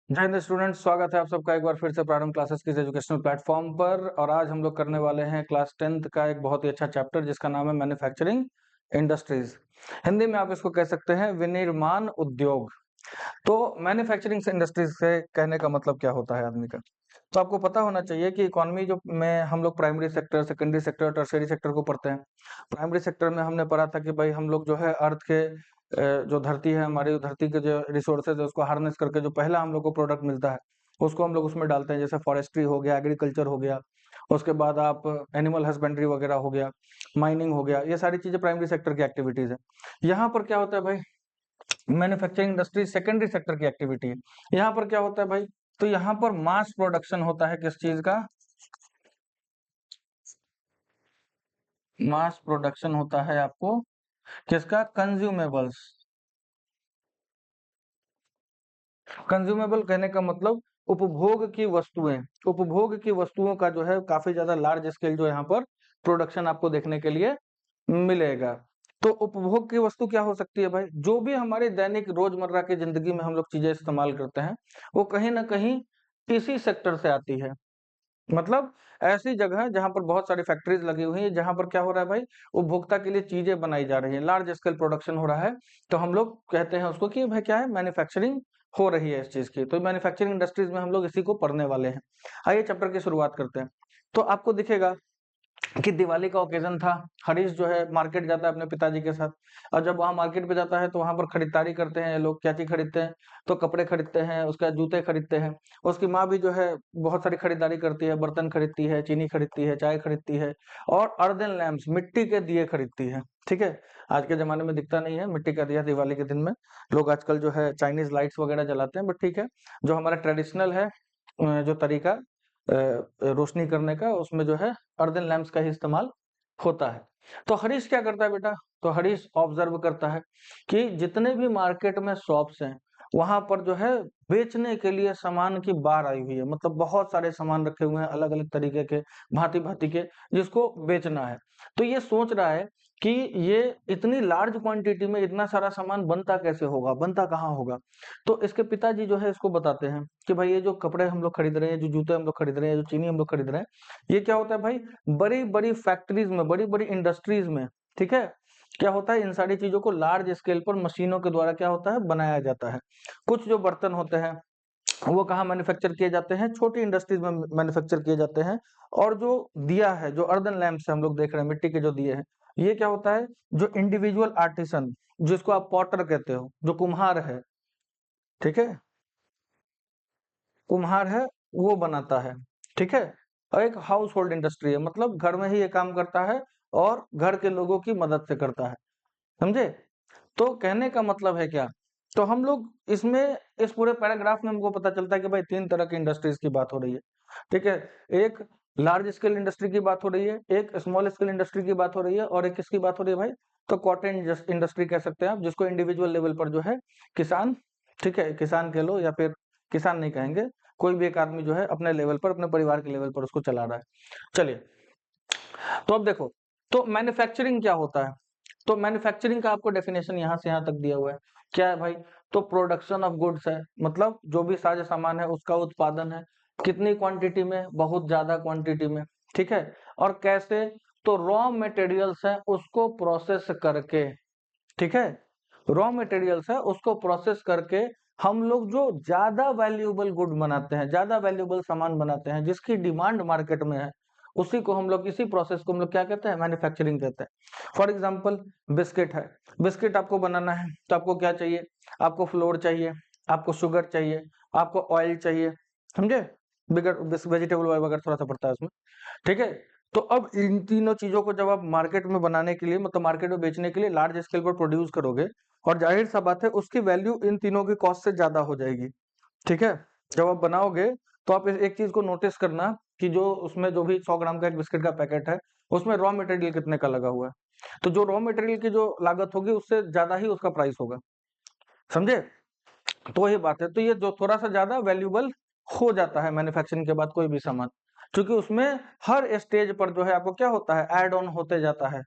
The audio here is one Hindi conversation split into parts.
जय हिंद स्टूडेंट्स, स्वागत है आप सबका एक बार फिर से प्रारंभ क्लासेस की एजुकेशनल प्लेटफॉर्म पर। और आज हम लोग करने वाले हैं क्लास 10th का एक बहुत ही अच्छा चैप्टर जिसका नाम है मैन्युफैक्चरिंग इंडस्ट्रीज। हिंदी में आप इसको कह सकते हैं विनिर्माण उद्योग। तो मैन्युफैक्चरिंग इंडस्ट्रीज से कहने का मतलब क्या होता है आदमी का। तो आपको पता होना चाहिए कि इकोनॉमी जो में हम लोग primary sector, secondary sector, tertiary sector को पढ़ते हैं। प्राइमरी सेक्टर में हमने पढ़ा था कि भाई हम लोग जो है अर्थ के जो धरती है हमारी, धरती के जो रिसोर्सेज है उसको हार्नेस करके जो पहला हम लोग को प्रोडक्ट मिलता है उसको हम लोग उसमें डालते हैं। जैसे फॉरेस्ट्री हो गया, एग्रीकल्चर हो गया, उसके बाद आप एनिमल हस्बेंड्री वगैरह हो गया, माइनिंग हो गया, ये सारी चीजें प्राइमरी सेक्टर की एक्टिविटीज है। यहाँ पर क्या होता है भाई, मैन्युफैक्चरिंग इंडस्ट्री सेकेंडरी सेक्टर की एक्टिविटी है। यहाँ पर क्या होता है भाई, तो यहाँ पर मास प्रोडक्शन होता है किस चीज का, मास प्रोडक्शन होता है आपको किसका, कंज्यूमेबल्स। कंज्यूमेबल कहने का मतलब उपभोग की वस्तुएं, उपभोग की वस्तुओं का जो है काफी ज्यादा लार्ज स्केल जो यहाँ पर प्रोडक्शन आपको देखने के लिए मिलेगा। तो उपभोग की वस्तु क्या हो सकती है भाई, जो भी हमारे दैनिक रोजमर्रा की जिंदगी में हम लोग चीजें इस्तेमाल करते हैं वो कहीं ना कहीं इसी सेक्टर से आती है। मतलब ऐसी जगह है जहां पर बहुत सारी फैक्ट्रीज लगी हुई है, जहां पर क्या हो रहा है भाई, उपभोक्ता के लिए चीजें बनाई जा रही है, लार्ज स्केल प्रोडक्शन हो रहा है। तो हम लोग कहते हैं उसको कि भाई क्या है, मैन्युफैक्चरिंग हो रही है इस चीज की। तो मैन्युफैक्चरिंग इंडस्ट्रीज में हम लोग इसी को पढ़ने वाले हैं। आइए चैप्टर की शुरुआत करते हैं। तो आपको दिखेगा कि दिवाली का ओकेजन था। हरीश जो है मार्केट जाता है अपने पिताजी के साथ, और जब वहां मार्केट पे जाता है तो वहां पर खरीदारी करते हैं लोग। क्या चीज खरीदते हैं, तो कपड़े खरीदते हैं, उसके बाद जूते खरीदते हैं। उसकी माँ भी जो है बहुत सारी खरीदारी करती है, बर्तन खरीदती है, चीनी खरीदती है, चाय खरीदती है, और अर्दन लैम्प्स मिट्टी के दिए खरीदती है। ठीक है, आज के जमाने में दिखता नहीं है मिट्टी का दिया दिवाली के दिन में। लोग आजकल जो है चाइनीज लाइट्स वगैरह जलाते हैं, बट ठीक है, जो हमारा ट्रेडिशनल है जो तरीका रोशनी करने का, उसमें जो है अर्दन लैंप्स का ही इस्तेमाल होता है। तो हरीश क्या करता है बेटा, तो हरीश ऑब्जर्व करता है कि जितने भी मार्केट में शॉप्स हैं वहां पर जो है बेचने के लिए सामान की बार आई हुई है। मतलब बहुत सारे सामान रखे हुए हैं अलग अलग तरीके के, भांति भांति के, जिसको बेचना है। तो ये सोच रहा है कि ये इतनी लार्ज क्वांटिटी में इतना सारा सामान बनता कैसे होगा, बनता कहाँ होगा। तो इसके पिताजी जो है इसको बताते हैं कि भाई ये जो कपड़े हम लोग खरीद रहे हैं, जो जूते हम लोग खरीद रहे हैं, जो चीनी हम लोग खरीद रहे हैं, ये क्या होता है भाई, बड़ी बड़ी फैक्ट्रीज में, बड़ी बड़ी इंडस्ट्रीज में, ठीक है, क्या होता है, इन सारी चीजों को लार्ज स्केल पर मशीनों के द्वारा क्या होता है, बनाया जाता है। कुछ जो बर्तन होते हैं वो कहाँ मैन्युफैक्चर किए जाते हैं, छोटी इंडस्ट्रीज में मैन्युफैक्चर किए जाते हैं। और जो दिया है, जो अर्दन लैंप्स हम लोग देख रहे हैं, मिट्टी के जो दिए हैं, ये क्या होता है, जो इंडिविजुअल आर्टिसन, जिसको आप पॉटर कहते हो, जो कुम्हार है, ठीक है, कुम्हार है, वो बनाता है। ठीक है, और एक हाउस होल्ड इंडस्ट्री है, मतलब घर में ही ये काम करता है और घर के लोगों की मदद से करता है। समझे। तो कहने का मतलब है क्या, तो हम लोग इसमें, इस पूरे पैराग्राफ में हमको पता चलता है कि भाई तीन तरह की इंडस्ट्रीज की बात हो रही है। ठीक है, एक लार्ज स्केल इंडस्ट्री की बात हो रही है, एक स्मॉल स्केल इंडस्ट्री की बात हो रही है, और एक किसकी बात हो रही है भाई, तो कॉटन इंडस्ट्री कह सकते हैं आप, जिसको इंडिविजुअल लेवल पर जो है किसान, ठीक है, किसान कह लो, या फिर किसान नहीं कहेंगे, कोई भी एक आदमी जो है अपने लेवल पर, अपने परिवार के लेवल पर उसको चला रहा है। चलिए, तो अब देखो, तो मैन्युफैक्चरिंग क्या होता है। तो मैन्युफैक्चरिंग का आपको डेफिनेशन यहाँ से यहाँ तक दिया हुआ है। क्या है भाई, तो प्रोडक्शन ऑफ गुड्स है, मतलब जो भी साज सामान है उसका उत्पादन है। कितनी क्वांटिटी में, बहुत ज्यादा क्वांटिटी में। ठीक है, और कैसे, तो रॉ मटेरियल्स है उसको प्रोसेस करके, ठीक है, रॉ मटेरियल्स है उसको प्रोसेस करके हम लोग जो ज्यादा वैल्यूएबल गुड बनाते हैं, ज्यादा वैल्यूएबल सामान बनाते हैं, जिसकी डिमांड मार्केट में है, उसी को हम लोग, इसी प्रोसेस को हम लोग क्या कहते हैं, मैन्युफैक्चरिंग कहते हैं। फॉर एग्जांपल बिस्किट है, बिस्किट आपको बनाना है तो आपको क्या चाहिए, आपको फ्लोर चाहिए, आपको शुगर चाहिए, आपको ऑयल चाहिए। समझे, बिगर वेजिटेबल ऑयल वगैरह थोड़ा सा पड़ता है उसमें। ठीक है, तो अब इन तीनों चीजों को जब आप मार्केट में बनाने के लिए, मतलब मार्केट में बेचने के लिए लार्ज स्केल पर प्रोड्यूस करोगे, और जाहिर सा बात है उसकी वैल्यू इन तीनों की कॉस्ट से ज्यादा हो जाएगी। ठीक है, जब आप बनाओगे तो आप एक चीज को नोटिस करना कि जो उसमें जो भी 100 ग्राम का एक बिस्किट का पैकेट है, उसमें रॉ मटेरियल कितने का लगा हुआ है। तो जो रॉ मटेरियल की जो लागत होगी उससे ज्यादा ही उसका प्राइस होगा। समझे। तो ये बात है, तो ये जो थोड़ा सा ज्यादा वैल्यूबल हो जाता है मैन्युफैक्चरिंग के बाद कोई भी सामान, क्योंकि उसमें हर स्टेज पर जो है आपको क्या होता है, ऐड ऑन होते जाता है।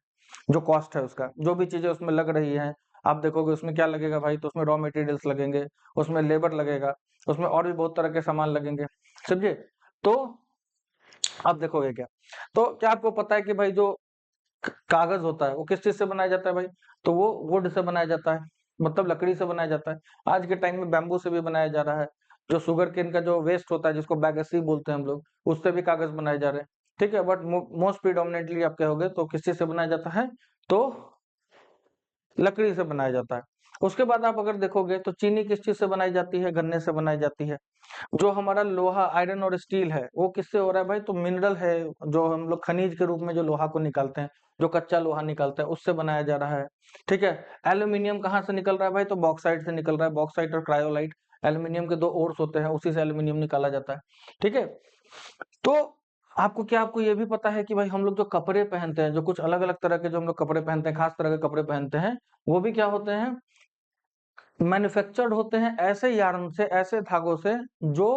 जो कॉस्ट है उसका, जो भी चीजें उसमें लग रही हैं, आप देखोगे उसमें क्या लगेगा भाई, तो उसमें रॉ मटेरियल्स लगेंगे, उसमें लेबर लगेगा, उसमें और भी बहुत तरह के सामान लगेंगे, समझे। तो अब देखोगे क्या, तो क्या आपको पता है कि भाई जो कागज होता है वो किस चीज से बनाया जाता है भाई, तो वो वुड से बनाया जाता है, मतलब लकड़ी से बनाया जाता है। आज के टाइम में बैम्बू से भी बनाया जा रहा है। जो शुगर केन का जो वेस्ट होता है जिसको बैगसी बोलते हैं हम लोग, उससे भी कागज बनाए जा रहे हैं। ठीक है, बट मोस्ट प्रिडोमिनेटली आप कहोगे तो किस चीज से बनाया जाता है, तो लकड़ी से बनाया जाता है। उसके बाद आप अगर देखोगे तो चीनी किस चीज से बनाई जाती है, गन्ने से बनाई जाती है। जो हमारा लोहा, आयरन और स्टील है वो किससे हो रहा है भाई, तो मिनरल है, जो हम लोग खनिज के रूप में जो लोहा को निकालते हैं, जो कच्चा लोहा निकालते हैं उससे बनाया जा रहा है। ठीक है, एल्यूमिनियम कहाँ से निकल रहा है भाई, तो बॉक्साइट से निकल रहा है, बॉक्साइट और क्रायोलाइट, एल्यूमिनियम के दो ओर्स होते हैं, उसी से एल्यूमिनियम निकाला जाता है। ठीक है, तो आपको ये भी पता है कि भाई हम लोग जो कपड़े पहनते हैं, जो कुछ अलग अलग तरह के जो हम लोग कपड़े पहनते हैं, खास तरह के कपड़े पहनते हैं, वो भी क्या होते हैं, मैन्युफैक्चर्ड होते हैं ऐसे यार्न से, ऐसे धागों से जो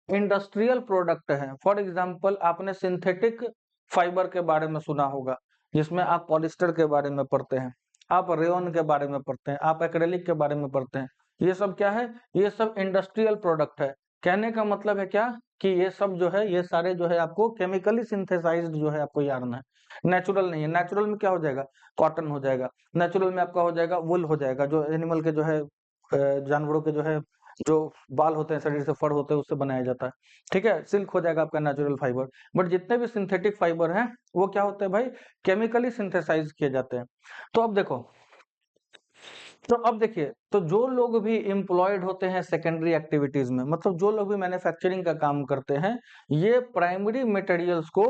इंडस्ट्रियल प्रोडक्ट है। फॉर एग्जांपल आपने सिंथेटिक फाइबर के बारे में सुना होगा, जिसमें आप पॉलिस्टर के बारे में पढ़ते हैं, आप रेयन के बारे में पढ़ते हैं, आप एक्रेलिक के बारे में पढ़ते हैं। ये सब क्या है, ये सब इंडस्ट्रियल प्रोडक्ट है। कहने का मतलब है क्या, कि ये सब जो है, ये सारे जो है आपको केमिकली सिंथेसाइज्ड जो है आपको यार्न है, नेचुरल नहीं है। नेचुरल में क्या हो जाएगा, कॉटन हो जाएगा, नेचुरल में आपका हो जाएगा वुल हो जाएगा, जो एनिमल के जो है जानवरों के जो है, जो बाल होते हैं, शरीर से फर होते हैं, उससे बनाया जाता है। ठीक है, सिल्क हो जाएगा आपका नेचुरल फाइबर। बट जितने भी सिंथेटिक फाइबर हैं वो क्या होते हैं भाई, केमिकली सिंथेसाइज किए जाते हैं। तो अब देखो, तो अब देखिए, तो जो लोग भी एम्प्लॉयड होते हैं सेकेंडरी एक्टिविटीज में, मतलब जो लोग भी मैन्युफैक्चरिंग का काम करते हैं, ये प्राइमरी मटेरियल्स को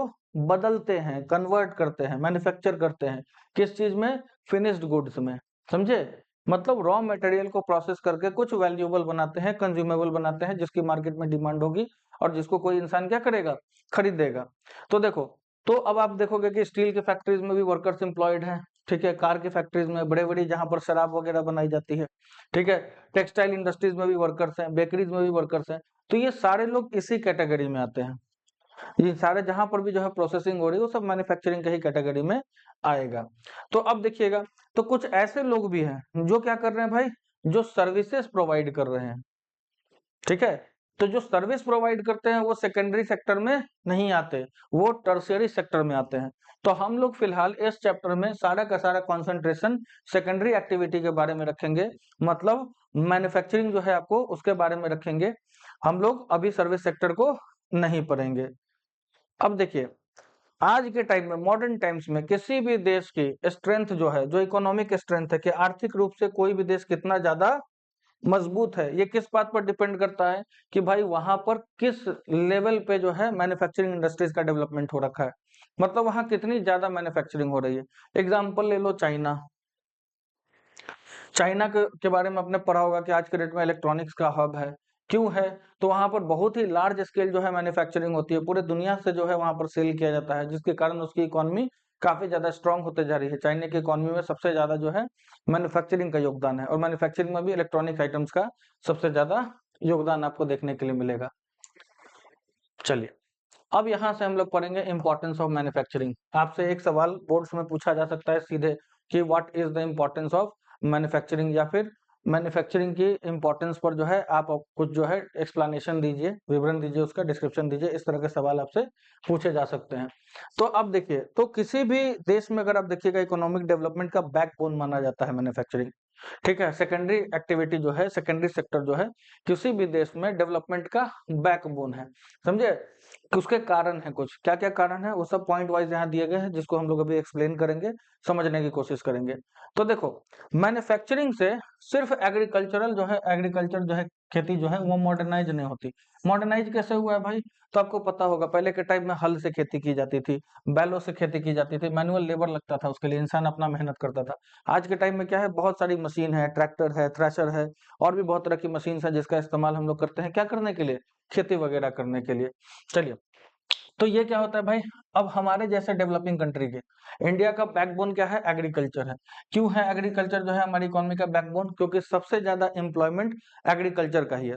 बदलते हैं, कन्वर्ट करते हैं, मैन्युफैक्चर करते हैं, किस चीज में, फिनिश्ड गुड्स में, समझे। मतलब रॉ मटेरियल को प्रोसेस करके कुछ वैल्यूएबल बनाते हैं, कंज्यूमेबल बनाते हैं, जिसकी मार्केट में डिमांड होगी और जिसको कोई इंसान क्या करेगा, खरीदेगा। तो देखो, तो अब आप देखोगे कि स्टील की फैक्ट्रीज में भी वर्कर्स एम्प्लॉयड हैं। ठीक है, कार की फैक्ट्रीज में, बड़े बड़ी जहां पर शराब वगैरह बनाई जाती है। ठीक है, टेक्सटाइल इंडस्ट्रीज में भी वर्कर्स हैं, बेकरीज में भी वर्कर्स हैं। तो ये सारे लोग इसी कैटेगरी में आते हैं। ये सारे जहां पर भी जो है प्रोसेसिंग हो रही है वो सब मैन्युफैक्चरिंग के ही कैटेगरी में आएगा। तो अब देखिएगा, तो कुछ ऐसे लोग भी हैं जो क्या कर रहे हैं भाई, जो सर्विसेज प्रोवाइड कर रहे हैं। ठीक है, तो जो सर्विस प्रोवाइड करते हैं वो सेकेंडरी सेक्टर में नहीं आते, वो टर्शियरी सेक्टर में आते हैं। तो हम लोग फिलहाल इस चैप्टर में सारा का सारा कंसंट्रेशन सेकेंडरी एक्टिविटी के बारे में रखेंगे, मतलब मैन्युफैक्चरिंग जो है आपको उसके बारे में रखेंगे। हम लोग अभी सर्विस सेक्टर को नहीं पढ़ेंगे। अब देखिए, आज के टाइम में, मॉडर्न टाइम्स में, किसी भी देश की स्ट्रेंथ जो है, जो इकोनॉमिक स्ट्रेंथ है, कि आर्थिक रूप से कोई भी देश कितना ज्यादा मजबूत है, ये किस बात पर डिपेंड करता है, कि भाई वहां पर किस लेवल पे जो है मैन्युफैक्चरिंग इंडस्ट्रीज का डेवलपमेंट हो रखा है, मतलब वहां कितनी ज्यादा मैन्युफैक्चरिंग हो रही है। एग्जांपल ले लो चाइना। चाइना के बारे में आपने पढ़ा होगा कि आज के डेट में इलेक्ट्रॉनिक्स का हब है। क्यों है, तो वहां पर बहुत ही लार्ज स्केल जो है मैन्युफैक्चरिंग होती है, पूरे दुनिया से जो है वहां पर सेल किया जाता है, जिसके कारण उसकी इकोनॉमी काफी ज्यादा स्ट्रांग होते जा रही है। चाइना की इकोनॉमी में सबसे ज्यादा जो है मैन्युफैक्चरिंग का योगदान है, और मैन्युफैक्चरिंग में भी इलेक्ट्रॉनिक आइटम्स का सबसे ज्यादा योगदान आपको देखने के लिए मिलेगा। चलिए, अब यहाँ से हम लोग पढ़ेंगे इंपॉर्टेंस ऑफ मैन्युफैक्चरिंग। आपसे एक सवाल बोर्ड्स में पूछा जा सकता है सीधे, कि what is the importance of manufacturing, या फिर मैन्युफैक्चरिंग की इम्पोर्टेंस पर जो है आप कुछ जो है एक्सप्लेनेशन दीजिए, विवरण दीजिए, उसका डिस्क्रिप्शन दीजिए। इस तरह के सवाल आपसे पूछे जा सकते हैं। तो अब देखिए, तो किसी भी देश में अगर आप देखिएगा, इकोनॉमिक डेवलपमेंट का बैकबोन माना जाता है मैन्युफैक्चरिंग। ठीक है, सेकेंडरी एक्टिविटी जो है, सेकेंडरी सेक्टर जो है, किसी भी देश में डेवलपमेंट का बैकबोन है, समझे। कि उसके कारण है, कुछ क्या क्या कारण है वो सब पॉइंट वाइज यहाँ दिए गए हैं, जिसको हम लोग अभी एक्सप्लेन करेंगे, समझने की कोशिश करेंगे। तो देखो, मैन्युफैक्चरिंग से सिर्फ एग्रीकल्चरल जो है, एग्रीकल्चर जो है, खेती जो है, वो मॉडर्नाइज नहीं होती। मॉडर्नाइज कैसे हुआ है भाई, तो आपको पता होगा पहले के टाइम में हल से खेती की जाती थी, बैलों से खेती की जाती थी, मैनुअल लेबर लगता था, उसके लिए इंसान अपना मेहनत करता था। आज के टाइम में क्या है, बहुत सारी मशीन है, ट्रैक्टर है, थ्रेशर है, और भी बहुत तरह की मशीन है, जिसका इस्तेमाल हम लोग करते हैं क्या करने के लिए, खेती वगैरह करने के लिए। चलिए, तो ये क्या होता है भाई, अब हमारे जैसे डेवलपिंग कंट्री के, इंडिया का बैकबोन क्या है, एग्रीकल्चर है। क्यों है एग्रीकल्चर जो है हमारी इकोनॉमी का बैकबोन, क्योंकि सबसे ज्यादा एम्प्लॉयमेंट एग्रीकल्चर का ही है।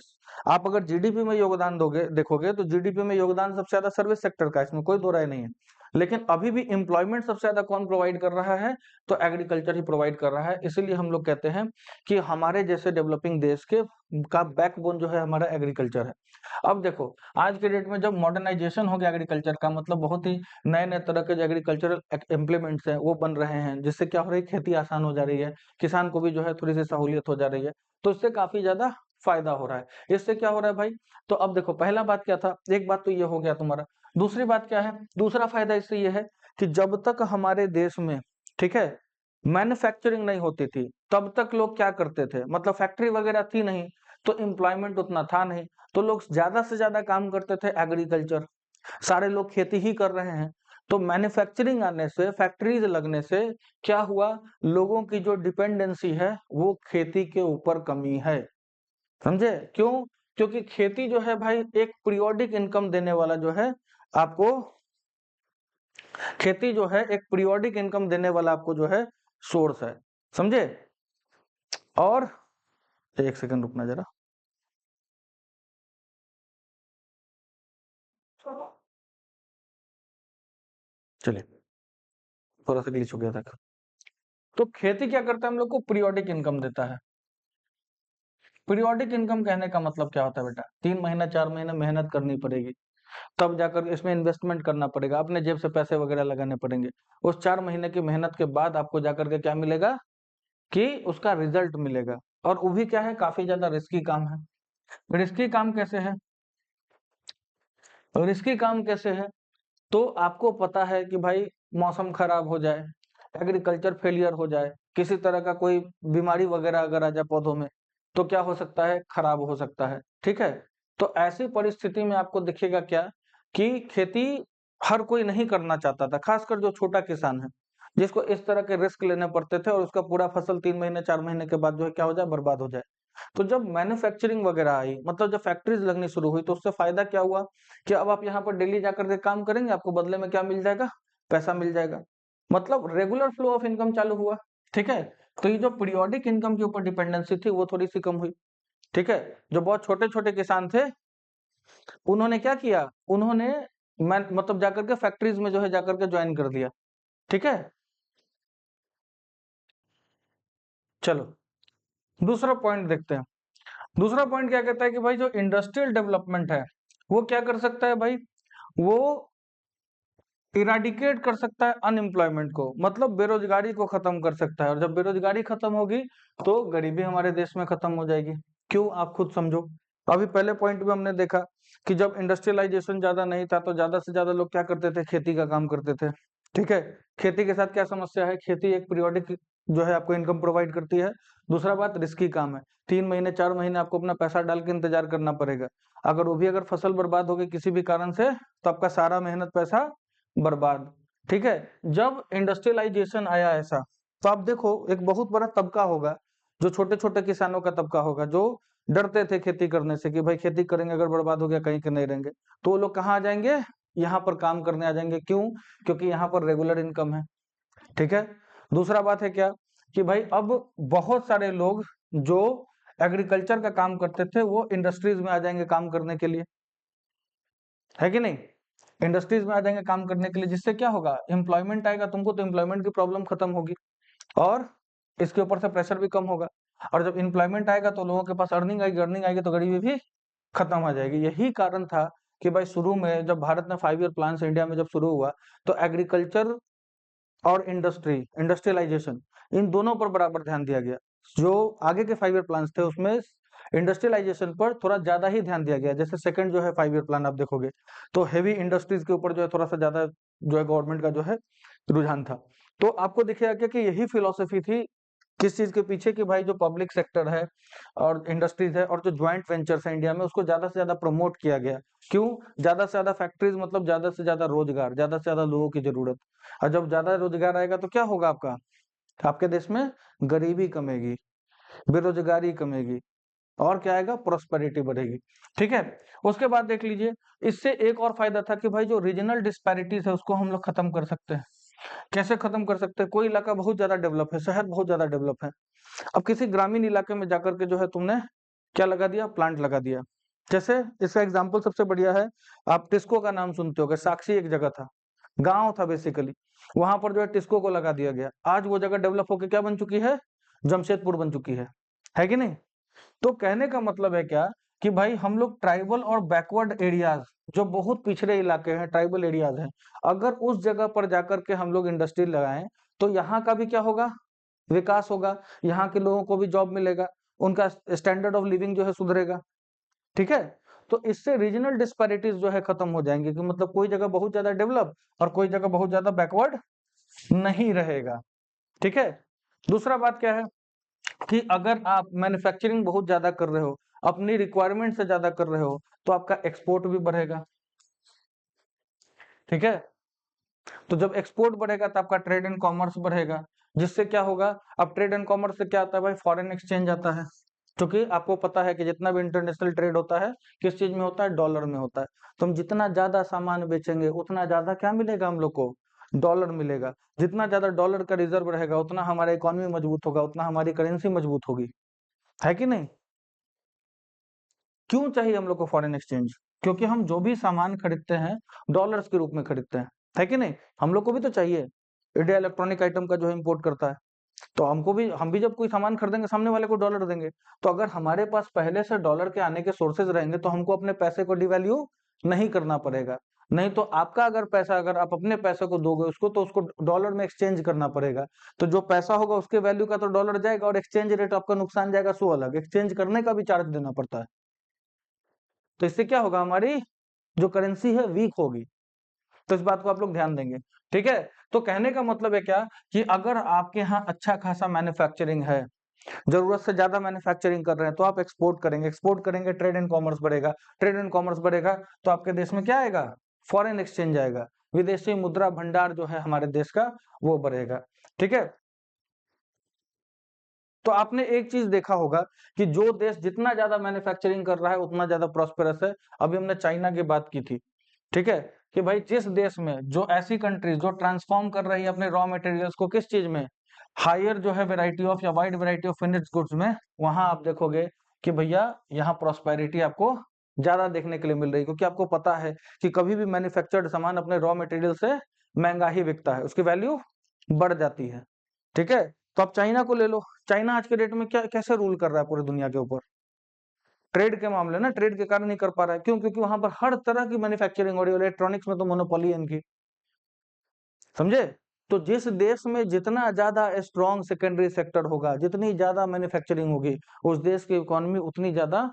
आप अगर जीडीपी में योगदान दोगे, देखोगे तो जीडीपी में योगदान सबसे ज्यादा सर्विस सेक्टर का है, इसमें कोई दो राय नहीं है। लेकिन अभी भी एम्प्लॉयमेंट सबसे ज्यादा कौन प्रोवाइड कर रहा है? तो एग्रीकल्चर ही प्रोवाइड कर रहा है। इसीलिए हम लोग कहते हैं कि हमारे जैसे डेवलपिंग देश के का बैकबोन जो है हमारा एग्रीकल्चर है। अब देखो, आज के डेट में जब मॉडर्नाइजेशन हो गया एग्रीकल्चर का, मतलब बहुत ही नए नए तरह के जो एग्रीकल्चरल इम्प्लीमेंट्स हैं वो बन रहे हैं, जिससे क्या हो रही है, खेती आसान हो जा रही है, किसान को भी जो है थोड़ी सी सहूलियत हो जा रही है, तो इससे काफी ज्यादा फायदा हो रहा है। इससे क्या हो रहा है भाई? तो अब देखो, पहला बात क्या था, एक बात तो ये हो गया तुम्हारा। दूसरी बात क्या है? दूसरा फायदा इससे ये है कि जब तक हमारे देश में, ठीक है, मैन्युफैक्चरिंग नहीं होती थी, तब तक लोग क्या करते थे, मतलब फैक्ट्री वगैरह थी नहीं, तो एम्प्लॉयमेंट उतना था नहीं, तो लोग ज्यादा से ज्यादा काम करते थे एग्रीकल्चर, सारे लोग खेती ही कर रहे हैं। तो मैन्युफैक्चरिंग आने से, फैक्ट्रीज लगने से क्या हुआ, लोगों की जो डिपेंडेंसी है वो खेती के ऊपर कमी है। समझे क्यों? क्योंकि खेती जो है भाई एक पीरियोडिक इनकम देने वाला जो है आपको, खेती जो है एक पीरियोडिक इनकम देने वाला आपको जो है सोर्स है। समझे? और एक सेकंड रुकना जरा, चलिए, थोड़ा सा ग्लिच हो गया था। तो खेती क्या करता है, हम लोग को पीरियोडिक इनकम देता है। पीरियोडिक इनकम कहने का मतलब क्या होता है बेटा? 3 महीना 4 महीना मेहनत करनी पड़ेगी, तब जाकर इसमें इन्वेस्टमेंट करना पड़ेगा, अपने जेब से पैसे वगैरह लगाने पड़ेंगे। उस 4 महीने की मेहनत के बाद आपको जाकर के क्या मिलेगा, कि उसका रिजल्ट मिलेगा। और वो भी क्या है, काफी ज्यादा रिस्की काम है। रिस्की काम कैसे है? रिस्की काम कैसे है? तो आपको पता है कि भाई मौसम खराब हो जाए, एग्रीकल्चर फेलियर हो जाए, किसी तरह का कोई बीमारी वगैरह अगर आ जाए पौधों में, तो क्या हो सकता है, खराब हो सकता है। ठीक है, तो ऐसी परिस्थिति में आपको दिखेगा क्या, कि खेती हर कोई नहीं करना चाहता था, खासकर जो छोटा किसान है, जिसको इस तरह के रिस्क लेने पड़ते थे, और उसका पूरा फसल 3 महीने 4 महीने के बाद जो है क्या हो जाए, बर्बाद हो जाए। तो जब मैन्युफैक्चरिंग वगैरह आई, मतलब जब फैक्ट्रीज लगनी शुरू हुई, तो उससे फायदा क्या हुआ, कि अब आप यहाँ पर डेली जाकर के काम करेंगे, आपको बदले में क्या मिल जाएगा, पैसा मिल जाएगा। मतलब रेगुलर फ्लो ऑफ इनकम चालू हुआ। ठीक है, तो ये जो पीरियोडिक इनकम के ऊपर डिपेंडेंसी थी वो थोड़ी सी कम हुई। ठीक है, जो बहुत छोटे छोटे किसान थे, उन्होंने क्या किया, उन्होंने मतलब जाकर के फैक्ट्रीज में जो है जाकर के ज्वाइन कर दिया। ठीक है, चलो दूसरा पॉइंट देखते हैं। दूसरा पॉइंट क्या कहता है कि भाई जो इंडस्ट्रियल डेवलपमेंट है वो क्या कर सकता है भाई, वो इराडिकेट कर सकता है अनएम्प्लॉयमेंट को, मतलब बेरोजगारी को खत्म कर सकता है। और जब बेरोजगारी खत्म होगी तो गरीबी हमारे देश में खत्म हो जाएगी। क्यों, आप खुद समझो। अभी पहले पॉइंट में हमने देखा कि जब इंडस्ट्रियलाइजेशन ज्यादा नहीं था, तो ज्यादा से ज्यादा लोग क्या करते थे, खेती का काम करते थे। ठीक है, खेती के साथ क्या समस्या है, खेती एक पीरियोडिक जो है आपको इनकम प्रोवाइड करती है। दूसरा बात, रिस्की काम है, 3 महीने 4 महीने आपको अपना पैसा डाल के इंतजार करना पड़ेगा। अगर वो भी अगर फसल बर्बाद हो गई किसी भी कारण से, तो आपका सारा मेहनत पैसा बर्बाद। ठीक है, जब इंडस्ट्रियलाइजेशन आया ऐसा, तो आप देखो एक बहुत बड़ा तबका होगा, जो छोटे छोटे किसानों का तबका होगा, जो डरते थे खेती करने से, कि भाई खेती करेंगे अगर बर्बाद हो गया कहीं के नहीं रहेंगे, तो वो लोग कहाँ आ जाएंगे, यहाँ पर काम करने आ जाएंगे। क्यों? क्योंकि यहाँ पर रेगुलर इनकम है। ठीक है, दूसरा बात है क्या, कि भाई अब बहुत सारे लोग जो एग्रीकल्चर का काम करते थे वो इंडस्ट्रीज में आ जाएंगे काम करने के लिए, है कि नहीं? इंडस्ट्रीज में आ जाएंगे काम करने के लिए, जिससे क्या होगा, एम्प्लॉयमेंट आएगा तुमको, तो एम्प्लॉयमेंट की प्रॉब्लम खत्म होगी, और इसके ऊपर से प्रेशर भी कम होगा। और जब एम्प्लॉयमेंट आएगा तो लोगों के पास अर्निंग आएगी, तो गरीबी भी खत्म हो जाएगी। यही कारण था कि भाई शुरू में जब भारत ने 5 ईयर प्लान इंडिया में जब शुरू हुआ, तो एग्रीकल्चर और इंडस्ट्रियलाइजेशन, इन दोनों पर बराबर ध्यान दिया गया। जो आगे के 5 ईयर प्लान थे उसमें इंडस्ट्रियलाइजेशन पर थोड़ा ज्यादा ही ध्यान दिया गया। जैसे सेकंड जो है 5 ईयर प्लान आप देखोगे, तो हेवी इंडस्ट्रीज के ऊपर जो है थोड़ा सा ज्यादा जो है गवर्नमेंट का जो है रुझान था। तो आपको दिखेगा क्या कि यही फिलोसफी थी किस चीज के पीछे, कि भाई जो पब्लिक सेक्टर है और इंडस्ट्रीज है और जो ज्वाइंट वेंचर्स है इंडिया में, उसको ज्यादा से ज्यादा प्रमोट किया गया। क्यों? ज्यादा से ज्यादा फैक्ट्रीज मतलब ज्यादा से ज्यादा रोजगार, ज्यादा से ज्यादा लोगों की जरूरत। और जब ज्यादा रोजगार आएगा तो क्या होगा, आपका आपके देश में गरीबी कमेगी, बेरोजगारी कमेगी, और क्या आएगा, प्रोस्पेरिटी बढ़ेगी। ठीक है, उसके बाद देख लीजिए, इससे एक और फायदा था कि भाई जो रीजनल डिस्पैरिटीज है उसको हम लोग खत्म कर सकते हैं। कैसे खत्म कर सकते हैं? कोई इलाका बहुत ज्यादा डेवलप है, शहर बहुत ज्यादा डेवलप है, अब किसी ग्रामीण इलाके में जाकर के जो है तुमने क्या लगा दिया, प्लांट लगा दिया। जैसे इसका एग्जाम्पल सबसे बढ़िया है, आप टिस्को का नाम सुनते होगे, साक्षी एक जगह था, गांव था बेसिकली, वहां पर जो है टिस्को को लगा दिया गया। आज वो जगह डेवलप होकर क्या बन चुकी है, जमशेदपुर बन चुकी है कि नहीं। तो कहने का मतलब है क्या कि भाई हम लोग ट्राइबल और बैकवर्ड एरियाज, जो बहुत पिछड़े इलाके हैं, ट्राइबल एरियाज हैं, अगर उस जगह पर जाकर के हम लोग इंडस्ट्री लगाएं तो यहाँ का भी क्या होगा, विकास होगा, यहाँ के लोगों को भी जॉब मिलेगा, उनका स्टैंडर्ड ऑफ लिविंग जो है सुधरेगा। ठीक है, तो इससे रीजनल डिस्पैरिटीज जो है खत्म हो जाएंगे, कि मतलब कोई जगह बहुत ज्यादा डेवलप और कोई जगह बहुत ज्यादा बैकवर्ड नहीं रहेगा। ठीक है, दूसरा बात क्या है कि अगर आप मैन्युफैक्चरिंग बहुत ज्यादा कर रहे हो, अपनी रिक्वायरमेंट से ज्यादा कर रहे हो, तो आपका एक्सपोर्ट भी बढ़ेगा। ठीक है, तो जब एक्सपोर्ट बढ़ेगा तो आपका ट्रेड एंड कॉमर्स बढ़ेगा, जिससे क्या होगा, अब ट्रेड एंड कॉमर्स से क्या आता है भाई, फॉरेन एक्सचेंज आता है। क्योंकि आपको पता है कि जितना भी इंटरनेशनल ट्रेड होता है किस चीज में होता है, डॉलर में होता है। तो हम जितना ज्यादा सामान बेचेंगे उतना ज्यादा क्या मिलेगा हम लोग को, डॉलर मिलेगा। जितना ज्यादा डॉलर का रिजर्व रहेगा उतना हमारा इकोनॉमी मजबूत होगा, उतना हमारी करेंसी मजबूत होगी, है कि नहीं। क्यों चाहिए हम लोग को फॉरेन एक्सचेंज, क्योंकि हम जो भी सामान खरीदते हैं डॉलर्स के रूप में खरीदते हैं, है कि नहीं। हम लोग को भी तो चाहिए, इंडिया इलेक्ट्रॉनिक आइटम का जो है इम्पोर्ट करता है, तो हमको भी, हम भी जब कोई सामान खरीदेंगे सामने वाले को डॉलर देंगे। तो अगर हमारे पास पहले से डॉलर के आने के सोर्सेज रहेंगे तो हमको अपने पैसे को डिवैल्यू नहीं करना पड़ेगा। नहीं तो आपका अगर पैसा, अगर आप अपने पैसे को दोगे उसको, तो उसको डॉलर में एक्सचेंज करना पड़ेगा। तो जो पैसा होगा उसके वैल्यू का तो डॉलर जाएगा, और एक्सचेंज रेट आपका नुकसान जाएगा, सो अलग एक्सचेंज करने का भी चार्ज देना पड़ता है। तो इससे क्या होगा, हमारी जो करेंसी है वीक होगी। तो इस बात को आप लोग ध्यान देंगे। ठीक है, तो कहने का मतलब है क्या कि अगर आपके यहाँ अच्छा खासा मैन्युफैक्चरिंग है, जरूरत से ज्यादा मैन्युफैक्चरिंग कर रहे हैं, तो आप एक्सपोर्ट करेंगे, एक्सपोर्ट करेंगे, ट्रेड एंड कॉमर्स बढ़ेगा, ट्रेड एंड कॉमर्स बढ़ेगा, तो आपके देश में क्या आएगा, फॉरेन एक्सचेंज आएगा, विदेशी मुद्रा भंडार जो है हमारे देश का वो बढ़ेगा। ठीक है, तो आपने एक चीज देखा होगा कि जो देश जितना ज्यादा मैन्युफैक्चरिंग कर रहा है उतना ज्यादा प्रॉस्पेरस है। अभी हमने चाइना की बात की थी। ठीक है, कि भाई जिस देश में, जो ऐसी कंट्रीज जो ट्रांसफॉर्म कर रही है अपने रॉ मटेरियल्स को किस चीज में, हायर जो है वैरायटी ऑफ या wide variety of finished goods में, वहां आप देखोगे कि भैया यहाँ प्रॉस्पेरिटी आपको ज्यादा देखने के लिए मिल रही है, क्योंकि आपको पता है कि कभी भी मैन्युफैक्चर्ड सामान अपने रॉ मटेरियल से महंगा ही बिकता है, उसकी वैल्यू बढ़ जाती है। ठीक है, तो आप चाइना को ले लो, चाइना आज के डेट में क्या कैसे रूल कर रहा है पूरी दुनिया के ऊपर, ट्रेड के मामले ना, ट्रेड के कारण नहीं कर पा रहा है, क्यों, क्योंकि वहां पर हर तरह की मैन्युफैक्चरिंग हो रही है, इलेक्ट्रॉनिक्स में तो मोनोपोली है इनकी, समझे। तो जिस देश में जितना ज्यादा स्ट्रॉन्ग सेकेंडरी सेक्टर होगा, जितनी ज्यादा मैन्युफैक्चरिंग होगी, उस देश की इकोनॉमी उतनी ज्यादा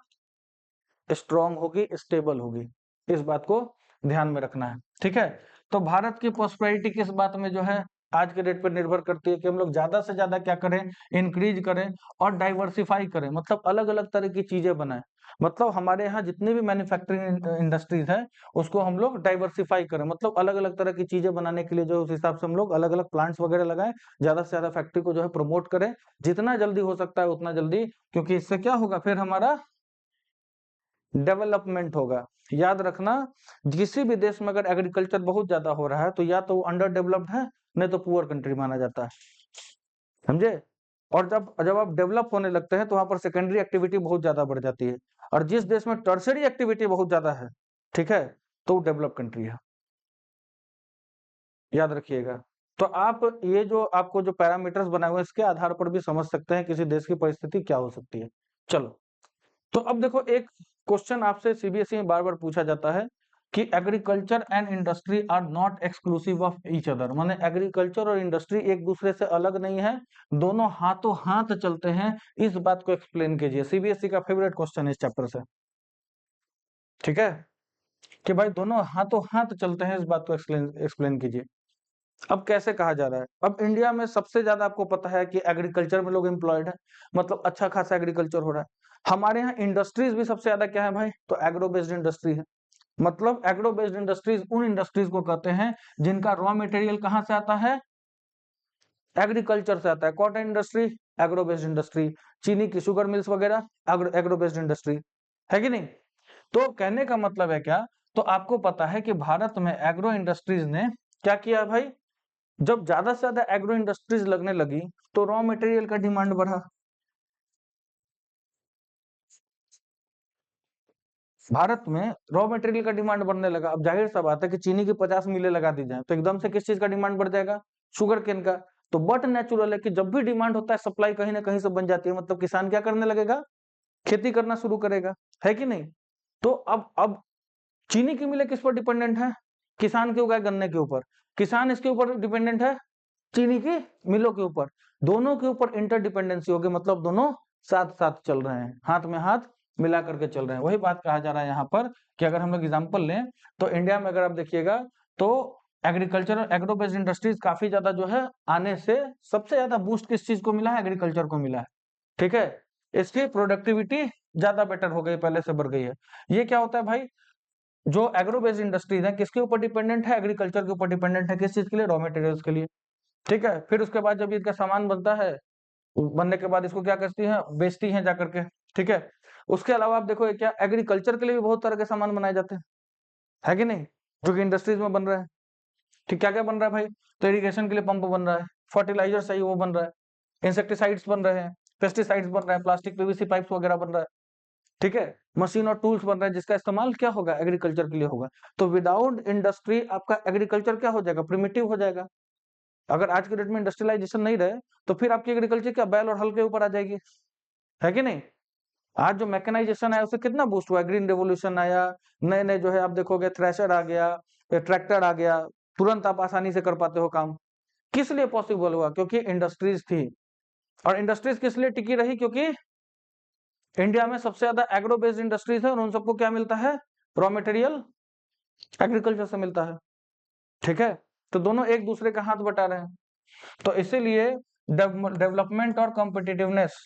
स्ट्रॉन्ग होगी, स्टेबल होगी। इस बात को ध्यान में रखना है। ठीक है, तो भारत की प्रॉस्पेरिटी किस बात में जो है आज के डेट पर निर्भर करती है, कि हम लोग ज्यादा से ज्यादा क्या करें, इंक्रीज करें और डाइवर्सिफाई करें, मतलब अलग अलग तरह की चीजें बनाएं। मतलब हमारे यहाँ जितनी भी मैन्युफैक्चरिंग इंडस्ट्रीज है उसको हम लोग डाइवर्सिफाई करें, मतलब अलग अलग तरह की चीजें बनाने के लिए जो है उस हिसाब से हम लोग अलग अलग प्लांट्स वगैरह लगाएं, ज्यादा से ज्यादा फैक्ट्री को जो है प्रमोट करें, जितना जल्दी हो सकता है उतना जल्दी, क्योंकि इससे क्या होगा, फिर हमारा डेवलपमेंट होगा। याद रखना, किसी भी देश में अगर एग्रीकल्चर बहुत ज्यादा हो रहा है तो या तो वो अंडर डेवलप्ड है, नहीं तो पुअर कंट्री माना जाता है, समझे। और जब जब आप डेवलप होने लगते हैं तो वहां पर सेकेंडरी एक्टिविटी बहुत ज्यादा बढ़ जाती है, और जिस देश में टर्सरी एक्टिविटी बहुत ज्यादा है, ठीक है, तो वो डेवलप कंट्री है, याद रखिएगा। तो आप ये जो आपको जो पैरामीटर्स बनाए हुए हैं इसके आधार पर भी समझ सकते हैं किसी देश की परिस्थिति क्या हो सकती है। चलो, तो अब देखो, एक क्वेश्चन आपसे सीबीएसई में बार बार पूछा जाता है कि agriculture and industry are not exclusive of each other, माने एग्रीकल्चर और इंडस्ट्री एक दूसरे से अलग नहीं है, दोनों हाथों हाथ चलते हैं। इस बात को एक्सप्लेन कीजिए, सीबीएसई का फेवरेट क्वेश्चन है इस चैप्टर से। ठीक है, कि भाई दोनों हाथों हाथ चलते हैं, इस बात को एक्सप्लेन एक्सप्लेन कीजिए। अब कैसे कहा जा रहा है, अब इंडिया में सबसे ज्यादा आपको पता है कि एग्रीकल्चर में लोग एम्प्लॉयड है, मतलब अच्छा खासा एग्रीकल्चर हो रहा है। हमारे यहाँ इंडस्ट्रीज भी सबसे ज्यादा क्या है भाई, तो एग्रो बेस्ड इंडस्ट्री है। मतलब एग्रो बेस्ड इंडस्ट्रीज उन इंडस्ट्रीज को कहते हैं जिनका रॉ मटेरियल कहाँ से आता है, एग्रीकल्चर से आता है। Cotton industry agro based industry, चीनी की शुगर मिल्स वगैरह एग्रो बेस्ड इंडस्ट्री, है कि नहीं। तो कहने का मतलब है क्या, तो आपको पता है कि भारत में एग्रो इंडस्ट्रीज ने क्या किया भाई, जब ज्यादा से ज्यादा एग्रो इंडस्ट्रीज लगने लगी तो रॉ मटेरियल का डिमांड बढ़ा। भारत में रॉ मटेरियल का डिमांड बढ़ने लगा। अब जाहिर सा बात है कि चीनी की 50 मिलें लगा दी जाए तो एकदम से किस चीज का डिमांड बढ़ जाएगा? शुगर केन का। तो बट नेचुरल है कि जब भी डिमांड होता है सप्लाई कहीं ना कहीं से बन जाती है, मतलब किसान क्या करने लगेगा? खेती करना शुरू करेगा, है कि नहीं? तो अब चीनी की मिलें किस पर डिपेंडेंट है? किसान के उगाए गन्ने के ऊपर। किसान इसके ऊपर डिपेंडेंट है चीनी की मिलों के ऊपर। दोनों के ऊपर इंटरडिपेंडेंसी होगी, मतलब दोनों साथ साथ चल रहे हैं, हाथ में हाथ मिला करके चल रहे हैं। वही बात कहा जा रहा है यहाँ पर कि अगर हम लोग एग्जाम्पल लें तो इंडिया में अगर आप देखिएगा तो एग्रीकल्चर एग्रो बेस्ड इंडस्ट्रीज काफी ज्यादा जो है आने से सबसे ज्यादा बूस्ट किस चीज को मिला है? एग्रीकल्चर को मिला है। ठीक है, इसकी प्रोडक्टिविटी ज्यादा बेटर हो गई, पहले से बढ़ गई है। ये क्या होता है भाई? जो एग्रो बेस्ड इंडस्ट्रीज है किसके ऊपर डिपेंडेंट है? एग्रीकल्चर के ऊपर डिपेंडेंट है। किस चीज के लिए? रॉ मटेरियल्स के लिए। ठीक है, फिर उसके बाद जब इसका सामान बनता है, बनने के बाद इसको क्या करती है? बेचती है जाकर के। ठीक है, उसके अलावा आप देखो ये क्या एग्रीकल्चर के लिए भी बहुत तरह के सामान बनाए जाते हैं, है कि नहीं? जो कि इंडस्ट्रीज में बन रहा है। ठीक, क्या क्या बन रहा है भाई? तो इरिगेशन के लिए पंप बन रहा है, फर्टिलाइजर सही वो बन रहा है, इंसेक्टिसाइड्स बन रहे हैं, पेस्टिसाइड्स बन रहा है, प्लास्टिक पीवीसी पाइप्स वगैरह बन रहा है। ठीक है, मशीन और टूल्स बन रहे हैं जिसका इस्तेमाल क्या होगा? एग्रीकल्चर के लिए होगा। तो विदाउट इंडस्ट्री आपका एग्रीकल्चर क्या हो जाएगा? प्रिमिटिव हो जाएगा। अगर आज के डेट में इंडस्ट्रियलाइजेशन नहीं रहे तो फिर आपकी एग्रीकल्चर क्या बैल और हल के ऊपर आ जाएगी, है कि नहीं? आज जो मैकेनाइजेशन आया उससे कितना बूस्ट हुआ? ग्रीन रेवोल्यूशन आया, नए नए जो है आप देखोगे थ्रेशर आ गया, ट्रैक्टर आ गया, तुरंत आप आसानी से कर पाते हो काम। किस लिए पॉसिबल हुआ? क्योंकि इंडस्ट्रीज थी। और इंडस्ट्रीज किस लिए टिकी रही? क्योंकि इंडिया में सबसे ज्यादा एग्रो बेस्ड इंडस्ट्रीज है और उन सबको क्या मिलता है? रॉ मटेरियल एग्रीकल्चर से मिलता है। ठीक है, तो दोनों एक दूसरे का हाथ बटा रहे हैं। तो इसीलिए डेवलपमेंट और कॉम्पिटिटिवनेस,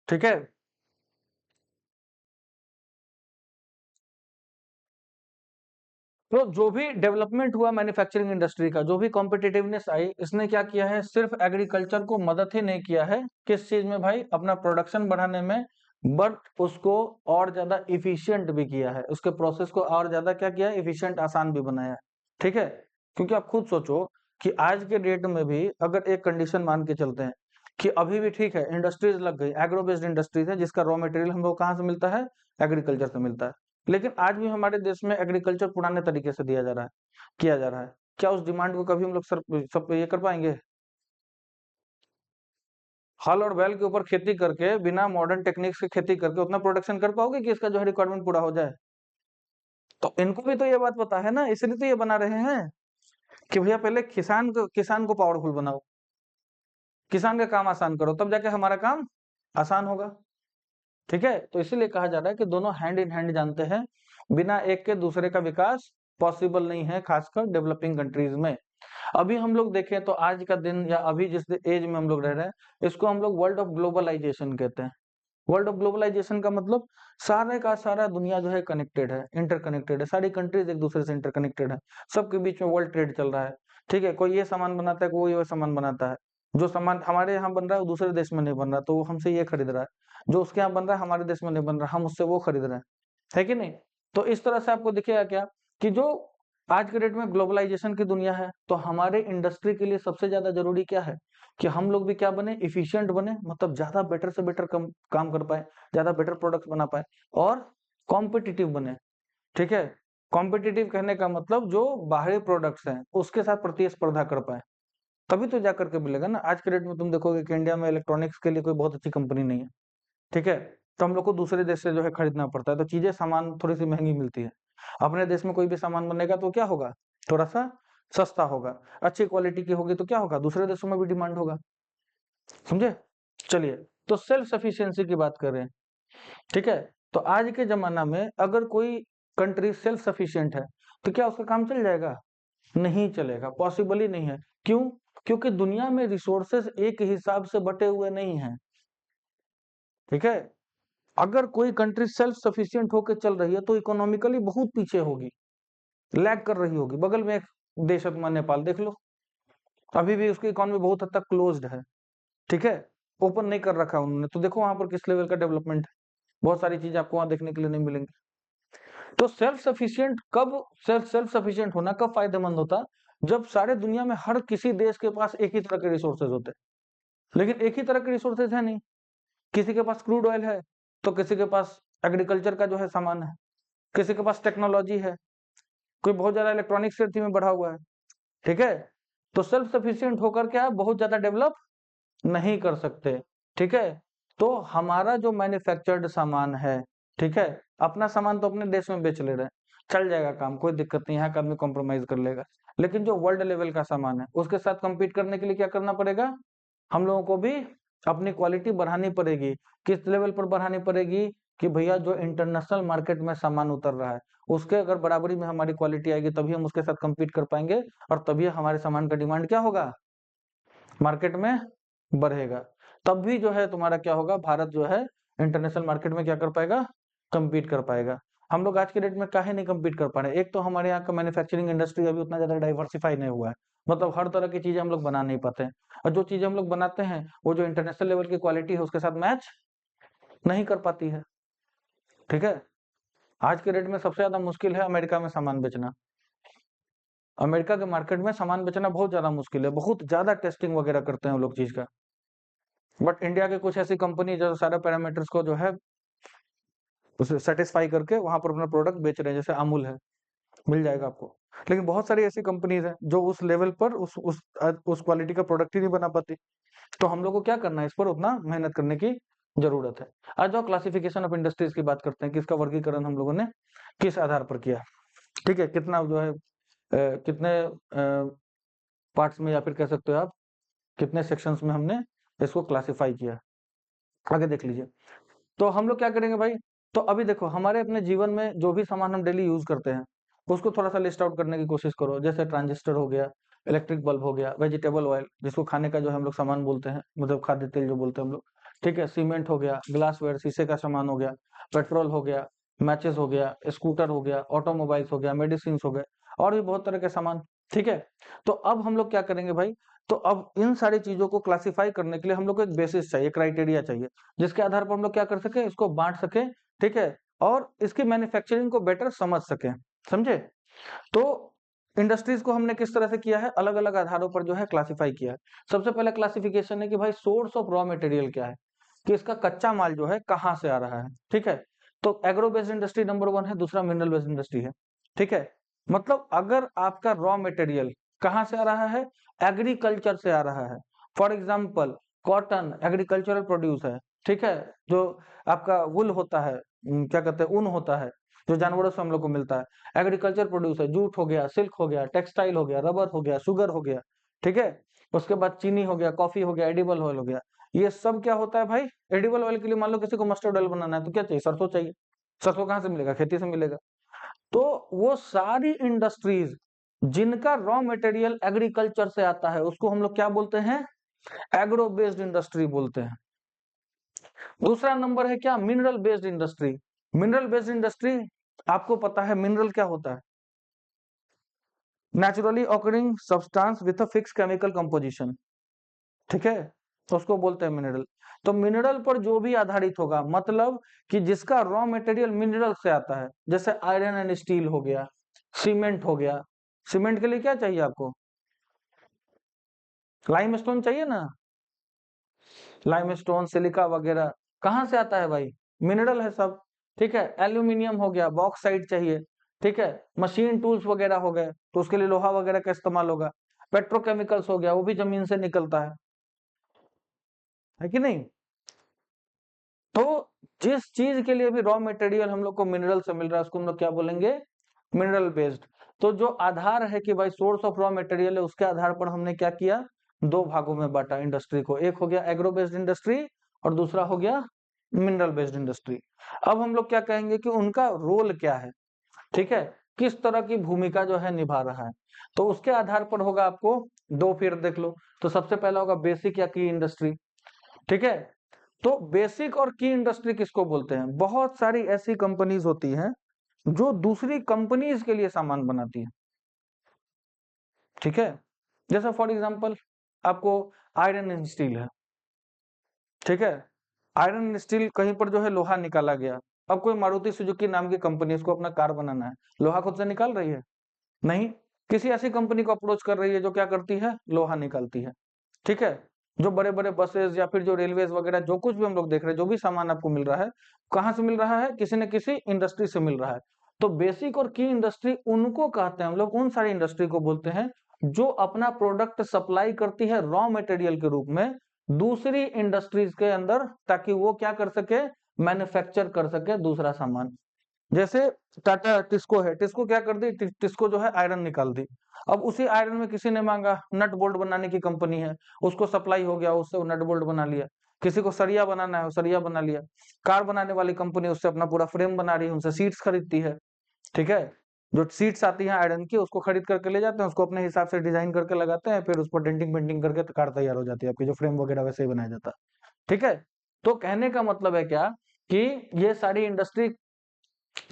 ठीक है, तो जो भी डेवलपमेंट हुआ मैन्युफैक्चरिंग इंडस्ट्री का, जो भी कॉम्पिटिटिवनेस आई, इसने क्या किया है? सिर्फ एग्रीकल्चर को मदद ही नहीं किया है, किस चीज में भाई? अपना प्रोडक्शन बढ़ाने में, बट उसको और ज्यादा इफिशियंट भी किया है। उसके प्रोसेस को और ज्यादा क्या किया है? इफिशियंट, आसान भी बनाया है। ठीक है, क्योंकि आप खुद सोचो कि आज के डेट में भी अगर एक कंडीशन मान के चलते हैं कि अभी भी ठीक है इंडस्ट्रीज लग गई, एग्रो बेस्ड इंडस्ट्रीज है जिसका रॉ मटेरियल हम लोग कहाँ से मिलता है? एग्रीकल्चर से मिलता है। लेकिन आज भी हमारे देश में एग्रीकल्चर पुराने तरीके से दिया जा रहा है, किया जा रहा है। क्या उस डिमांड को कभी हम लोग सर सब ये कर पाएंगे? हल और बैल के ऊपर खेती करके, बिना मॉडर्न टेक्निक्स की खेती करके उतना प्रोडक्शन कर पाओगे कि इसका जो है रिक्वायरमेंट पूरा हो जाए? तो इनको भी तो ये बात पता है ना, इसलिए तो ये बना रहे हैं कि भैया पहले किसान को पावरफुल बनाओ, किसान का काम आसान करो, तब जाके हमारा काम आसान होगा। ठीक है, तो इसीलिए कहा जा रहा है कि दोनों हैंड इन हैंड जानते हैं, बिना एक के दूसरे का विकास पॉसिबल नहीं है, खासकर डेवलपिंग कंट्रीज में। अभी हम लोग देखें तो आज का दिन या अभी जिस एज में हम लोग रह रहे हैं, इसको हम लोग वर्ल्ड ऑफ ग्लोबलाइजेशन कहते हैं। वर्ल्ड ऑफ ग्लोबलाइजेशन का मतलब सारे का सारा दुनिया जो है कनेक्टेड है, इंटरकनेक्टेड है, सारी कंट्रीज एक दूसरे से इंटरकनेक्टेड है, सबके बीच में वर्ल्ड ट्रेड चल रहा है। ठीक है, कोई ये सामान बनाता है, कोई वो सामान बनाता है। जो सामान हमारे यहाँ बन रहा है वो दूसरे देश में नहीं बन रहा, तो वो हमसे ये खरीद रहा है। जो उसके यहाँ बन रहा है हमारे देश में नहीं बन रहा, हम उससे वो खरीद रहे हैं, है कि नहीं? तो इस तरह से आपको दिखेगा क्या कि जो आज के डेट में ग्लोबलाइजेशन की दुनिया है, तो हमारे इंडस्ट्री के लिए सबसे ज्यादा जरूरी क्या है? कि हम लोग भी क्या बने? इफिशिएंट बने, मतलब ज्यादा बेटर से बेटर काम कर पाए, ज्यादा बेटर प्रोडक्ट्स बना पाए, और कॉम्पिटिटिव बने। ठीक है, कॉम्पिटिटिव कहने का मतलब जो बाहरी प्रोडक्ट्स हैं उसके साथ प्रतिस्पर्धा कर पाए, तभी तो जाकर के मिलेगा ना। आज के डेट में तुम देखोगे कि इंडिया में इलेक्ट्रॉनिक्स के लिए कोई बहुत अच्छी कंपनी नहीं है। ठीक है, तो हम लोग को दूसरे देश से जो है खरीदना पड़ता है, तो चीजें सामान थोड़ी सी महंगी मिलती है। अपने देश में कोई भी सामान बनेगा तो क्या होगा? थोड़ा सा सस्ता होगा, अच्छी क्वालिटी की होगी, तो क्या होगा? दूसरे देशों में भी डिमांड होगा। समझे? चलिए, तो सेल्फ सफिशिएंसी की बात कर रहे हैं। ठीक है, तो आज के जमाना में अगर कोई कंट्री सेल्फ सफिशिएंट है तो क्या उसका काम चल जाएगा? नहीं चलेगा, पॉसिबल ही नहीं है। क्यों? क्योंकि दुनिया में रिसोर्सेस एक हिसाब से बटे हुए नहीं हैं। ठीक है, अगर कोई कंट्री सेल्फ सफिशिएंट होकर चल रही है तो इकोनॉमिकली बहुत पीछे होगी, लैग कर रही होगी। बगल में एक देश है तुम्हारा नेपाल, देख लो, अभी भी उसकी इकोनॉमी बहुत हद तक क्लोज्ड है। ठीक है, ओपन नहीं कर रखा उन्होंने, तो देखो वहां पर किस लेवल का डेवलपमेंट है। बहुत सारी चीजें आपको वहां देखने के लिए नहीं मिलेंगी। तो सेल्फ सफिशिएंट होना कब फायदेमंद होता? जब सारे दुनिया में हर किसी देश के पास एक ही तरह के रिसोर्सेज होते, लेकिन एक ही तरह के रिसोर्सेज है नहीं। किसी के पास क्रूड ऑयल है तो किसी के पास एग्रीकल्चर का जो है सामान है, किसी के पास टेक्नोलॉजी है, कोई बहुत ज्यादा इलेक्ट्रॉनिक्स क्षेत्र में बढ़ा हुआ है, ठीक है। तो सेल्फ सफिशिएंट होकर के आप बहुत ज्यादा डेवलप नहीं कर सकते, ठीक है। तो हमारा जो मैन्युफैक्चर्ड सामान है, ठीक है, अपना सामान तो अपने देश में बेच ले रहे हैं, चल जाएगा काम, कोई दिक्कत नहीं, यहाँ का आदमी कॉम्प्रोमाइज कर लेगा। लेकिन जो वर्ल्ड लेवल का सामान है उसके साथ compete करने के लिए क्या करना पड़ेगा, हम लोगों को भी अपनी क्वालिटी बढ़ानी पड़ेगी। किस लेवल पर बढ़ानी पड़ेगी कि भैया जो इंटरनेशनल मार्केट में सामान उतर रहा है उसके अगर बराबरी में हमारी क्वालिटी आएगी तभी हम उसके साथ compete कर पाएंगे, और तभी हमारे सामान का डिमांड क्या होगा, मार्केट में बढ़ेगा। तब भी जो है तुम्हारा क्या होगा, भारत जो है इंटरनेशनल मार्केट में क्या कर पाएगा, compete कर पाएगा। हम लोग आज के डेट में काहे नहीं compete कर पा रहे, एक तो हमारे यहाँ का मैन्युफैक्चरिंग इंडस्ट्री अभी उतना ज्यादा डाइवर्सिफाई नहीं हुआ है, मतलब हर तरह की चीजें हम लोग बना नहीं पाते हैं, और जो चीजें हम लोग बनाते हैं वो जो इंटरनेशनल लेवल की क्वालिटी है उसके साथ मैच नहीं कर पाती है, ठीक है। आज के डेट में सबसे ज्यादा मुश्किल है अमेरिका में सामान बेचना, अमेरिका के मार्केट में सामान बेचना बहुत ज्यादा मुश्किल है, बहुत ज्यादा टेस्टिंग वगैरह करते हैं वो लोग चीज का। बट इंडिया के कुछ ऐसी कंपनी जो सारे पैरामीटर्स को जो है उसे सेटिस्फाई करके वहां पर अपना प्रोडक्ट बेच रहे हैं, जैसे अमूल है, मिल जाएगा आपको। लेकिन बहुत सारी ऐसी कंपनीज हैं जो उस लेवल पर उस क्वालिटी का प्रोडक्ट ही नहीं बना पाती। तो हम लोग को क्या करना है, इस पर उतना मेहनत करने की जरूरत है। आज जो क्लासिफिकेशन ऑफ इंडस्ट्रीज की बात करते हैं कि इसका वर्गीकरण हम लोगों ने किस आधार पर किया, ठीक है, कितना जो है कितने पार्ट्स में, या फिर कह सकते हो आप कितने सेक्शंस में हमने इसको क्लासिफाई किया, आगे देख लीजिए। तो हम लोग क्या करेंगे भाई, तो अभी देखो हमारे अपने जीवन में जो भी सामान हम डेली यूज करते हैं उसको थोड़ा सा लिस्ट आउट करने की कोशिश करो। जैसे ट्रांजिस्टर हो गया, इलेक्ट्रिक बल्ब हो गया, वेजिटेबल ऑयल जिसको खाने का जो हम लोग सामान बोलते हैं, मतलब खाद्य तेल जो बोलते हैं हम लोग, ठीक है, सीमेंट हो गया, ग्लासवेयर शीशे का सामान हो गया, पेट्रोल हो गया, मैचेस हो गया, स्कूटर हो गया, ऑटोमोबाइल्स हो गया, मेडिसिन हो गए, और भी बहुत तरह के सामान, ठीक है। तो अब हम लोग क्या करेंगे भाई, तो अब इन सारी चीजों को क्लासिफाई करने के लिए हम लोग को एक बेसिस चाहिए, क्राइटेरिया चाहिए, जिसके आधार पर हम लोग क्या कर सके, इसको बांट सके, ठीक है, और इसकी मैन्युफैक्चरिंग को बेटर समझ सके, समझे। तो इंडस्ट्रीज को हमने किस तरह से किया है, अलग अलग आधारों पर जो है क्लासिफाई किया है। सबसे पहले क्लासिफिकेशन है कि भाई सोर्स ऑफ रॉ मटेरियल क्या है, कि इसका कच्चा माल जो है कहाँ से आ रहा है, ठीक है। तो एग्रो बेस्ड इंडस्ट्री नंबर 1 है, दूसरा मिनरल बेस्ड इंडस्ट्री है, ठीक है। मतलब अगर आपका रॉ मटेरियल कहाँ से आ रहा है, एग्रीकल्चर से आ रहा है। For example cotton agricultural produce है, ठीक है, जो आपका वुल होता है, क्या कहते हैं, ऊन होता है, जो जानवरों से हम लोग को मिलता है, एग्रीकल्चर प्रोड्यूस है, जूट हो गया, सिल्क हो गया, टेक्सटाइल हो गया, रबर हो गया, शुगर हो गया, ठीक है। उसके बाद चीनी हो गया, कॉफी हो गया, एडिबल ऑयल हो गया। ये सब क्या होता है भाई, एडिबल ऑयल के लिए मान लो किसी को मस्टर्ड ऑयल बनाना है तो क्या चाहिए, सरसों चाहिए, सरसों कहाँ से मिलेगा, खेती से मिलेगा। तो वो सारी इंडस्ट्रीज जिनका रॉ मटेरियल एग्रीकल्चर से आता है उसको हम लोग क्या बोलते हैं, एग्रो बेस्ड इंडस्ट्री बोलते हैं। दूसरा नंबर है क्या, mineral based industry. Mineral based industry, आपको पता है मिनरल क्या होता है, naturally occurring substance with a fix chemical composition, ठीक है, तो उसको बोलते हैं मिनरल। तो मिनरल पर जो भी आधारित होगा, मतलब कि जिसका रॉ मटेरियल मिनरल से आता है, जैसे आयरन एंड स्टील हो गया, सीमेंट हो गया। सीमेंट के लिए क्या चाहिए आपको, लाइमस्टोन चाहिए ना, लाइमस्टोन सिलिका वगैरह कहाँ से आता है भाई, मिनरल है सब, ठीक है। एल्यूमिनियम हो गया, बॉक्साइट चाहिए, ठीक है। मशीन टूल्स वगैरह हो गए तो उसके लिए लोहा वगैरह का इस्तेमाल होगा। पेट्रोकेमिकल्स हो गया, वो भी जमीन से निकलता है कि नहीं। तो जिस चीज के लिए भी रॉ मटेरियल हम लोग को मिनरल से मिल रहा है उसको हम लोग क्या बोलेंगे, मिनरल बेस्ड। तो जो आधार है कि भाई सोर्स ऑफ रॉ मटेरियल है, उसके आधार पर हमने क्या किया, दो भागों में बांटा इंडस्ट्री को, एक हो गया एग्रो बेस्ड इंडस्ट्री और दूसरा हो गया मिनरल बेस्ड इंडस्ट्री। अब हम लोग क्या कहेंगे कि उनका रोल क्या है, ठीक है, किस तरह की भूमिका जो है निभा रहा है। तो उसके आधार पर होगा आपको दो, फिर देख लो। तो सबसे पहला होगा बेसिक या की इंडस्ट्री, ठीक है। तो बेसिक और की इंडस्ट्री किसको बोलते हैं, बहुत सारी ऐसी कंपनीज होती हैं जो दूसरी कंपनीज के लिए सामान बनाती है, ठीक है। जैसा फॉर एग्जांपल आपको आयरन एंड स्टील है, ठीक है। आयरन एंड स्टील कहीं पर जो है लोहा निकाला गया, अब कोई मारुति सुजुकी नाम की कंपनी, इसको अपना कार बनाना है, लोहा खुद से निकाल रही है, नहीं, किसी ऐसी कंपनी को अप्रोच कर रही है जो क्या करती है, लोहा निकालती है, ठीक है। जो बड़े बड़े बसेस या फिर जो रेलवेज वगैरह जो कुछ भी हम लोग देख रहे हैं, जो भी सामान आपको मिल रहा है, कहाँ से मिल रहा है? किसी न किसी इंडस्ट्री से मिल रहा है। तो बेसिक और की इंडस्ट्री उनको कहते हैं हम लोग, उन सारी इंडस्ट्री को बोलते हैं जो अपना प्रोडक्ट सप्लाई करती है रॉ मटेरियल के रूप में दूसरी इंडस्ट्रीज के अंदर, ताकि वो क्या कर सके? मैन्युफैक्चर कर सके दूसरा सामान। जैसे टाटा टिस्को है, टिस्को क्या कर दी? टिस्को जो है आयरन निकाल दी। अब उसी आयरन में किसी ने मांगा, नट बोल्ट बनाने की कंपनी है, उसको सप्लाई हो गया, उससे वो नट बोल्ट बना लिया। किसी को सरिया बनाना है, वो सरिया बना लिया। कार बनाने वाली कंपनी उससे अपना पूरा फ्रेम बना रही है, उनसे सीट्स खरीदती है। ठीक है, जो सीट्स आती हैं आयरन की, उसको खरीद करके ले जाते हैं, उसको अपने हिसाब से डिजाइन करके लगाते हैं, फिर उस पर डेंटिंग पेंटिंग करके कार तैयार हो जाती है आपकी, जो फ्रेम वगैरह वैसे ही बनाया जाता है। ठीक है, तो कहने का मतलब है क्या कि ये सारी इंडस्ट्री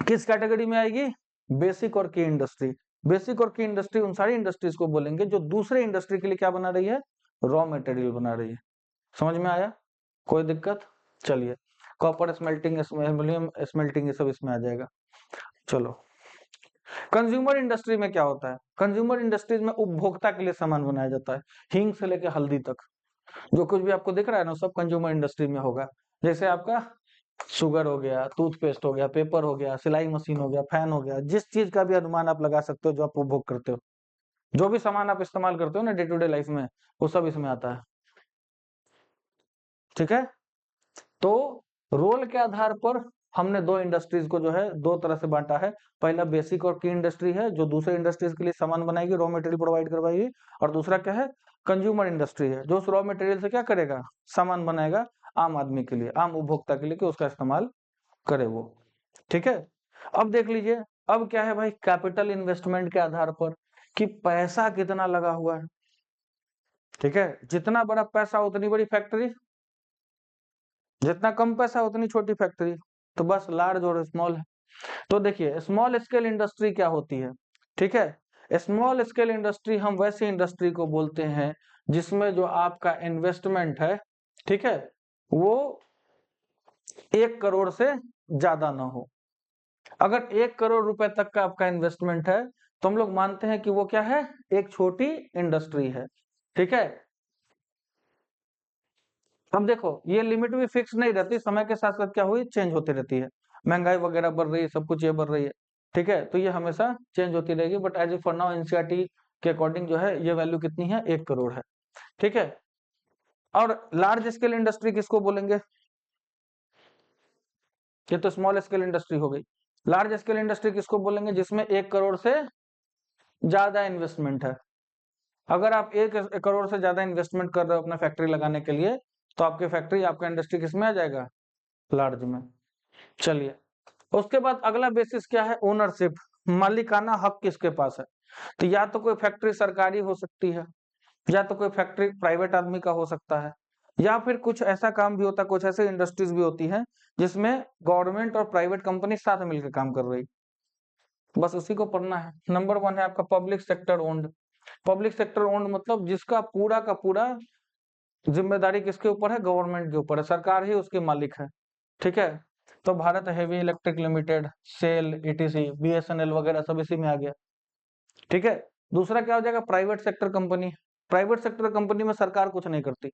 किस कैटेगरी में आएगी? बेसिक और की इंडस्ट्री। बेसिक और की इंडस्ट्री उन सारी इंडस्ट्रीज को बोलेंगे जो दूसरे इंडस्ट्री के लिए क्या बना रही है? रॉ मटेरियल बना रही है। समझ में आया? कोई दिक्कत? चलिए, कॉपर स्मेल्टिंग, एल्यूमिनियम स्मेल्टिंग, ये सब इसमें आ जाएगा। चलो, कंज्यूमर इंडस्ट्री में क्या होता है? कंज्यूमर इंडस्ट्रीज में उपभोक्ता के लिए सामान बनाया जाता है, हींग से लेकर हल्दी तक। जो कुछ भी आपको दिख रहा है ना, सब कंज्यूमर इंडस्ट्री में होगा। जैसे आपका शुगर हो गया, टूथपेस्ट हो गया, पेपर हो गया, सिलाई मशीन हो गया, फैन हो गया, जिस चीज का भी अनुमान आप लगा सकते हो जो आप उपभोग करते हो, जो भी सामान आप इस्तेमाल करते हो ना डे टू डे लाइफ में, वो सब इसमें आता है। ठीक है, तो रोल के आधार पर हमने दो इंडस्ट्रीज को जो है दो तरह से बांटा है। पहला बेसिक और की इंडस्ट्री है, जो दूसरे इंडस्ट्रीज के लिए सामान बनाएगी, रॉ मटेरियल प्रोवाइड करवाएगी। और दूसरा क्या है? कंज्यूमर इंडस्ट्री है, जो उस रॉ मटेरियल से क्या करेगा? सामान बनाएगा आम आदमी के लिए, आम उपभोक्ता के लिए, कि उसका इस्तेमाल करे वो। ठीक है, अब देख लीजिए, अब क्या है भाई? कैपिटल इन्वेस्टमेंट के आधार पर, कि पैसा कितना लगा हुआ है। ठीक है, जितना बड़ा पैसा उतनी बड़ी फैक्ट्री, जितना कम पैसा उतनी छोटी फैक्ट्री। तो बस लार्ज और स्मॉल है। तो देखिए, स्मॉल स्केल इंडस्ट्री क्या होती है? ठीक है, स्मॉल स्केल इंडस्ट्री हम वैसी इंडस्ट्री को बोलते हैं जिसमें जो आपका इन्वेस्टमेंट है, ठीक है, वो 1 करोड़ से ज्यादा ना हो। अगर 1 करोड़ रुपए तक का आपका इन्वेस्टमेंट है, तो हम लोग मानते हैं कि वो क्या है? एक छोटी इंडस्ट्री है। ठीक है, अब देखो, ये लिमिट भी फिक्स नहीं रहती, समय के साथ साथ क्या हुई? चेंज होती रहती है। महंगाई वगैरह बढ़ रही है, सब कुछ ये बढ़ रही है। ठीक है, तो ये हमेशा चेंज होती रहेगी, but as a for now NCERT के अकॉर्डिंग जो है ये वैल्यू कितनी है? 1 करोड़ है। ठीक है, और लार्ज स्केल इंडस्ट्री किसको बोलेंगे? ये तो स्मॉल स्केल इंडस्ट्री हो गई। लार्ज स्केल इंडस्ट्री किसको बोलेंगे? जिसमें 1 करोड़ से ज्यादा इन्वेस्टमेंट है। अगर आप 1 करोड़ से ज्यादा इन्वेस्टमेंट कर रहे हो अपना फैक्ट्री लगाने के लिए, तो आपकी फैक्ट्री, आपका इंडस्ट्री किसमें आ जाएगा? लार्ज में। चलिए, उसके बाद अगला बेसिस क्या है? ओनरशिप, मालिकाना हक किसके पास है? तो या तो कोई फैक्ट्री सरकारी हो सकती है, या तो कोई फैक्ट्री प्राइवेट आदमी का हो सकता है, या फिर कुछ ऐसा काम भी होता है, कुछ ऐसे इंडस्ट्रीज भी होती हैं जिसमें गवर्नमेंट और प्राइवेट कंपनी साथ मिलकर काम कर रही। बस उसी को पढ़ना है। नंबर 1 है आपका public sector owned. Public sector owned मतलब जिसका पूरा का पूरा जिम्मेदारी किसके ऊपर है? गवर्नमेंट के ऊपर है, सरकार ही उसके मालिक है। ठीक है, तो Bharat heavy electric limited, SAIL, ETC, BSNL वगैरह सब इसी में आ गया। ठीक है, दूसरा क्या हो जाएगा? Private sector company. Private sector company में सरकार कुछ नहीं करती।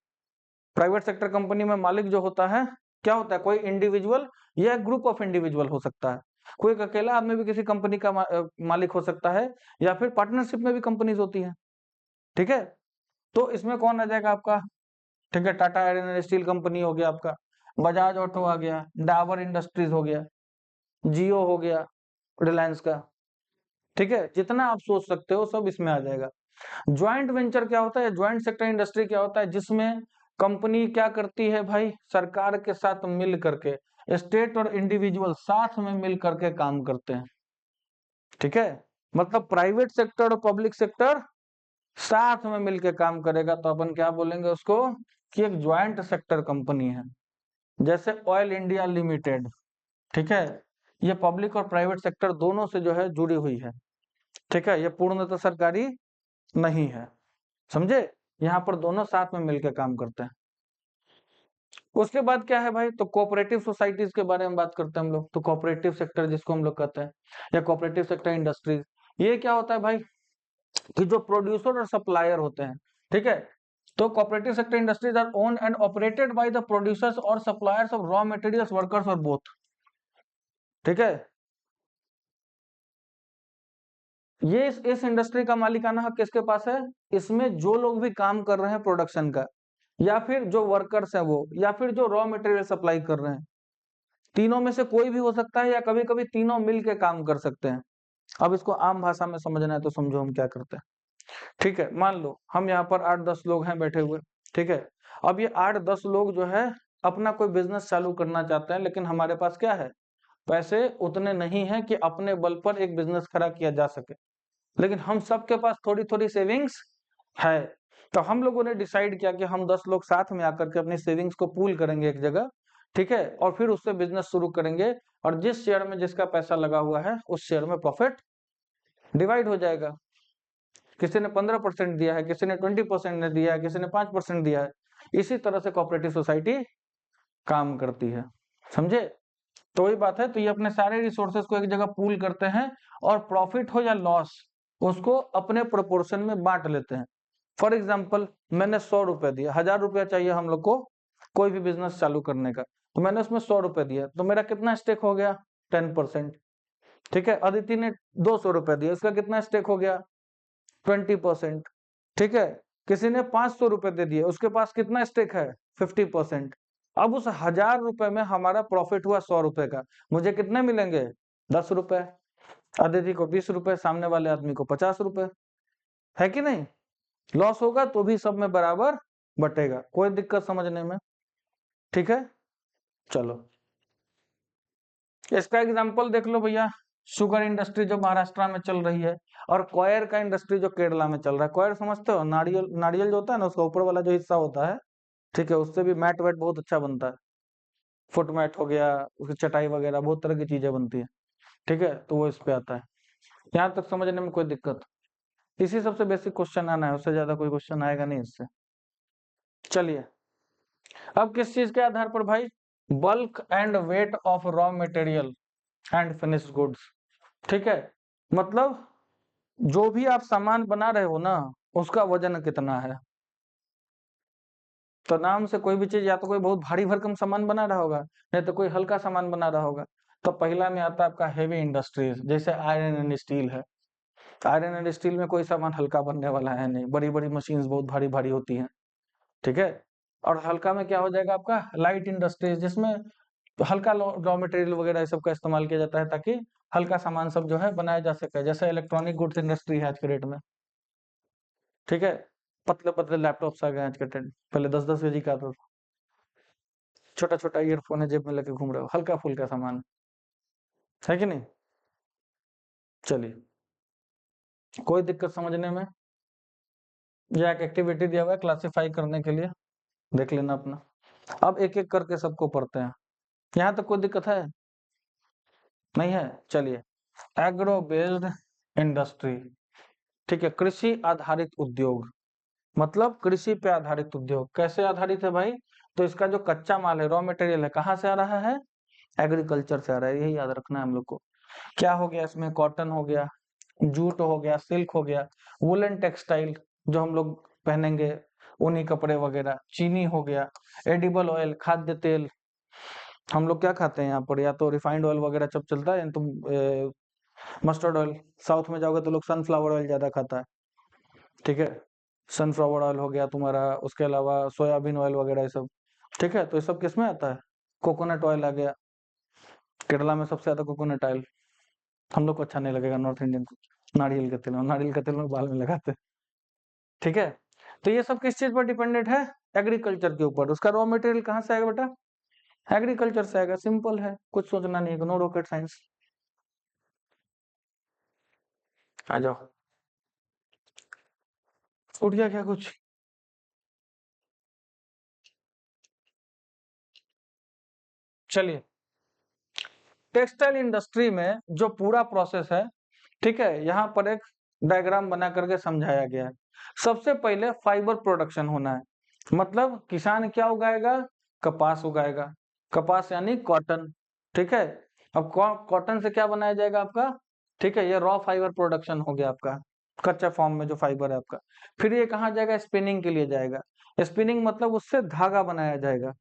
प्राइवेट सेक्टर कंपनी में मालिक जो होता है, क्या होता है? कोई इंडिविजुअल या ग्रुप ऑफ इंडिविजुअल हो सकता है। कोई एक अकेला आदमी भी किसी कंपनी का मालिक हो सकता है, या फिर पार्टनरशिप में भी कंपनीज होती हैं। ठीक है, तो इसमें कौन आ जाएगा आपका? ठीक है, Tata iron and steel company हो गया आपका, बजाज ऑटो आ गया, डाबर इंडस्ट्रीज हो गया, जियो हो गया, रिलायंस का। ठीक है, जितना आप सोच सकते हो सब इसमें आ जाएगा। ज्वाइंट वेंचर क्या होता है? ज्वाइंट सेक्टर इंडस्ट्री क्या होता है? जिसमें कंपनी क्या करती है भाई? सरकार के साथ मिल करके, स्टेट और इंडिविजुअल साथ में मिल करके काम करते हैं। ठीक है, मतलब प्राइवेट सेक्टर और पब्लिक सेक्टर साथ में मिलकर काम करेगा, तो अपन क्या बोलेंगे उसको? कि एक ज्वाइंट सेक्टर कंपनी है। जैसे ऑयल इंडिया लिमिटेड, ठीक है, ये पब्लिक और प्राइवेट सेक्टर दोनों से जो है जुड़ी हुई है। ठीक है, ये पूर्णतः सरकारी नहीं है। समझे? यहाँ पर दोनों साथ में मिलकर काम करते हैं। उसके बाद क्या है भाई? तो कोऑपरेटिव सोसाइटीज के बारे में बात करते हैं हम लोग। तो कोऑपरेटिव सेक्टर जिसको हम लोग कहते हैं, या कोऑपरेटिव सेक्टर इंडस्ट्रीज, ये क्या होता है भाई? कि जो प्रोड्यूसर और सप्लायर होते हैं, ठीक है, तो cooperative sector industries are owned and operated by the producers और suppliers of raw materials, workers और बोथ। ठीक है, ये इस इंडस्ट्री का मालिकाना हक किसके पास है? इसमें जो लोग भी काम कर रहे हैं प्रोडक्शन का, या फिर जो वर्कर्स हैं वो, या फिर जो रॉ मटेरियल सप्लाई कर रहे हैं, तीनों में से कोई भी हो सकता है, या कभी कभी तीनों मिल के काम कर सकते हैं। अब इसको आम भाषा में समझना है तो समझो हम क्या करते हैं। ठीक है, मान लो हम यहाँ पर 8-10 लोग हैं बैठे हुए। ठीक है, अब ये 8-10 लोग जो है अपना कोई बिजनेस चालू करना चाहते हैं, लेकिन हमारे पास क्या है, पैसे उतने नहीं है कि अपने बल पर एक बिजनेस खड़ा किया जा सके, लेकिन हम सबके पास थोड़ी थोड़ी सेविंग्स है। तो हम लोगों ने डिसाइड किया कि हम 10 लोग साथ में आकर के अपनी सेविंग्स को पूल करेंगे एक जगह। ठीक है, और फिर उससे बिजनेस शुरू करेंगे, और जिस शेयर में जिसका पैसा लगा हुआ है उस शेयर में प्रॉफिट डिवाइड हो जाएगा। किसी ने 15% दिया है, किसी ने 20% दिया है, किसी ने 5% दिया है। इसी तरह से कोऑपरेटिव सोसाइटी काम करती है, समझे? तो वही बात है, तो ये अपने सारे रिसोर्सेज को एक जगह पूल करते हैं, और प्रॉफिट हो या लॉस उसको अपने प्रोपोर्शन में बांट लेते हैं। फॉर एग्जाम्पल, मैंने 100 रुपए दिया, 1000 रुपया चाहिए हम लोग को कोई भी बिजनेस चालू करने का, तो मैंने उसमें 100 रुपए दिया, तो मेरा कितना स्टेक हो गया? 10%। ठीक है, अदिति ने 200 रुपए दिया, उसका कितना स्टेक हो गया? 20%। ठीक है, किसी ने 500 रुपए दे दिए, उसके पास कितना स्टेक है? 50%। अब उस 1000 रुपए में हमारा प्रॉफिट हुआ 100 रुपए का, मुझे कितने मिलेंगे? 10 रुपए। अदिति को 20 रुपए, सामने वाले आदमी को 50 रुपए, है कि नहीं? लॉस होगा तो भी सब में बराबर बटेगा, कोई दिक्कत समझने में? ठीक है, चलो इसका एग्जांपल देख लो भैया। शुगर इंडस्ट्री जो महाराष्ट्र में चल रही है, और कॉयर का इंडस्ट्री जो केरला में चल रहा है। कॉयर समझते हो? नारियल, नारियल जो होता है ना, उसका ऊपर वाला जो हिस्सा होता है। ठीक है, उससे भी मैट वैट बहुत अच्छा बनता है। फुट मैट हो गया, उसकी चटाई वगैरह बहुत तरह की चीजें बनती है। ठीक है, तो वो इस पे आता है। यहाँ तक समझने में कोई दिक्कत? इसी सबसे बेसिक क्वेश्चन आना है, उससे ज्यादा कोई क्वेश्चन आएगा नहीं इससे। चलिए, अब किस चीज के आधार पर भाई? Bulk and weight of raw material and finished goods. ठीक है, मतलब जो भी आप सामान बना रहे हो ना, उसका वजन कितना है। तो नाम से कोई भी चीज, या तो कोई बहुत भारी भरकम सामान बना रहा होगा, नहीं तो कोई हल्का सामान बना रहा होगा। तो पहला में आता है आपका हेवी इंडस्ट्रीज, जैसे आयरन एंड स्टील है। आयरन एंड स्टील में कोई सामान हल्का बनने वाला है नहीं, बड़ी बड़ी मशीन्स बहुत भारी भारी होती हैं। ठीक है, और हल्का में क्या हो जाएगा आपका? लाइट इंडस्ट्रीज, जिसमें हल्का रॉ मटेरियल वगैरह इस सब का इस्तेमाल किया जाता है, ताकि हल्का सामान सब जो है बनाया जा सके, जैसे इलेक्ट्रॉनिक गुड्स इंडस्ट्री है आज के डेट में। ठीक है, पतले पतले लैपटॉप्स आ गए आज के टाइम, पहले 10-10 केजी का आता था। छोटा छोटा ईयरफोन है जेब में लेके घूम रहे हो, हल्का फुल्का सामान है कि नहीं? चलिए, कोई दिक्कत समझने में? या एक एक्टिविटी दिया हुआ है क्लासिफाई करने के लिए, देख लेना अपना। अब एक एक करके सबको पढ़ते हैं। यहाँ तक कोई दिक्कत है? नहीं है? चलिए, एग्रो बेस्ड इंडस्ट्री। ठीक है, कृषि आधारित उद्योग, मतलब कृषि पे आधारित उद्योग। कैसे आधारित है भाई? तो इसका जो कच्चा माल है, रॉ मटेरियल है, कहाँ से आ रहा है? एग्रीकल्चर से आ रहा है, यही याद रखना है हम लोग को। क्या हो गया इसमें? कॉटन हो गया, जूट हो गया, सिल्क हो गया, वुलन टेक्सटाइल जो हम लोग पहनेंगे, ऊनी कपड़े वगैरह, चीनी हो गया, एडिबल ऑयल, खाद्य तेल। हम लोग क्या खाते हैं यहाँ पर? या तो रिफाइंड ऑयल वगैरह सब चलता है, तो मस्टर्ड ऑयल। साउथ में जाओगे तो लोग सनफ्लावर ऑयल ज्यादा खाता है। ठीक है, सनफ्लावर ऑयल हो गया तुम्हारा, उसके अलावा सोयाबीन ऑयल वगैरह ये सब। ठीक है, तो ये सब किस में आता है? कोकोनट ऑयल आ गया, केरला में सबसे ज्यादा कोकोनट ऑयल। हम लोग को अच्छा नहीं लगेगा नॉर्थ इंडियन को, नारियल का तेल, नारियल का तेल में बाल में लगाते हैं। ठीक है, तो ये सब किस चीज पर डिपेंडेंट है? एग्रीकल्चर के ऊपर। उसका रॉ मटेरियल कहाँ से आएगा बेटा? एग्रीकल्चर से आएगा, सिंपल है, कुछ सोचना नहीं है, नो रॉकेट साइंस। आ जाओ, उठ गया क्या कुछ? चलिए, टेक्सटाइल इंडस्ट्री में जो पूरा प्रोसेस है, ठीक है, यहाँ पर एक डायग्राम बना करके समझाया गया है। सबसे पहले फाइबर प्रोडक्शन होना है, मतलब किसान क्या उगाएगा? कपास उगाएगा, कपास यानी कॉटन। ठीक है, अब कॉटन से क्या बनाया जाएगा आपका? ठीक है, ये रॉ फाइबर प्रोडक्शन हो गया आपका, कच्चा फॉर्म में जो फाइबर है आपका। फिर ये कहाँ जाएगा? स्पिनिंग के लिए जाएगा। स्पिनिंग मतलब उससे धागा बनाया जाएगा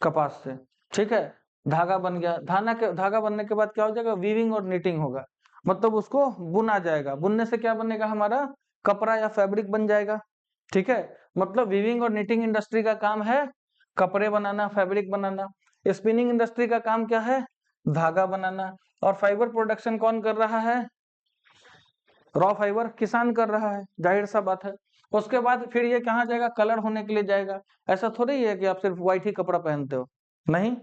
कपास से, ठीक है। धागा बन गया, धागा बनने के बाद क्या हो जाएगा, वीविंग और नीटिंग होगा, मतलब उसको बुना जाएगा। बुनने से क्या बनेगा, हमारा कपड़ा या फैब्रिक बन जाएगा, ठीक है। मतलब वीविंग और नीटिंग इंडस्ट्री का काम है कपड़े बनाना, फैब्रिक बनाना। स्पिनिंग इंडस्ट्री का काम क्या है, धागा बनाना। और फाइबर प्रोडक्शन कौन कर रहा है, रॉ फाइबर किसान कर रहा है, जाहिर सा बात है। उसके बाद फिर ये कहाँ जाएगा, कलर होने के लिए जाएगा। ऐसा थोड़ी है कि आप सिर्फ व्हाइट ही कपड़ा पहनते हो, नहीं।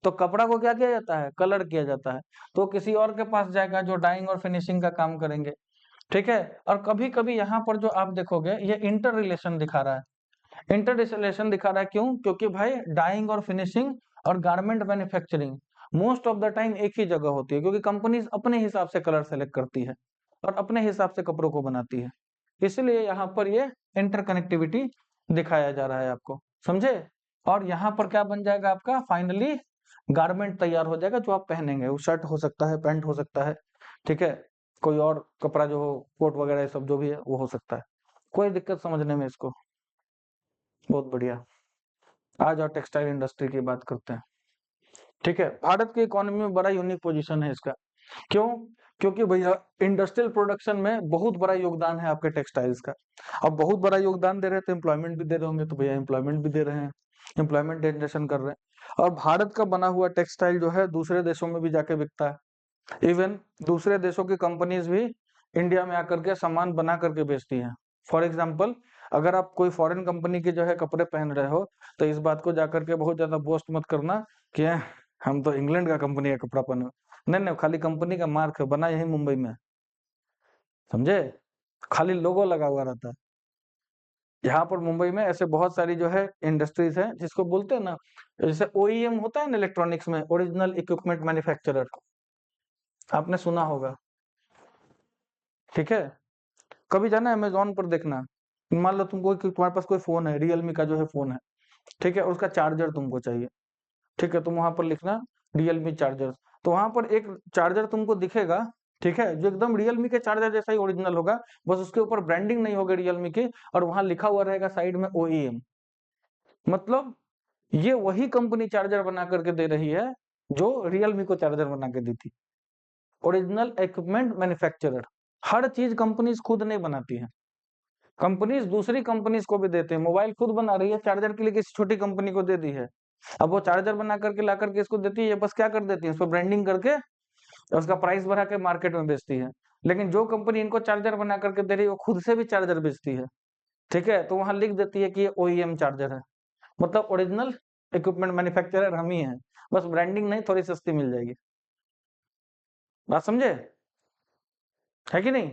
तो कपड़ा को क्या किया जाता है, कलर किया जाता है, तो किसी और के पास जाएगा जो डाइंग और फिनिशिंग का काम करेंगे, ठीक है। और कभी कभी यहाँ पर जो आप देखोगे ये इंटर रिलेशन दिखा रहा है, इंटर रिलेशन दिखा रहा है, क्यों, क्योंकि भाई डाइंग और फिनिशिंग और garment manufacturing most of the time एक ही जगह होती है, क्योंकि कंपनीज अपने हिसाब से कलर सेलेक्ट करती है और अपने हिसाब से कपड़ों को बनाती है। इसलिए यहाँ पर ये इंटरकनेक्टिविटी दिखाया जा रहा है आपको, समझे। और यहाँ पर क्या बन जाएगा आपका, फाइनली गारमेंट तैयार हो जाएगा जो आप पहनेंगे। वो शर्ट हो सकता है, पैंट हो सकता है, ठीक है, कोई और कपड़ा जो हो, कोट वगैरह ये सब जो भी है वो हो सकता है। कोई दिक्कत समझने में इसको, बहुत बढ़िया। आ जाओ टेक्सटाइल इंडस्ट्री की बात करते हैं, ठीक है। भारत की इकोनॉमी में बड़ा यूनिक पोजीशन है इसका, क्यों, क्योंकि भैया इंडस्ट्रियल प्रोडक्शन में बहुत बड़ा योगदान है आपके टेक्सटाइल्स का। अब बहुत बड़ा योगदान दे रहे हैं तो एम्प्लॉयमेंट भी दे रहे होंगे, तो भैया एम्प्लॉयमेंट भी दे रहे हैं, एम्प्लॉयमेंट जनरेशन कर रहे हैं। और भारत का बना हुआ टेक्सटाइल जो है दूसरे देशों में भी जाके बिकता है। इवन दूसरे देशों की कंपनीज भी इंडिया में आकर के सामान बना करके बेचती हैं। फॉर एग्जाम्पल, अगर आप कोई फॉरेन कंपनी के जो है कपड़े पहन रहे हो, तो इस बात को जाकर के बहुत ज्यादा बोस्ट मत करना कि हम तो इंग्लैंड का कंपनी का कपड़ा पहने। नहीं नहीं, खाली कंपनी का मार्क है, बना यही मुंबई में, समझे, खाली लोगो लगा हुआ रहता है। यहाँ पर मुंबई में ऐसे बहुत सारी जो है इंडस्ट्रीज है, जिसको बोलते हैं ना, जैसे ओईएम होता है ना इलेक्ट्रॉनिक्स में, ओरिजिनल इक्विपमेंट मैन्युफैक्चरर, आपने सुना होगा, ठीक है। कभी जाना अमेजोन पर देखना, मान लो तुमको तुम्हारे पास कोई फोन है, रियलमी का जो है फोन है, ठीक है, और उसका चार्जर तुमको चाहिए, ठीक है, तुम वहां पर लिखना रियलमी चार्जर, तो वहां पर एक चार्जर तुमको दिखेगा, ठीक है, जो एकदम रियलमी के चार्जर जैसा ही ओरिजिनल होगा, बस उसके ऊपर ब्रांडिंग नहीं होगी रियलमी की, और वहां लिखा हुआ रहेगा साइड में ओईएम। मतलब ये वही कंपनी चार्जर बना करके दे रही है जो रियलमी को चार्जर बना के दी थी, ओरिजिनल इक्विपमेंट मैन्युफैक्चरर। हर चीज कंपनीज खुद नहीं बनाती है, कंपनीज दूसरी कंपनीज को भी देते हैं। मोबाइल खुद बना रही है, चार्जर के लिए किसी छोटी कंपनी को दे दी है, अब वो चार्जर बना करके ला करके इसको देती है, ये बस क्या कर देती है, उस पर ब्रांडिंग करके उसका प्राइस बढ़ा के मार्केट में बेचती है। लेकिन जो कंपनी इनको चार्जर बना करके दे रही है वो खुद से भी चार्जर बेचती है, ठीक है, तो वहां लिख देती है कि ये ओईएम चार्जर है, मतलब ओरिजिनल इक्विपमेंट मैन्युफैक्चरर हम ही हैं, बस ब्रांडिंग नहीं, थोड़ी सस्ती मिल जाएगी। बात समझे, है कि नहीं,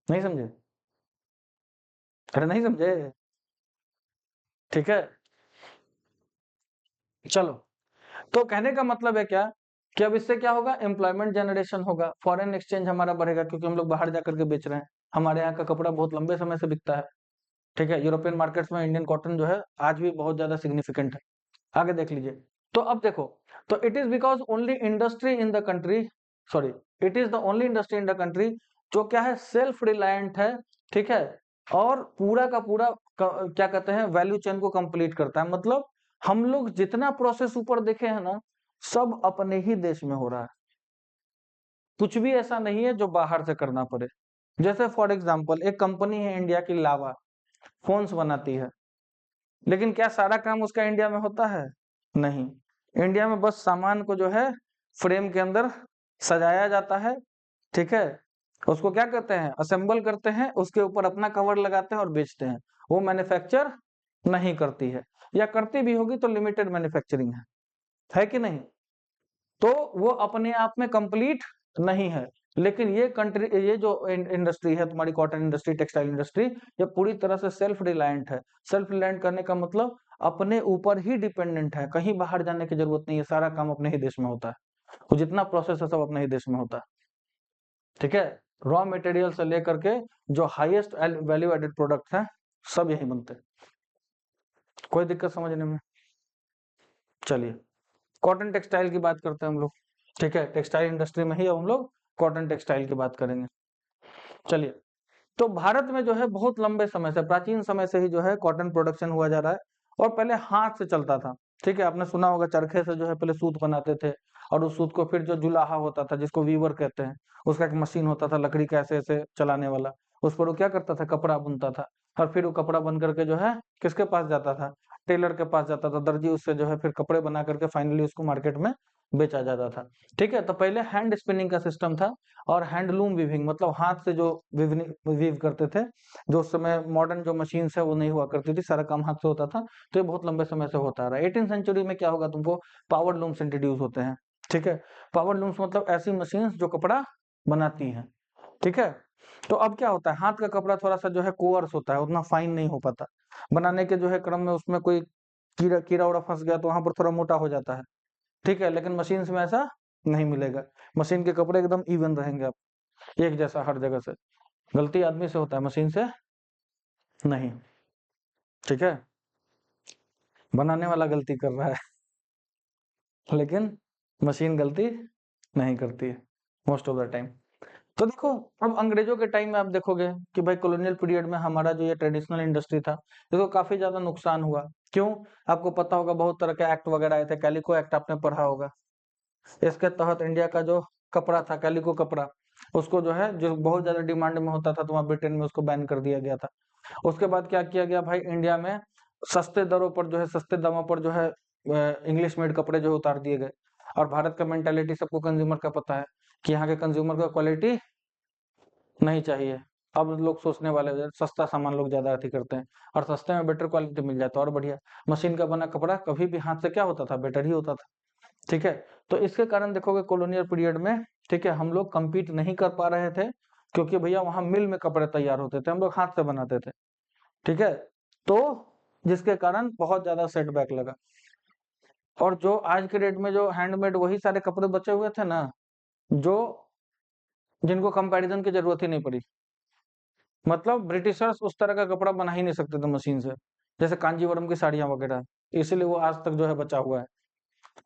नहीं समझे, अरे नहीं समझे, ठीक है। चलो, तो कहने का मतलब है क्या, कि अब इससे क्या होगा, एम्प्लॉयमेंट जनरेशन होगा, फॉरेन एक्सचेंज हमारा बढ़ेगा, क्योंकि हम लोग बाहर जाकर के बेच रहे हैं, हमारे यहाँ का कपड़ा बहुत लंबे समय से बिकता है, ठीक है। यूरोपियन मार्केट्स में इंडियन कॉटन जो है आज भी बहुत ज्यादा सिग्निफिकेंट है। आगे देख लीजिए, तो अब देखो, तो it is because only industry in the country, sorry, it is the only industry in the country जो क्या है, सेल्फ रिलायंट है, ठीक है, और पूरा का पूरा क्या कहते हैं, वैल्यू चेन को कंप्लीट करता है। मतलब हम लोग जितना प्रोसेस ऊपर देखे हैं ना, सब अपने ही देश में हो रहा है, कुछ भी ऐसा नहीं है जो बाहर से करना पड़े। जैसे फॉर एग्जांपल एक कंपनी है इंडिया की, लावा, फोन्स बनाती है, लेकिन क्या सारा काम उसका इंडिया में होता है, नहीं। इंडिया में बस सामान को जो है फ्रेम के अंदर सजाया जाता है, ठीक है, उसको क्या कहते हैं, असेंबल करते हैं, उसके ऊपर अपना कवर लगाते हैं और बेचते हैं। वो मैन्युफैक्चर नहीं करती है, या करती भी होगी तो लिमिटेड मैन्युफैक्चरिंग है कि नहीं। तो वो अपने आप में कंप्लीट नहीं है। लेकिन ये कंट्री, ये जो इंडस्ट्री है तुम्हारी, कॉटन इंडस्ट्री, टेक्सटाइल इंडस्ट्री, ये पूरी तरह से सेल्फ रिलायंट है। सेल्फ रिलायंट करने का मतलब अपने ऊपर ही डिपेंडेंट है, कहीं बाहर जाने की जरूरत नहीं है, सारा काम अपने ही देश में होता है, वो जितना प्रोसेस है सब अपने ही देश में होता है, ठीक है। रॉ मटेरियल से लेकर के जो हाईएस्ट वैल्यू एडेड प्रोडक्ट है, सब यही बनते हैं। कोई दिक्कत समझने में, चलिए कॉटन टेक्सटाइल की बात करते हैं हम लोग, ठीक है, टेक्सटाइल इंडस्ट्री में ही हम लोग कॉटन टेक्सटाइल की बात करेंगे। चलिए, तो भारत में जो है बहुत लंबे समय से, प्राचीन समय से ही जो है कॉटन प्रोडक्शन हुआ जा रहा है, और पहले हाथ से चलता था। ठीक है, आपने सुना होगा चरखे से जो है पहले सूत बनाते थे, और उस सूत को फिर जो जुलाहा होता था जिसको वीवर कहते हैं, उसका एक मशीन होता था लकड़ी का ऐसे ऐसे चलाने वाला, उस पर वो क्या करता था, कपड़ा बुनता था, और फिर वो कपड़ा बन करके जो है किसके पास जाता था, टेलर के पास जाता था, दर्जी उससे जो है फिर कपड़े बना करके फाइनली उसको मार्केट में बेचा जाता था। ठीक है, तो पहले हैंड स्पिनिंग का सिस्टम था, और हैंडलूम वीविंग मतलब हाथ से जो वीव करते थे, जो उस समय मॉडर्न जो मशीन है वो नहीं हुआ करती थी, सारा काम हाथ से होता था। तो ये बहुत लंबे समय से होता रहा है। 18th सेंचुरी में क्या होगा, तुमको पावर लूम्स इंट्रोड्यूस होते हैं। ठीक है, पावर लूम्स मतलब ऐसी मशीन जो कपड़ा बनाती हैं। ठीक है, तो अब क्या होता है, हाथ का कपड़ा थोड़ा सा जो है कोअर्स होता है, उतना फाइन नहीं हो पाता, बनाने के जो है क्रम में उसमें कोई कीड़ा कीड़ा उड़ा फंस गया तो वहां पर थोड़ा मोटा हो जाता है। ठीक है, लेकिन मशीन में ऐसा नहीं मिलेगा। मशीन के कपड़े एकदम इवन रहेंगे, आप एक जैसा हर जगह से। गलती आदमी से होता है, मशीन से नहीं। ठीक है, बनाने वाला गलती कर रहा है लेकिन मशीन गलती नहीं करती है मोस्ट ऑफ द टाइम। तो देखो, अब अंग्रेजों के टाइम में आप देखोगे कि भाई कॉलोनियल पीरियड में हमारा जो ये ट्रेडिशनल इंडस्ट्री था, देखो काफी ज्यादा नुकसान हुआ। क्यों? आपको पता होगा बहुत तरह के एक्ट वगैरह आए थे, कैलिको एक्ट आपने पढ़ा होगा। इसके तहत इंडिया का जो कपड़ा था, कैलिको कपड़ा, उसको जो है जो बहुत ज्यादा डिमांड में होता था, तो वहाँ ब्रिटेन में उसको बैन कर दिया गया था। उसके बाद क्या किया गया भाई, इंडिया में सस्ते दरों पर जो है, सस्ते दामों पर जो है इंग्लिश मेड कपड़े जो है उतार दिए गए। और भारत का मेंटालिटी सबको कंज्यूमर का पता है कि यहाँ के कंज्यूमर को क्वालिटी नहीं चाहिए। अब लोग सोचने वाले हैं, सस्ता सामान लोग ज्यादा अति करते हैं, और सस्ते में बेटर क्वालिटी मिल जाए तो और बढ़िया। मशीन का बना कपड़ा कभी भी हाथ से क्या होता था, बेटर ही होता था। ठीक है, तो इसके कारण देखोगे कॉलोनियल पीरियड में, ठीक है, हम लोग compete नहीं कर पा रहे थे, क्योंकि भैया वहां मिल में कपड़े तैयार होते थे, हम लोग हाथ से बनाते थे। ठीक है, तो जिसके कारण बहुत ज्यादा सेटबैक लगा। और जो आज के डेट में जो हैंडमेड वही सारे कपड़े बचे हुए थे ना, जो जिनको कंपैरिजन की जरूरत ही नहीं पड़ी। मतलब ब्रिटिशर्स उस तरह का कपड़ा बना ही नहीं सकते थे मशीन से, जैसे कांजीवरम की साड़ियां वगैरह, इसीलिए वो आज तक जो है बचा हुआ है।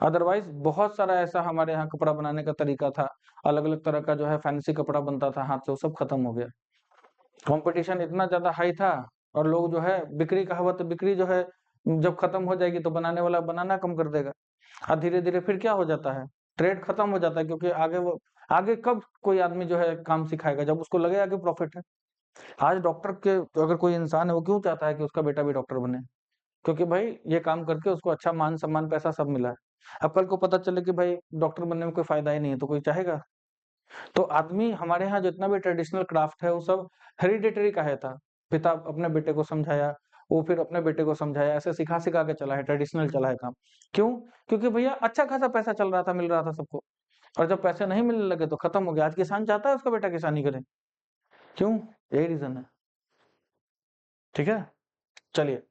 अदरवाइज बहुत सारा ऐसा हमारे यहाँ कपड़ा बनाने का तरीका था, अलग अलग तरह का जो है फैंसी कपड़ा बनता था हाथ से, वो सब खत्म हो गया। कंपटीशन इतना ज्यादा हाई था, और लोग जो है बिक्री कहावत, बिक्री जो है जब खत्म हो जाएगी तो बनाने वाला बनाना कम कर देगा। और धीरे धीरे फिर क्या हो जाता है, ट्रेड खत्म हो जाता है, क्योंकि आगे वो, आगे कब कोई आदमी जो है काम सिखाएगा, जब उसको लगे आगे प्रॉफिट है। आज डॉक्टर के, तो अगर कोई इंसान है वो क्यों चाहता है कि उसका बेटा भी डॉक्टर बने, क्योंकि भाई ये काम करके उसको अच्छा मान सम्मान पैसा सब मिला है। अब कल को पता चले कि भाई डॉक्टर बनने में कोई फायदा ही नहीं है, तो कोई चाहेगा? तो आदमी, हमारे यहाँ जितना भी ट्रेडिशनल क्राफ्ट है वो सब हेरिडेटरी का है था। पिता अपने बेटे को समझाया, वो फिर अपने बेटे को समझाया, ऐसे सिखा सिखा के चला है, ट्रेडिशनल चला है काम। क्यों? क्योंकि भैया अच्छा खासा पैसा चल रहा था, मिल रहा था सबको। और जब पैसे नहीं मिलने लगे तो खत्म हो गया। आज किसान चाहता है उसका बेटा किसानी करे। क्यों? यही रीजन है। ठीक है, चलिए।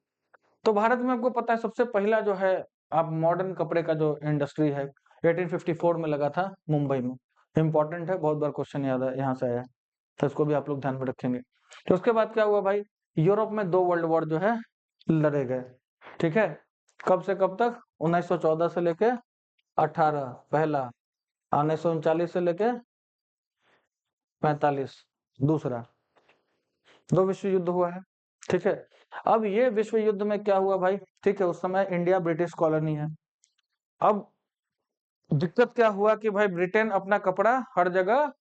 तो भारत में आपको पता है सबसे पहला जो है, आप मॉडर्न कपड़े का जो इंडस्ट्री है 1854 में लगा था मुंबई में। इंपॉर्टेंट है, बहुत बार क्वेश्चन याद है यहाँ से आया है, तो इसको भी आप लोग ध्यान में रखेंगे। तो उसके बाद क्या हुआ भाई, यूरोप में दो वर्ल्ड वॉर जो है लड़े गए। ठीक है, कब से कब तक, 1914 से लेके 18 पहला, 1939 से लेके 45 दूसरा, दो विश्व युद्ध हुआ है। ठीक है, अब ये विश्व युद्ध में क्या हुआ भाई, ठीक है, उस समय इंडिया ब्रिटिश कॉलोनी है। अब दिक्कत क्या हुआ कि भाई ब्रिटेन अपना कपड़ा हर जगह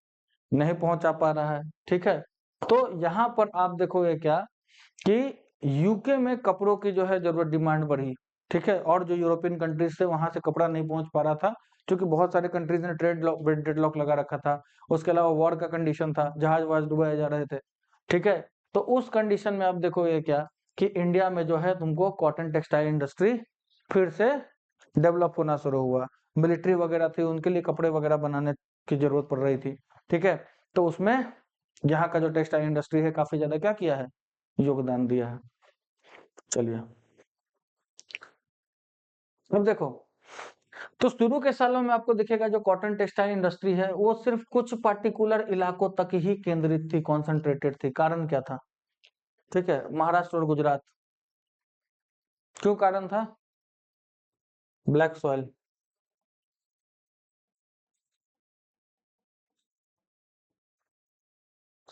नहीं पहुंचा पा रहा है। ठीक है, तो यहाँ पर आप देखोगे क्या कि यूके में कपड़ों की जो है जरूरत, डिमांड बढ़ी। ठीक है, और जो यूरोपियन कंट्रीज थे वहां से कपड़ा नहीं पहुंच पा रहा था, क्योंकि बहुत सारे कंट्रीज ने डेडलॉक लगा रखा था। उसके अलावा वॉर का कंडीशन था, जहाज वहाज डुबाए जा रहे थे। ठीक है, तो उस कंडीशन में आप देखोगे क्या कि इंडिया में जो है तुमको कॉटन टेक्सटाइल इंडस्ट्री फिर से डेवलप होना शुरू हुआ। मिलिट्री वगैरह थी, उनके लिए कपड़े वगैरह बनाने की जरूरत पड़ रही थी। ठीक है, तो उसमें यहाँ का जो टेक्सटाइल इंडस्ट्री है काफी ज्यादा क्या किया है, योगदान दिया है। चलिए, अब देखो, तो शुरू के सालों में आपको दिखेगा जो कॉटन टेक्सटाइल इंडस्ट्री है वो सिर्फ कुछ पार्टिकुलर इलाकों तक ही केंद्रित थी, कॉन्सेंट्रेटेड थी। कारण क्या था? ठीक है, महाराष्ट्र और गुजरात। क्यों कारण था? Black soil.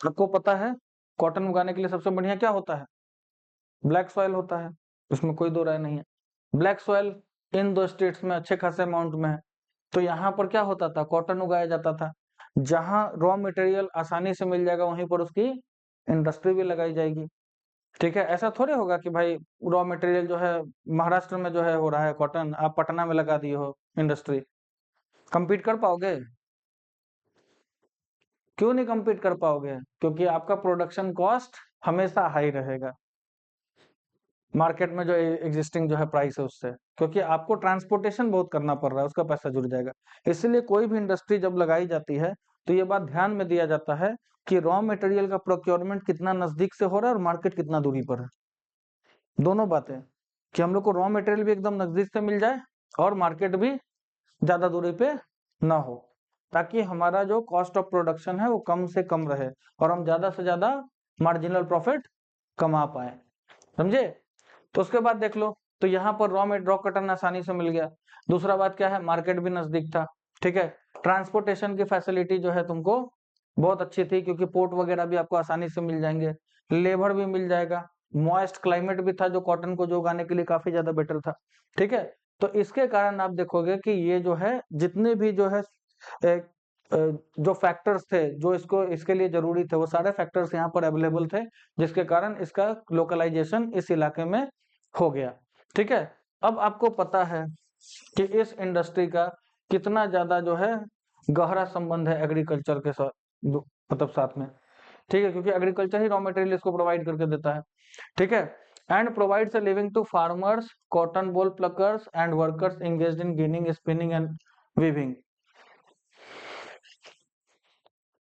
आपको पता है कॉटन उगाने के लिए सबसे बढ़िया क्या होता है? ब्लैक सॉइल होता है, इसमें कोई दो राय नहीं है। ब्लैक सॉइल इन दो स्टेट्स में अच्छे खासे अमाउंट में है, तो यहाँ पर क्या होता था, कॉटन उगाया जाता था। जहाँ रॉ मटेरियल आसानी से मिल जाएगा वहीं पर उसकी इंडस्ट्री भी लगाई जाएगी। ठीक है, ऐसा थोड़े होगा कि भाई रॉ मटेरियल जो है महाराष्ट्र में जो है हो रहा है कॉटन, आप पटना में लगा दिए हो इंडस्ट्री, compete कर पाओगे? क्यों नहीं compete कर पाओगे? क्योंकि आपका प्रोडक्शन कॉस्ट हमेशा हाई रहेगा मार्केट में, जो एग्जिस्टिंग जो है प्राइस है उससे, क्योंकि आपको ट्रांसपोर्टेशन बहुत करना पड़ रहा है, उसका पैसा जुड़ जाएगा। इसलिए कोई भी इंडस्ट्री जब लगाई जाती है तो ये बात ध्यान में दिया जाता है कि रॉ मटेरियल का प्रोक्योरमेंट कितना नजदीक से हो रहा है और मार्केट कितना दूरी पर है। दोनों बातें, कि हम लोग को रॉ मटेरियल भी एकदम नजदीक से मिल जाए और मार्केट भी ज्यादा दूरी पे ना हो, ताकि हमारा जो कॉस्ट ऑफ प्रोडक्शन है वो कम से कम रहे और हम ज्यादा से ज्यादा मार्जिनल प्रॉफिट कमा पाए। समझे? तो उसके बाद देख लो, तो यहाँ पर रॉ कॉटन आसानी से मिल गया। दूसरा बात क्या है, मार्केट भी नजदीक था। ठीक है, ट्रांसपोर्टेशन की फैसिलिटी जो है तुमको बहुत अच्छी थी, क्योंकि पोर्ट वगैरह भी आपको आसानी से मिल जाएंगे, लेबर भी मिल जाएगा, मॉइस्ट क्लाइमेट भी था जो कॉटन को जो उगाने के लिए काफी ज्यादा बेटर था। ठीक है, तो इसके कारण आप देखोगे कि ये जो है जितने भी जो है जो फैक्टर्स थे जो इसको इसके लिए जरूरी थे, वो सारे फैक्टर्स यहाँ पर अवेलेबल थे, जिसके कारण इसका लोकलाइजेशन इस इलाके में हो गया। ठीक है, अब आपको पता है कि इस इंडस्ट्री का कितना ज्यादा जो है गहरा संबंध है एग्रीकल्चर के साथ, मतलब साथ में। ठीक है, क्योंकि एग्रीकल्चर ही रॉ मटेरियल इसको प्रोवाइड करके देता है। ठीक है, and provides a living to farmers, cotton boll pluckers and workers engaged in ginning, spinning and weaving,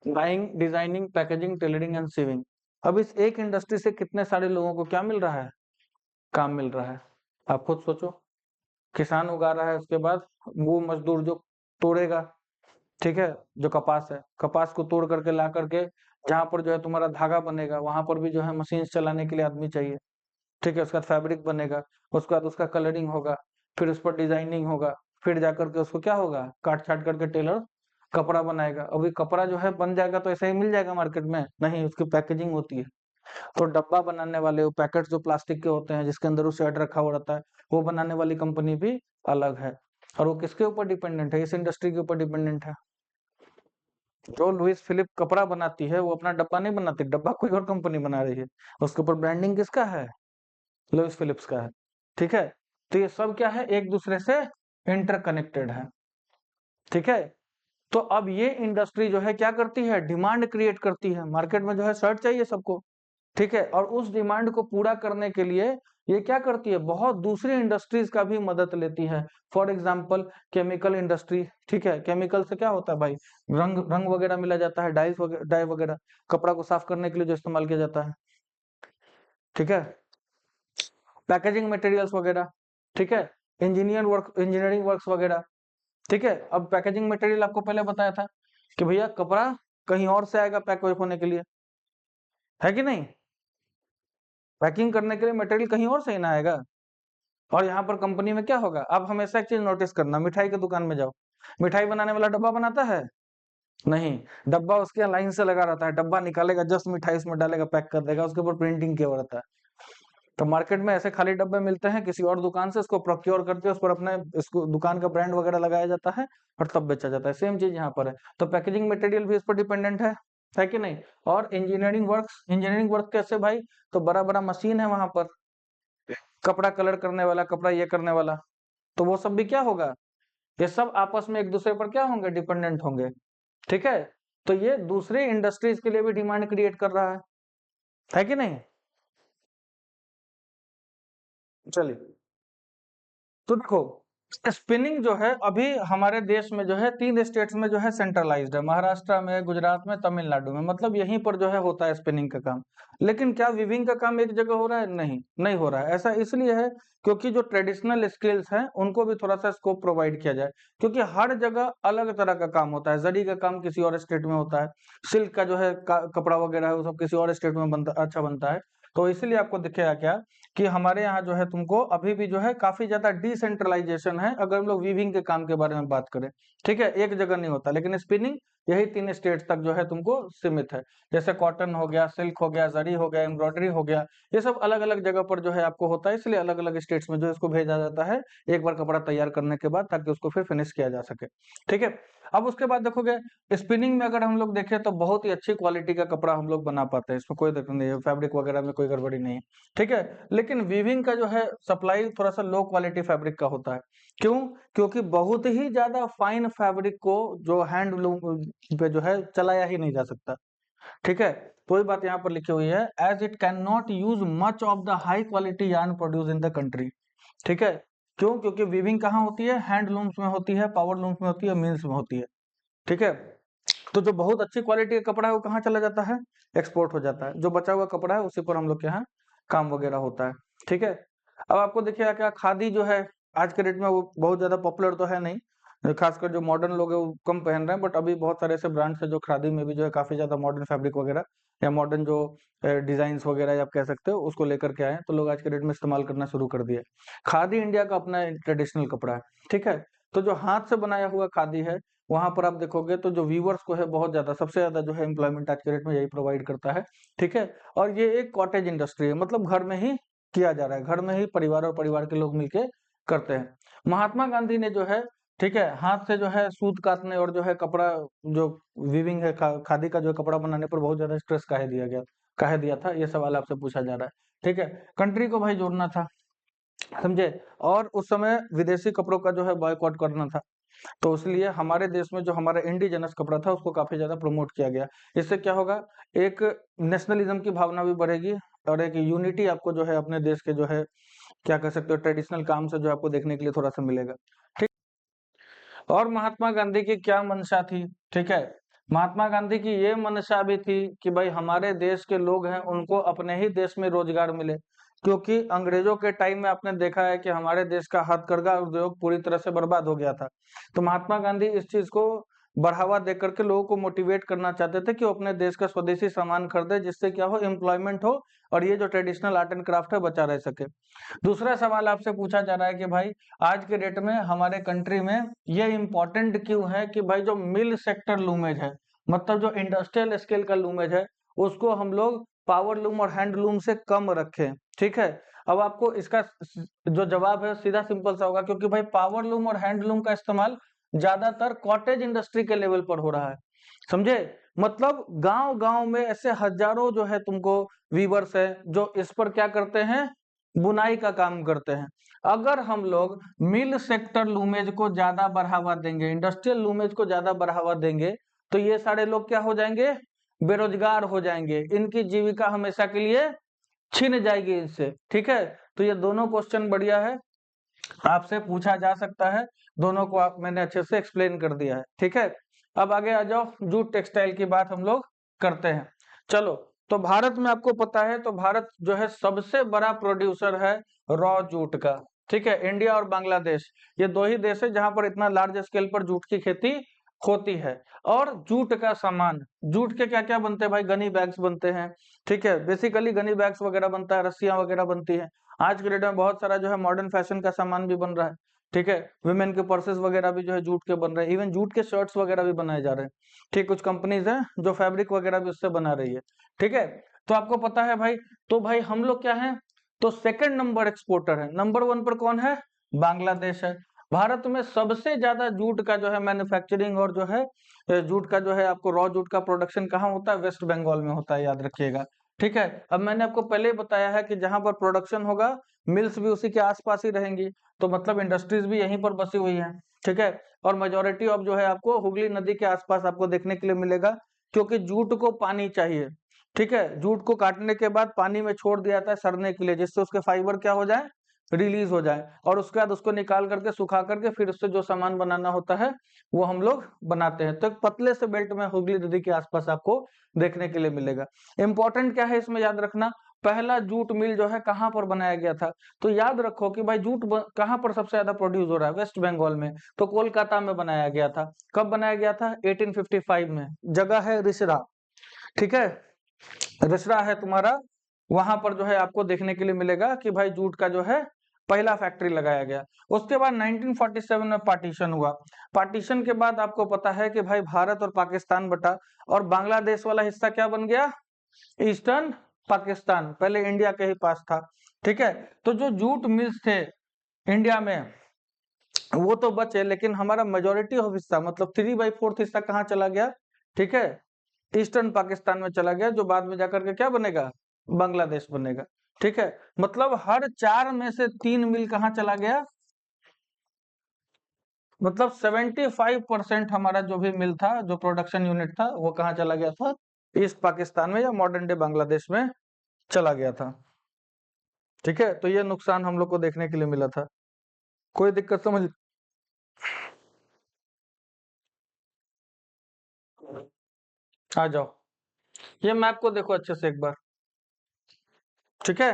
dyeing, designing, packaging, tailoring and sewing. अब इस एक इंडस्ट्री से कितने सारे लोगों को क्या मिल रहा है? काम मिल रहा है। आप खुद सोचो, किसान उगा रहा है, उसके बाद वो मजदूर जो तोड़ेगा, ठीक है, जो कपास है, कपास को तोड़ करके ला करके जहां पर जो है तुम्हारा धागा बनेगा, वहां पर भी जो है मशीन चलाने के लिए आदमी चाहिए। ठीक है, उसका फैब्रिक बनेगा, उसके बाद उसका कलरिंग होगा, फिर उस पर डिजाइनिंग होगा, फिर जाकर के उसको क्या होगा, काट छाट करके टेलर कपड़ा बनाएगा। अब ये कपड़ा जो है बन जाएगा तो ऐसे ही मिल जाएगा मार्केट में? नहीं, उसकी पैकेजिंग होती है। तो डब्बा बनाने वाले वो पैकेट जो प्लास्टिक के होते हैं जिसके अंदर वो शर्ट रखा हुआ रहता है, वो बनाने वाली कंपनी भी अलग है। और वो किसके ऊपर डिपेंडेंट है? इस इंडस्ट्री के ऊपर डिपेंडेंट है। जो लुइस फिलिप कपड़ा बनाती है वो अपना डब्बा नहीं बनाती, डब्बा कोई और कंपनी बना रही है, उसके ऊपर ब्रांडिंग किसका है? लुइस फिलिप्स का है। ठीक है, तो ये सब क्या है, एक दूसरे से इंटरकनेक्टेड है। ठीक है, तो अब ये इंडस्ट्री जो है क्या करती है, डिमांड क्रिएट करती है, मार्केट में जो है शर्ट चाहिए सबको। ठीक है, और उस डिमांड को पूरा करने के लिए ये क्या करती है, बहुत दूसरी इंडस्ट्रीज का भी मदद लेती है। For example chemical industry. ठीक है, केमिकल से क्या होता है भाई, रंग रंग वगैरह मिला जाता है, डाई वगैरह, कपड़ा को साफ करने के लिए जो इस्तेमाल किया जाता है। ठीक है, पैकेजिंग मटेरियल्स वगैरह। ठीक है, इंजीनियरिंग वर्क्स वगैरह। ठीक है, अब पैकेजिंग मटेरियल आपको पहले बताया था कि भैया कपड़ा कहीं और से आएगा पैक होने के लिए, है कि नहीं? पैकिंग करने के लिए मटेरियल कहीं और से ही ना आएगा। और यहाँ पर कंपनी में क्या होगा, आप हमेशा एक चीज नोटिस करना, मिठाई की दुकान में जाओ, मिठाई बनाने वाला डब्बा बनाता है? नहीं, डब्बा उसके यहाँ लाइन से लगा रहता है, डब्बा निकालेगा, जस्ट मिठाई उसमें डालेगा, पैक कर देगा, उसके ऊपर प्रिंटिंग किया हुआ रहता है। तो मार्केट में ऐसे खाली डब्बे मिलते हैं किसी और दुकान से, उसको प्रोक्योर करके उस पर अपने इसको दुकान का ब्रांड वगैरह लगाया जाता है और तब बेचा जाता है। सेम चीज यहाँ पर है। तो पैकेजिंग मटेरियल भी इस पर डिपेंडेंट है कि नहीं? और इंजीनियरिंग वर्क कैसे भाई, तो बड़ा बड़ा मशीन है वहां पर, कपड़ा कलर करने वाला, कपड़ा ये करने वाला, तो वो सब भी क्या होगा, ये सब आपस में एक दूसरे पर क्या होंगे, डिपेंडेंट होंगे। ठीक है, तो ये दूसरी इंडस्ट्रीज के लिए भी डिमांड क्रिएट कर रहा है कि नहीं? चलिए, तो देखो, स्पिनिंग जो है अभी हमारे देश में जो है 3 स्टेट्स में जो है सेंट्रलाइज्ड है, महाराष्ट्र में, गुजरात में, तमिलनाडु में, मतलब यहीं पर जो है होता है स्पिनिंग का काम। लेकिन क्या वीविंग का काम एक जगह हो रहा है? नहीं, नहीं हो रहा है। ऐसा इसलिए है क्योंकि जो ट्रेडिशनल स्किल्स हैं उनको भी थोड़ा सा स्कोप प्रोवाइड किया जाए, क्योंकि हर जगह अलग तरह का काम होता है। जरी का काम किसी और स्टेट में होता है, सिल्क का जो है कपड़ा वगैरह है वो सब किसी और स्टेट में बनता, अच्छा बनता है। तो इसलिए आपको दिखेगा क्या कि हमारे यहाँ जो है तुमको अभी भी जो है काफी ज्यादा डिसेंट्रलाइजेशन है, अगर हम लोग वीविंग के काम के बारे में बात करें। ठीक है, एक जगह नहीं होता, लेकिन स्पिनिंग यही 3 स्टेट्स तक जो है तुमको सीमित है। जैसे कॉटन हो गया, सिल्क हो गया, जरी हो गया, एम्ब्रॉयडरी हो गया, ये सब अलग-अलग जगह पर जो है आपको होता है, इसलिए अलग-अलग स्टेट्स में जो इसको भेजा जाता है एक बार कपड़ा तैयार करने के बाद, ताकि उसको फिर फिनिश किया जा सके। ठीक है? अब उसके बाद देखोगे स्पिनिंग में अगर हम लोग देखें तो बहुत ही अच्छी क्वालिटी का कपड़ा हम लोग बना पाते हैं, इसमें कोई दिक्कत नहीं है, फैब्रिक वगैरह में कोई गड़बड़ी नहीं है। ठीक है? लेकिन वीविंग का जो है सप्लाई थोड़ा-सा लो क्वालिटी फैब्रिक का होता है। क्यों? क्योंकि बहुत ही ज़्यादा फाइन फैब्रिक को जो हैंडलूम पे जो है चलाया ही नहीं जा सकता। ठीक है? तो वही बात यहाँ पर लिखी हुई है, as it can not use much of the high quality yarn produced in the country. ठीक है? क्यों? क्योंकि वीविंग कहाँ होती है? हैंडलूम्स में होती है, पावर लूम्स में होती है, मिल्स में होती है। ठीक है? तो जो बहुत अच्छी क्वालिटी का कपड़ा है वो कहाँ चला जाता है? एक्सपोर्ट हो जाता है। जो बचा हुआ कपड़ा है उसी पर हम लोग के यहाँ काम वगैरह होता है। ठीक है? अब आपको देखिए क्या खादी जो है आज के डेट में वो बहुत ज़्यादा पॉपुलर तो है नहीं। खासकर जो मॉडर्न लोग हैं वो कम पहन रहे हैं, बट अभी बहुत सारे ऐसे ब्रांड्स हैं जो खादी में भी जो है काफ़ी ज़्यादा मॉडर्न फैब्रिक वगैरह या मॉडर्न जो डिज़ाइन्स वगैरह आप कह सकते हो उसको लेकर के आए हैं, तो लोग आज के डेट में इस्तेमाल करना शुरू कर दिए। खादी इंडिया का अपना ट्रेडिशनल कपड़ा है। ठीक है? तो जो हाथ से बनाया हुआ खादी है वहाँ पर आप देखोगे तो जो वीवर्स को है बहुत ज़्यादा सबसे ज़्यादा जो है एम्प्लॉयमेंट आज के डेट में यही प्रोवाइड करता है। ठीक है? और ये एक कॉटेज इंडस्ट्री है, मतलब घर में ही किया जा रहा है, घर में ही परिवार और परिवार के लोग मिलके करते हैं। महात्मा गांधी ने जो है ठीक है, हाथ से जो है सूत काटने और जो है कपड़ा जो वीविंग है खादी का जो है कपड़ा बनाने पर बहुत ज़्यादा स्ट्रेस काहे दिया था? ये सवाल आपसे पूछा जा रहा है। ठीक है? कंट्री को भाई जोड़ना था, समझे? और उस समय विदेशी कपड़ों का जो है बॉयकॉट करना था। तो इसलिए हमारे देश में जो हमारा इंडिजिनस कपड़ा था उसको काफ़ी ज़्यादा प्रमोट किया गया। इससे क्या होगा, एक नेशनलिज़्म की भावना भी बढ़ेगी और एक यूनिटी आपको जो है अपने देश के जो है क्या कह सकते हो ट्रेडिशनल काम से जो आपको देखने के लिए थोड़ा-सा मिलेगा। ठीक। और महात्मा गांधी की क्या मंशा थी? ठीक है? महात्मा गांधी की ये मंशा भी थी कि भाई हमारे देश के लोग हैं उनको अपने ही देश में रोजगार मिले। क्योंकि अंग्रेजों के टाइम में आपने देखा है कि हमारे देश का हथकरघा उद्योग पूरी तरह से बर्बाद हो गया था। तो महात्मा गांधी इस चीज को बढ़ावा देकर के लोगों को मोटिवेट करना चाहते थे कि वो अपने देश का स्वदेशी सामान खरीदे, जिससे क्या हो एम्प्लॉयमेंट हो और ये जो ट्रेडिशनल आर्ट एंड क्राफ्ट है बचा रह सके। दूसरा सवाल आपसे पूछा जा रहा है कि भाई आज के डेट में हमारे कंट्री में ये इम्पोर्टेंट क्यों है कि भाई जो मिल सेक्टर लूमेज है, मतलब जो इंडस्ट्रियल स्केल का लूमेज है, उसको हम लोग पावर लूम और हैंडलूम से कम रखें। ठीक है? अब आपको इसका जो जवाब है सीधा सिंपल सा होगा, क्योंकि भाई पावर लूम और हैंडलूम का इस्तेमाल ज्यादातर कॉटेज इंडस्ट्री के लेवल पर हो रहा है। समझे? मतलब गांव-गांव में ऐसे हजारों जो है तुमको वीवर्स है जो इस पर क्या करते हैं, बुनाई का काम करते हैं। अगर हम लोग मिल सेक्टर लूमेज को ज्यादा बढ़ावा देंगे, इंडस्ट्रियल लूमेज को ज्यादा बढ़ावा देंगे, तो ये सारे लोग क्या हो जाएंगे, बेरोजगार हो जाएंगे, इनकी जीविका हमेशा के लिए छिन जाएगी इनसे। ठीक है? तो ये दोनों क्वेश्चन बढ़िया है, आपसे पूछा जा सकता है, दोनों को आप मैंने अच्छे से एक्सप्लेन कर दिया है। ठीक है? अब आगे आ जाओ, जूट टेक्सटाइल की बात हम लोग करते हैं। चलो, तो भारत में आपको पता है तो भारत जो है सबसे बड़ा प्रोड्यूसर है रॉ जूट का। ठीक है? इंडिया और बांग्लादेश ये दो ही देश है जहां पर इतना लार्ज स्केल पर जूट की खेती होती है। और जूट का सामान, जूट के क्या क्या बनते हैं भाई, गनी बैग्स बनते हैं। ठीक है? बेसिकली गनी बैग्स वगैरह बनता है, रस्सियां वगैरह बनती है। आज के डेट में बहुत सारा जो है मॉडर्न फैशन का सामान भी बन रहा है। ठीक है? वुमेन के पर्सेस वगैरह भी जो है जूट के बन रहे हैं, इवन जूट के शर्ट्स वगैरह भी बनाए जा रहे हैं। ठीक, कुछ कंपनीज हैं जो फैब्रिक वगैरह भी उससे बना रही है। ठीक है? तो आपको पता है भाई, तो भाई हम लोग क्या है, तो सेकंड नंबर एक्सपोर्टर है। नंबर 1 पर कौन है? बांग्लादेश है। भारत में सबसे ज्यादा जूट का जो है मैन्युफैक्चरिंग और जो है जूट का जो है आपको रॉ जूट का प्रोडक्शन कहाँ होता है? वेस्ट बंगाल में होता है, याद रखिएगा। ठीक है? अब मैंने आपको पहले ही बताया है कि जहां पर प्रोडक्शन होगा मिल्स भी उसी के आसपास ही रहेंगी, तो मतलब इंडस्ट्रीज भी यहीं पर बसी हुई हैं। ठीक है? और मेजोरिटी ऑफ जो है आपको हुगली नदी के आसपास आपको देखने के लिए मिलेगा, क्योंकि जूट को पानी चाहिए। ठीक है? जूट को काटने के बाद पानी में छोड़ दिया जाता है सड़ने के लिए, जिससे उसके फाइबर क्या हो जाए, रिलीज हो जाए, और उसके बाद उसको निकाल करके सुखा करके फिर उससे जो सामान बनाना होता है वो हम लोग बनाते हैं। तो एक पतले से बेल्ट में हुगली नदी के आसपास आपको देखने के लिए मिलेगा। इंपॉर्टेंट क्या है इसमें याद रखना, पहला जूट मिल जो है कहाँ पर बनाया गया था? तो याद रखो कि भाई जूट कहाँ पर सबसे ज्यादा प्रोड्यूस हो रहा है? वेस्ट बंगाल में। तो कोलकाता में बनाया गया था। कब बनाया गया था? 1855 में। जगह है रिसरा। ठीक है? रिसरा है तुम्हारा, वहां पर जो है आपको देखने के लिए मिलेगा कि भाई जूट का जो है पहला फैक्ट्री लगाया गया। उसके बाद 1947 में पार्टीशन हुआ। पार्टीशन के बाद आपको पता है कि भाई भारत और पाकिस्तान बटा, और बांग्लादेश वाला हिस्सा क्या बन गया, ईस्टर्न पाकिस्तान, पहले इंडिया के ही पास था। ठीक है, तो जो जूट मिल्स थे इंडिया में वो तो बचे, लेकिन हमारा मेजोरिटी ऑफ हिस्सा मतलब 3/4 हिस्सा कहाँ चला गया, ठीक है, ईस्टर्न पाकिस्तान में चला गया, जो बाद में जाकर के क्या बनेगा, बांग्लादेश बनेगा। ठीक है, मतलब हर 4 में से 3 मिल कहाँ चला गया, मतलब 75% हमारा जो भी मिल था, जो प्रोडक्शन यूनिट था, वो कहाँ चला गया था, ईस्ट पाकिस्तान में या मॉडर्न डे बांग्लादेश में चला गया था। ठीक है, तो ये नुकसान हम लोग को देखने के लिए मिला था। कोई दिक्कत समझ, आ जाओ, ये मैप को देखो अच्छे से एक बार। ठीक है,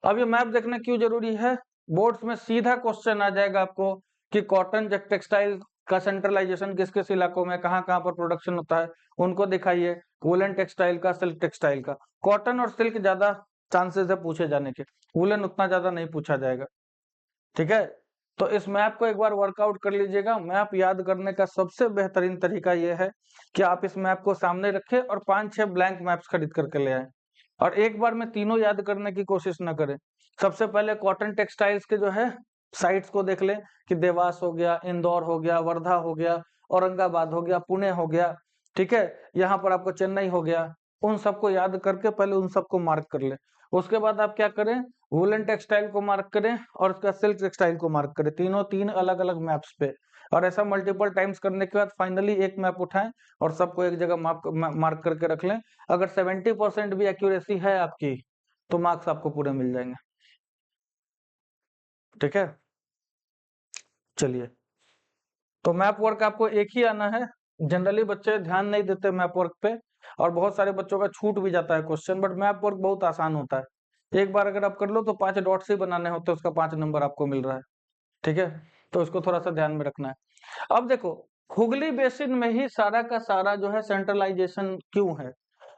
अब ये मैप देखना क्यों जरूरी है, बोर्ड्स में सीधा क्वेश्चन आ जाएगा आपको कि कॉटन टेक्सटाइल का सेंट्रलाइजेशन किस किस इलाकों में कहाँ कहाँ पर प्रोडक्शन होता है, उनको दिखाइए। वुलन टेक्सटाइल का, सिल्क टेक्सटाइल का, कॉटन और सिल्क ज्यादा चांसेस है पूछे जाने के, वुलन उतना ज्यादा नहीं पूछा जाएगा। ठीक है, तो इस मैप को एक बार वर्कआउट कर लीजिएगा। मैप याद करने का सबसे बेहतरीन तरीका यह है कि आप इस मैप को सामने रखें और 5-6 ब्लैंक मैप्स खरीद करके ले आए, और एक बार में तीनों याद करने की कोशिश न करें। सबसे पहले कॉटन टेक्सटाइल्स के जो है साइट्स को देख लें कि देवास हो गया, इंदौर हो गया, वर्धा हो गया, औरंगाबाद हो गया, पुणे हो गया। ठीक है, यहाँ पर आपको चेन्नई हो गया, उन सबको याद करके पहले उन सबको मार्क कर ले। उसके बाद आप क्या करें, वुलन टेक्सटाइल को मार्क करें और उसका सिल्क टेक्सटाइल को मार्क करें, तीनों 3 अलग अलग मैप्स पे। और ऐसा मल्टीपल टाइम्स करने के बाद फाइनली एक मैप उठाएं और सबको एक जगह मार्क करके रख लें। अगर 70% भी एक्यूरेसी है आपकी तो मार्क्स आपको पूरे मिल जाएंगे। ठीक है, चलिए, तो मैप वर्क आपको एक ही आना है। जनरली बच्चे ध्यान नहीं देते मैप वर्क पे, और बहुत सारे बच्चों का छूट भी जाता है क्वेश्चन, बट मैप वर्क बहुत आसान होता है। एक बार अगर आप कर लो तो 5 डॉट्स ही बनाने होते हैं, उसका 5 नंबर आपको मिल रहा है। ठीक है, तो इसको थोड़ा सा ध्यान में रखना है। अब देखो, हुगली बेसिन में ही सारा का सारा जो है सेंट्रलाइजेशन क्यों है।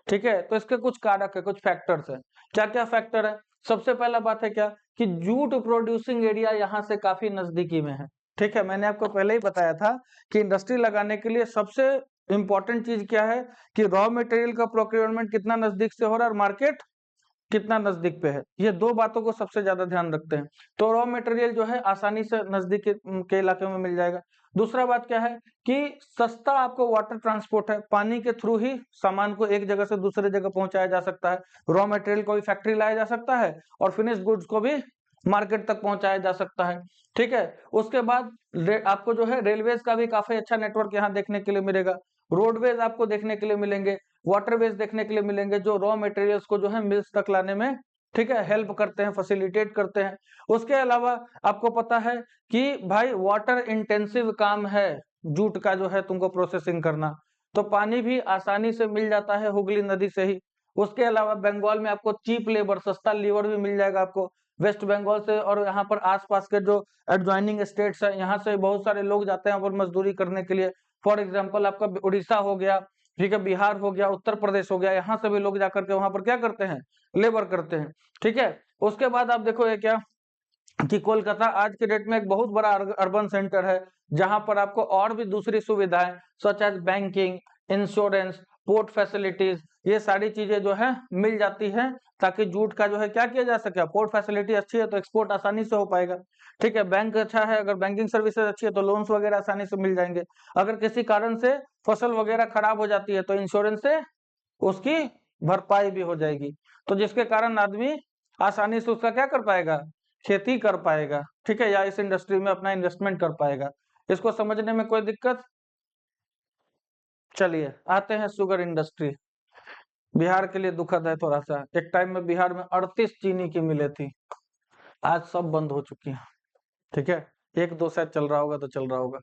ठीक है, तो इसके कुछ कारक है, कुछ फैक्टर्स है। क्या क्या फैक्टर है, सबसे पहला बात है क्या, कि जूट प्रोड्यूसिंग एरिया यहाँ से काफी नजदीकी में है। ठीक है, मैंने आपको पहले ही बताया था कि इंडस्ट्री लगाने के लिए सबसे इंपॉर्टेंट चीज क्या है, कि रॉ मटेरियल का प्रोक्योरमेंट कितना नजदीक से हो रहा है और मार्केट कितना नजदीक पे है। ये दो बातों को सबसे ज्यादा ध्यान रखते हैं। तो रॉ मटेरियल जो है आसानी से नजदीक के इलाके में मिल जाएगा। दूसरा बात क्या है, कि सस्ता आपको वाटर ट्रांसपोर्ट है, पानी के थ्रू ही सामान को एक जगह से दूसरे जगह पहुंचाया जा सकता है। रॉ मटेरियल को भी फैक्ट्री लाया जा सकता है और फिनिश गुड्स को भी मार्केट तक पहुंचाया जा सकता है। ठीक है, उसके बाद आपको जो है रेलवेज का भी काफी अच्छा नेटवर्क यहाँ देखने के लिए मिलेगा। रोडवेज आपको देखने के लिए मिलेंगे, वाटरवेज देखने के लिए मिलेंगे, जो रॉ मटेरियल्स को जो है मिल्स तक लाने में, ठीक है, हेल्प करते हैं, फैसिलिटेट करते हैं। उसके अलावा आपको पता है कि भाई वाटर इंटेंसिव काम है जूट का जो है तुमको प्रोसेसिंग करना, तो पानी भी आसानी से मिल जाता है हुगली नदी से ही। उसके अलावा बंगाल में आपको चीप लेबर, सस्ता लेबर भी मिल जाएगा आपको वेस्ट बंगाल से, और यहाँ पर आसपास के जो एडजॉइनिंग स्टेट्स है यहाँ से बहुत सारे लोग जाते हैं और मजदूरी करने के लिए। फॉर एग्जाम्पल आपका उड़ीसा हो गया, ठीक है, बिहार हो गया, उत्तर प्रदेश हो गया, यहाँ से भी लोग जाकर के वहां पर क्या करते हैं, लेबर करते हैं। ठीक है, उसके बाद आप देखो ये क्या, कि कोलकाता आज के डेट में एक बहुत बड़ा अर्बन सेंटर है, जहां पर आपको और भी दूसरी सुविधाएं such as banking, insurance, port facilities, ये सारी चीजें जो है मिल जाती हैं, ताकि जूट का जो है क्या किया जा सके, पोर्ट फैसिलिटी अच्छी है तो एक्सपोर्ट आसानी से हो पाएगा। ठीक है, बैंक अच्छा है, अगर बैंकिंग सर्विसेज अच्छी है तो लोन्स वगैरह आसानी से मिल जाएंगे। अगर किसी कारण से फसल वगैरह खराब हो जाती है तो इंश्योरेंस से उसकी भरपाई भी हो जाएगी, तो जिसके कारण आदमी आसानी से उसका क्या कर पाएगा, खेती कर पाएगा। ठीक है, या इस इंडस्ट्री में अपना इन्वेस्टमेंट कर पाएगा। इसको समझने में कोई दिक्कत, चलिए आते हैं शुगर इंडस्ट्री। बिहार के लिए दुखद है थोड़ा सा, एक टाइम में बिहार में 38 चीनी की मिलें थी, आज सब बंद हो चुकी हैं। ठीक है, एक दो शायद चल रहा होगा तो चल रहा होगा।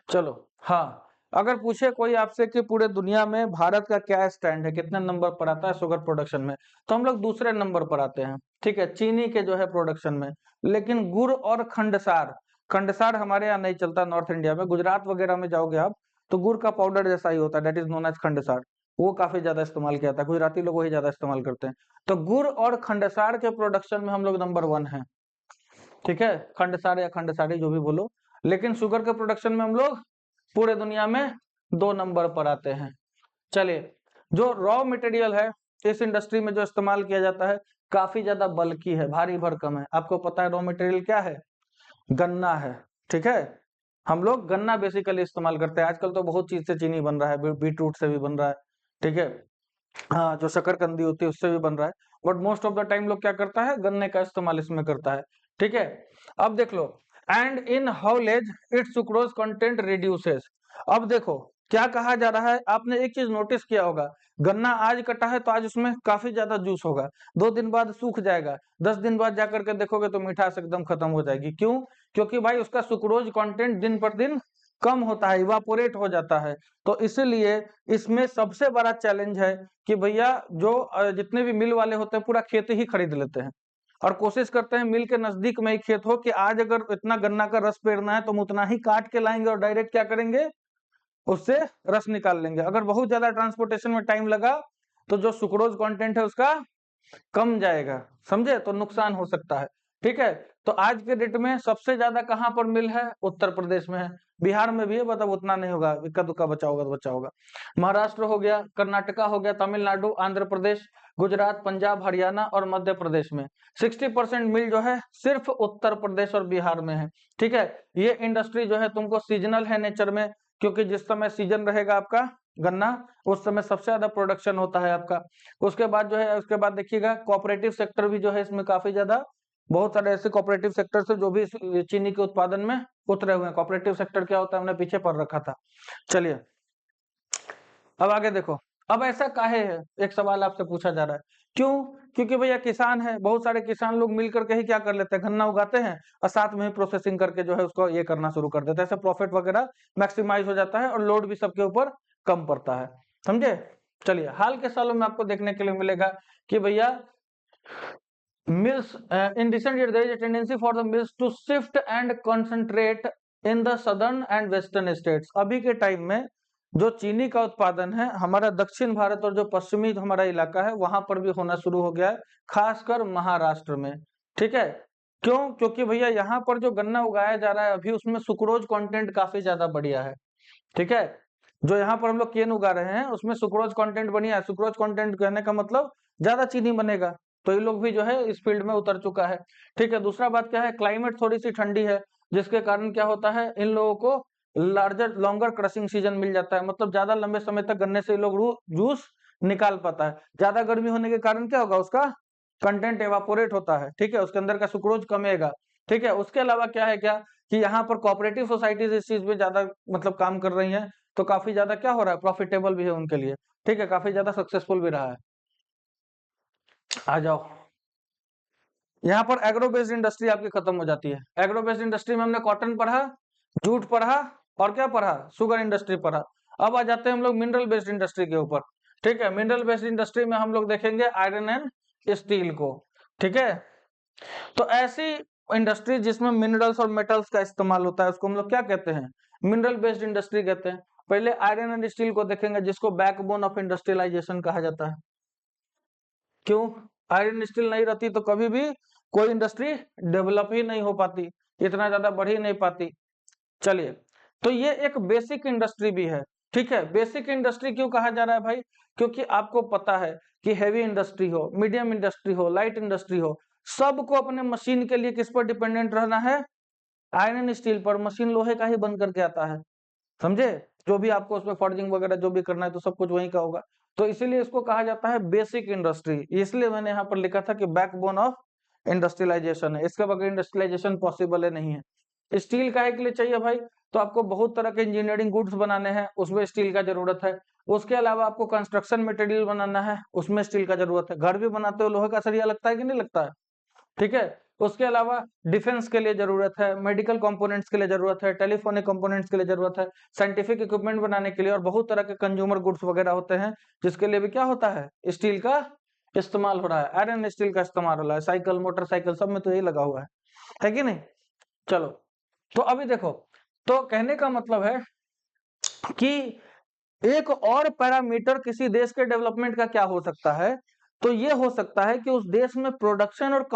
चलो, हाँ, अगर पूछे कोई आपसे कि पूरे दुनिया में भारत का क्या स्टैंड है, कितने नंबर पर आता है शुगर प्रोडक्शन में, तो हम लोग दूसरे नंबर पर आते हैं। ठीक है, चीनी के जो है प्रोडक्शन में। लेकिन गुड़ और खंडसार, खंडसार हमारे यहाँ नहीं चलता नॉर्थ इंडिया में, गुजरात वगैरह में जाओगे आप तो गुड़ का पाउडर जैसा ही होता है, दैट इज नोन एज खंडसार, वो काफी ज्यादा इस्तेमाल किया जाता है, गुजराती लोग वही ज्यादा इस्तेमाल करते हैं। तो गुड़ और खंडसार के प्रोडक्शन में हम लोग नंबर 1 है। ठीक है, खंडसार या खंडसारी जो भी बोलो, लेकिन शुगर के प्रोडक्शन में हम लोग पूरे दुनिया में 2 नंबर पर आते हैं। चलिए, जो रॉ मटेरियल है इस इंडस्ट्री में जो इस्तेमाल किया जाता है काफी ज्यादा बल्की है, भारी भरकम है। आपको पता है रॉ मटेरियल क्या है? गन्ना है। ठीक है, हम लोग गन्ना बेसिकली इस्तेमाल करते हैं। आजकल तो बहुत चीज से चीनी बन रहा है, बीटरूट से भी बन रहा है। ठीक है, हाँ, जो शकरकंदी होती है उससे भी बन रहा है, but most of the time लोग क्या करता है, गन्ने का इस्तेमाल इसमें करता है। ठीक है, अब देख लो, and in haulage its sucrose content reduces. अब देखो क्या कहा जा रहा है, आपने एक चीज नोटिस किया होगा, गन्ना आज कटा है तो आज उसमें काफी ज्यादा जूस होगा, 2 दिन बाद सूख जाएगा, 10 दिन बाद जाकर के देखोगे तो मिठास एकदम खत्म हो जाएगी। क्यों? क्योंकि भाई उसका सुक्रोज कंटेंट दिन पर दिन कम होता है, इवापोरेट हो जाता है। तो इसीलिए इसमें सबसे बड़ा चैलेंज है कि भैया जो जितने भी मिल वाले होते हैं पूरा खेत ही खरीद लेते हैं और कोशिश करते हैं मिल के नजदीक में ही खेत हो, कि आज अगर इतना गन्ना का रस पेरना है तो हम उतना ही काट के लाएंगे और डायरेक्ट क्या करेंगे, उससे रस निकाल लेंगे। अगर बहुत ज्यादा ट्रांसपोर्टेशन में टाइम लगा तो जो सुक्रोज कंटेंट है उसका कम जाएगा, समझे, तो नुकसान हो सकता है। ठीक है, तो आज के डेट में सबसे ज्यादा कहां पर मिल है? उत्तर प्रदेश में है। बिहार में भी है, मतलब उतना नहीं होगा, इक्का दुक्का बचा होगा तो बचा होगा। महाराष्ट्र हो गया, कर्नाटका हो गया, तमिलनाडु, आंध्र प्रदेश, गुजरात, पंजाब, हरियाणा और मध्य प्रदेश में 60% मिल जो है सिर्फ उत्तर प्रदेश और बिहार में है। ठीक है, ये इंडस्ट्री जो है तुमको सीजनल है नेचर में, क्योंकि जिस समय सीजन रहेगा आपका गन्ना उस समय सबसे ज्यादा प्रोडक्शन होता है आपका। उसके बाद जो है, उसके बाद देखिएगा कोऑपरेटिव सेक्टर भी जो है इसमें काफी ज्यादा, बहुत सारे ऐसे कोऑपरेटिव सेक्टर से जो भी चीनी के उत्पादन में उतरे हुए हैं। कोऑपरेटिव सेक्टर क्या होता है हमने पीछे पढ़ रखा था। चलिए अब आगे देखो, अब ऐसा काहे है, एक सवाल आपसे पूछा जा रहा है, क्यों? क्योंकि भैया किसान है, बहुत सारे किसान लोग मिलकर के ही क्या कर लेते हैं, गन्ना उगाते हैं और साथ में ही प्रोसेसिंग करके जो है उसको ये करना शुरू कर देते हैं। ऐसे प्रॉफिट वगैरह मैक्सिमाइज हो जाता है और लोड भी सबके ऊपर कम पड़ता है, समझे। चलिए, हाल के सालों में आपको देखने के लिए मिलेगा कि भैया mills in recent years there is a tendency for the mills to shift and concentrate in the southern and western states। अभी के टाइम में जो चीनी का उत्पादन है हमारा दक्षिण भारत और जो पश्चिमी हमारा इलाका है वहां पर भी होना शुरू हो गया है, खासकर महाराष्ट्र में। ठीक है, क्यों? क्योंकि भैया यहाँ पर जो गन्ना उगाया जा रहा है अभी उसमें सुक्रोज कंटेंट काफी ज्यादा बढ़िया है। ठीक है, जो यहाँ पर हम लोग केन उगा रहे हैं उसमें सुक्रोज कंटेंट बढ़िया है। सुक्रोज कंटेंट कहने का मतलब ज्यादा चीनी बनेगा, तो ये लोग भी जो है इस फील्ड में उतर चुका है। ठीक है, दूसरा बात क्या है, क्लाइमेट थोड़ी सी ठंडी है, जिसके कारण क्या होता है, इन लोगों को लार्जर लॉन्गर क्रशिंग सीजन मिल जाता है, मतलब ज्यादा लंबे समय तक गन्ने से ये लोग जूस निकाल पाता है। ज्यादा गर्मी होने के कारण क्या होगा, उसका कंटेंट एवापोरेट होता है। ठीक है, उसके अंदर का सुक्रोज कमेगा। ठीक है, उसके अलावा क्या है, क्या कि यहाँ पर कोऑपरेटिव सोसाइटीज इस चीज में ज्यादा मतलब काम कर रही हैं, तो काफी ज्यादा क्या हो रहा है, प्रॉफिटेबल भी है उनके लिए। ठीक है, काफी ज्यादा सक्सेसफुल भी रहा है। आ जाओ, यहाँ पर एग्रो बेस्ड इंडस्ट्री आपकी खत्म हो जाती है। एग्रो बेस्ड इंडस्ट्री में हमने कॉटन पढ़ा, जूट पढ़ा और क्या पढ़ा, शुगर इंडस्ट्री पढ़ा। अब आ जाते हैं हम लोग मिनरल बेस्ड इंडस्ट्री के ऊपर। ठीक है, मिनरल बेस्ड इंडस्ट्री में हम लोग देखेंगे आयरन एंड स्टील को। ठीक है, तो ऐसी इंडस्ट्री जिसमें मिनरल्स और मेटल्स का इस्तेमाल होता है उसको हम लोग क्या कहते हैं, मिनरल बेस्ड इंडस्ट्री कहते हैं। पहले आयरन एंड स्टील को देखेंगे, जिसको बैकबोन ऑफ इंडस्ट्रियलाइजेशन कहा जाता है। क्यों? आयरन स्टील नहीं रहती तो कभी भी कोई इंडस्ट्री डेवलप ही नहीं हो पाती, इतना ज्यादा बढ़ ही नहीं पाती। चलिए, तो ये एक बेसिक इंडस्ट्री भी है। ठीक है, बेसिक इंडस्ट्री क्यों कहा जा रहा है भाई, क्योंकि आपको पता है कि हैवी इंडस्ट्री हो, मीडियम इंडस्ट्री हो, लाइट इंडस्ट्री हो, सबको अपने मशीन के लिए किस पर डिपेंडेंट रहना है, आयरन स्टील पर। मशीन लोहे का ही बन करके आता है, समझे। जो भी आपको उसमें फॉर्जिंग वगैरह जो भी करना है तो सब कुछ वहीं का होगा। तो इसीलिए इसको कहा जाता है बेसिक इंडस्ट्री। इसलिए मैंने यहाँ पर लिखा था कि बैकबोन ऑफ इंडस्ट्रियलाइजेशन है, इसके बगैर इंडस्ट्रियलाइजेशन पॉसिबल है नहीं है। स्टील काहे के लिए चाहिए भाई, तो आपको बहुत तरह के इंजीनियरिंग गुड्स बनाने हैं उसमें स्टील का जरूरत है। उसके अलावा आपको कंस्ट्रक्शन मटेरियल बनाना है उसमें स्टील का जरूरत है। घर भी बनाते हो लोहे का सरिया लगता है कि नहीं लगता है। ठीक है, उसके अलावा डिफेंस के लिए जरूरत है, मेडिकल कंपोनेंट्स के लिए जरूरत है, टेलीफोनिक कंपोनेंट्स के लिए जरूरत है, साइंटिफिक इक्विपमेंट बनाने के लिए, और बहुत तरह के कंज्यूमर गुड्स वगैरह होते हैं जिसके लिए भी क्या होता है, स्टील का इस्तेमाल हो रहा है, आयरन स्टील का इस्तेमाल हो रहा है। साइकिल, मोटरसाइकिल सब में तो यही लगा हुआ है कि नहीं। चलो, तो अभी देखो, तो कहने का मतलब है कि एक और पैरामीटर किसी देश के डेवलपमेंट का क्या हो सकता है, तो ये हो सकता है कि उस देश में प्रोडक्शन और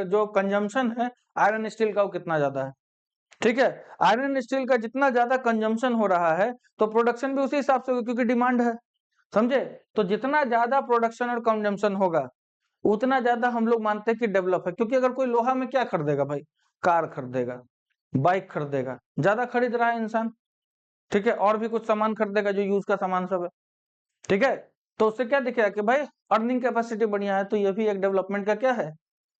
जो कंजम्पशन है आयरन स्टील का वो कितना ज्यादा है। ठीक है, आयरन स्टील का जितना ज्यादा कंजम्पशन हो रहा है तो प्रोडक्शन भी उसी हिसाब से होगा, क्योंकि डिमांड है, समझे। तो जितना ज्यादा प्रोडक्शन और कंजम्पशन होगा उतना ज्यादा हम लोग मानते हैं कि डेवलप है, क्योंकि अगर कोई लोहा में क्या खरीदेगा भाई, कार खरीदेगा, बाइक खरीदेगा, ज्यादा खरीद रहा है इंसान। ठीक है, और भी कुछ सामान खरीदेगा जो यूज का सामान सब है। ठीक है, तो उससे क्या दिखेगा कि भाई अर्निंग कैपेसिटी बढ़िया है, तो ये भी एक डेवलपमेंट का क्या है,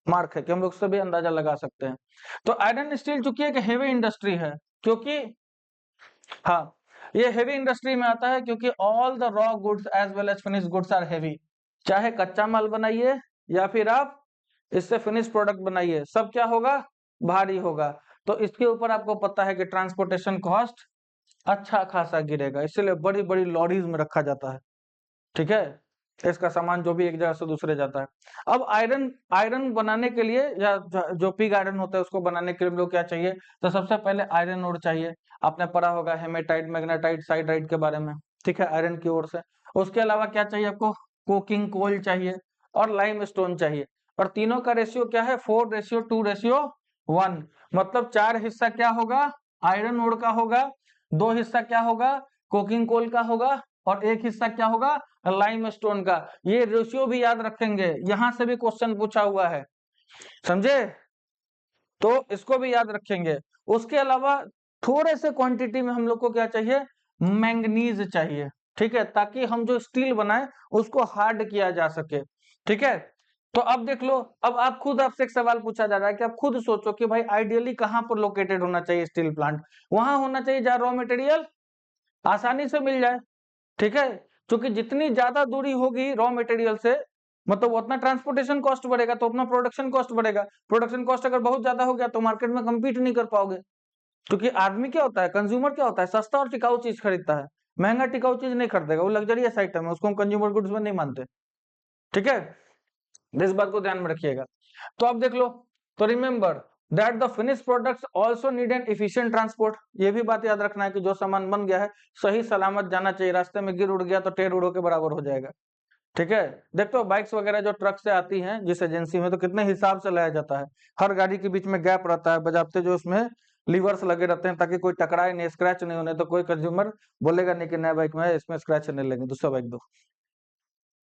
मार्क है, कि हम लोग उससे भी अंदाजा लगा सकते हैं। तो आयरन स्टील चूंकि एक हेवी इंडस्ट्री है, क्योंकि हाँ, ये हेवी इंडस्ट्री में आता है, क्योंकि all the raw goods as well as finish goods are heavy. चाहे कच्चा माल बनाइए या फिर आप इससे फिनिश प्रोडक्ट बनाइए, सब क्या होगा, भारी होगा। तो इसके ऊपर आपको पता है कि ट्रांसपोर्टेशन कॉस्ट अच्छा खासा गिरेगा, इसलिए बड़ी बड़ी लॉरीज में रखा जाता है। ठीक है, इसका सामान जो भी एक जगह से दूसरे जाता है। अब आयरन आयरन बनाने के लिए या जो पिग आयरन होता है उसको बनाने के लिए हम लोग क्या चाहिए, तो सबसे पहले आयरन ओर चाहिए। आपने पढ़ा होगा हेमेटाइट, मैग्नेटाइट, साइड्राइट के बारे में। ठीक है, आयरन की ओर से। उसके अलावा क्या चाहिए आपको, कोकिंग कोल चाहिए और लाइम स्टोन चाहिए। और तीनों का रेशियो क्या है, 4:2:1। मतलब 4 हिस्सा क्या होगा, आयरन ओर का होगा, 2 हिस्सा क्या होगा, कोकिंग कोल का होगा, और 1 हिस्सा क्या होगा, लाइम स्टोन का। ये रेशियो भी याद रखेंगे, यहां से भी क्वेश्चन पूछा हुआ है, समझे। तो इसको भी याद रखेंगे। उसके अलावा थोड़े से क्वांटिटी में हम लोग को क्या चाहिए, मैंगनीज चाहिए। ठीक है, ताकि हम जो स्टील बनाए उसको हार्ड किया जा सके। ठीक है, तो अब देख लो, अब आप खुद, आपसे एक सवाल पूछा जा रहा है कि आप खुद सोचो कि भाई आइडियली कहां पर लोकेटेड होना चाहिए स्टील प्लांट। वहां होना चाहिए जहां रॉ मटेरियल आसानी से मिल जाए। ठीक है, क्योंकि जितनी ज्यादा दूरी होगी रॉ मटेरियल से, मतलब उतना ट्रांसपोर्टेशन कॉस्ट बढ़ेगा, तो अपना प्रोडक्शन कॉस्ट बढ़ेगा। प्रोडक्शन कॉस्ट अगर बहुत ज्यादा हो गया तो मार्केट में कम्पीट नहीं कर पाओगे, क्योंकि आदमी क्या होता है, कंज्यूमर क्या होता है, सस्ता और टिकाऊ चीज खरीदता है, महंगा टिकाऊ चीज नहीं खरीदेगा, वो लग्जरियस आइटम है, उसको हम कंज्यूमर गुड्स में नहीं मानते। ठीक है, इस बात को ध्यान में रखिएगा। तो अब देख लो, तो remember that the finish products also need an efficient transport. ये भी बात याद रखना है कि जो सामान बन गया है सही सलामत जाना चाहिए, रास्ते में गिर उड़ गया तो टेढ़ उड़ो के बराबर हो जाएगा। ठीक है, देखो बाइक्स वगैरह जो ट्रक से आती हैं जिस एजेंसी में, तो कितने हिसाब से लाया जाता है, हर गाड़ी के बीच में गैप रहता है, बजाते जो उसमें लीवर्स लगे रहते हैं ताकि कोई टकराए नहीं, स्क्रैच नहीं होने, तो कोई कंज्यूमर बोलेगा नहीं कि नया बाइक में इसमें स्क्रैच नहीं लगे, दूसरा बाइक दो।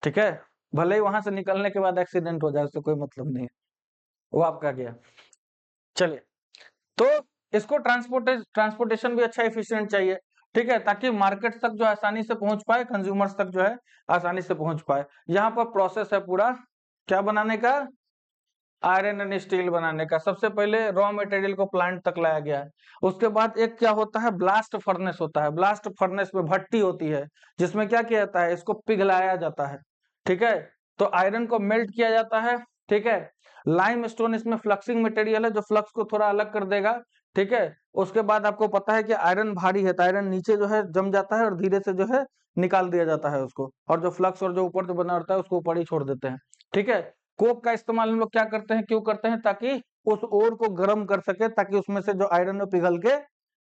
ठीक है, भले ही वहां से निकलने के बाद एक्सीडेंट हो जाए, उससे कोई मतलब नहीं है, वो आपका गया। चलिए, तो इसको ट्रांसपोर्टेशन भी अच्छा एफिशिएंट चाहिए। ठीक है, ताकि मार्केट तक जो आसानी से पहुंच पाए, कंज्यूमर्स तक जो है आसानी से पहुंच पाए। यहाँ पर प्रोसेस है पूरा क्या बनाने का, आयरन एंड स्टील बनाने का। सबसे पहले रॉ मटेरियल को प्लांट तक लाया गया है। उसके बाद एक क्या होता है, ब्लास्ट फर्नेस होता है। ब्लास्ट फर्नेस में भट्टी होती है जिसमें क्या किया जाता है, इसको पिघलाया जाता है। ठीक है, तो आयरन को मेल्ट किया जाता है। ठीक है, लाइम स्टोन इसमें फ्लक्सिंग मटेरियल है जो फ्लक्स को थोड़ा अलग कर देगा। ठीक है, उसके बाद आपको पता है कि आयरन भारी है तो आयरन नीचे जो है जम जाता है और धीरे से जो है निकाल दिया जाता है उसको, और जो फ्लक्स और जो ऊपर जो बना होता है उसको ऊपर ही छोड़ देते हैं। ठीक है, कोक का इस्तेमाल हम लोग क्या करते हैं, क्यों करते हैं, ताकि उस ओर को गर्म कर सके, ताकि उसमें से जो आयरन है पिघल के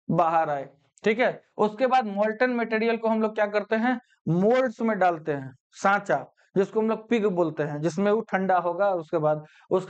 बाहर आए। ठीक है, उसके बाद मोल्टन मटेरियल को हम लोग क्या करते हैं, मोल्ड्स में डालते हैं, सांचा, जिसको हम लोग पिग बोलते हैं, जिसमें वो ठंडा होगा। उसके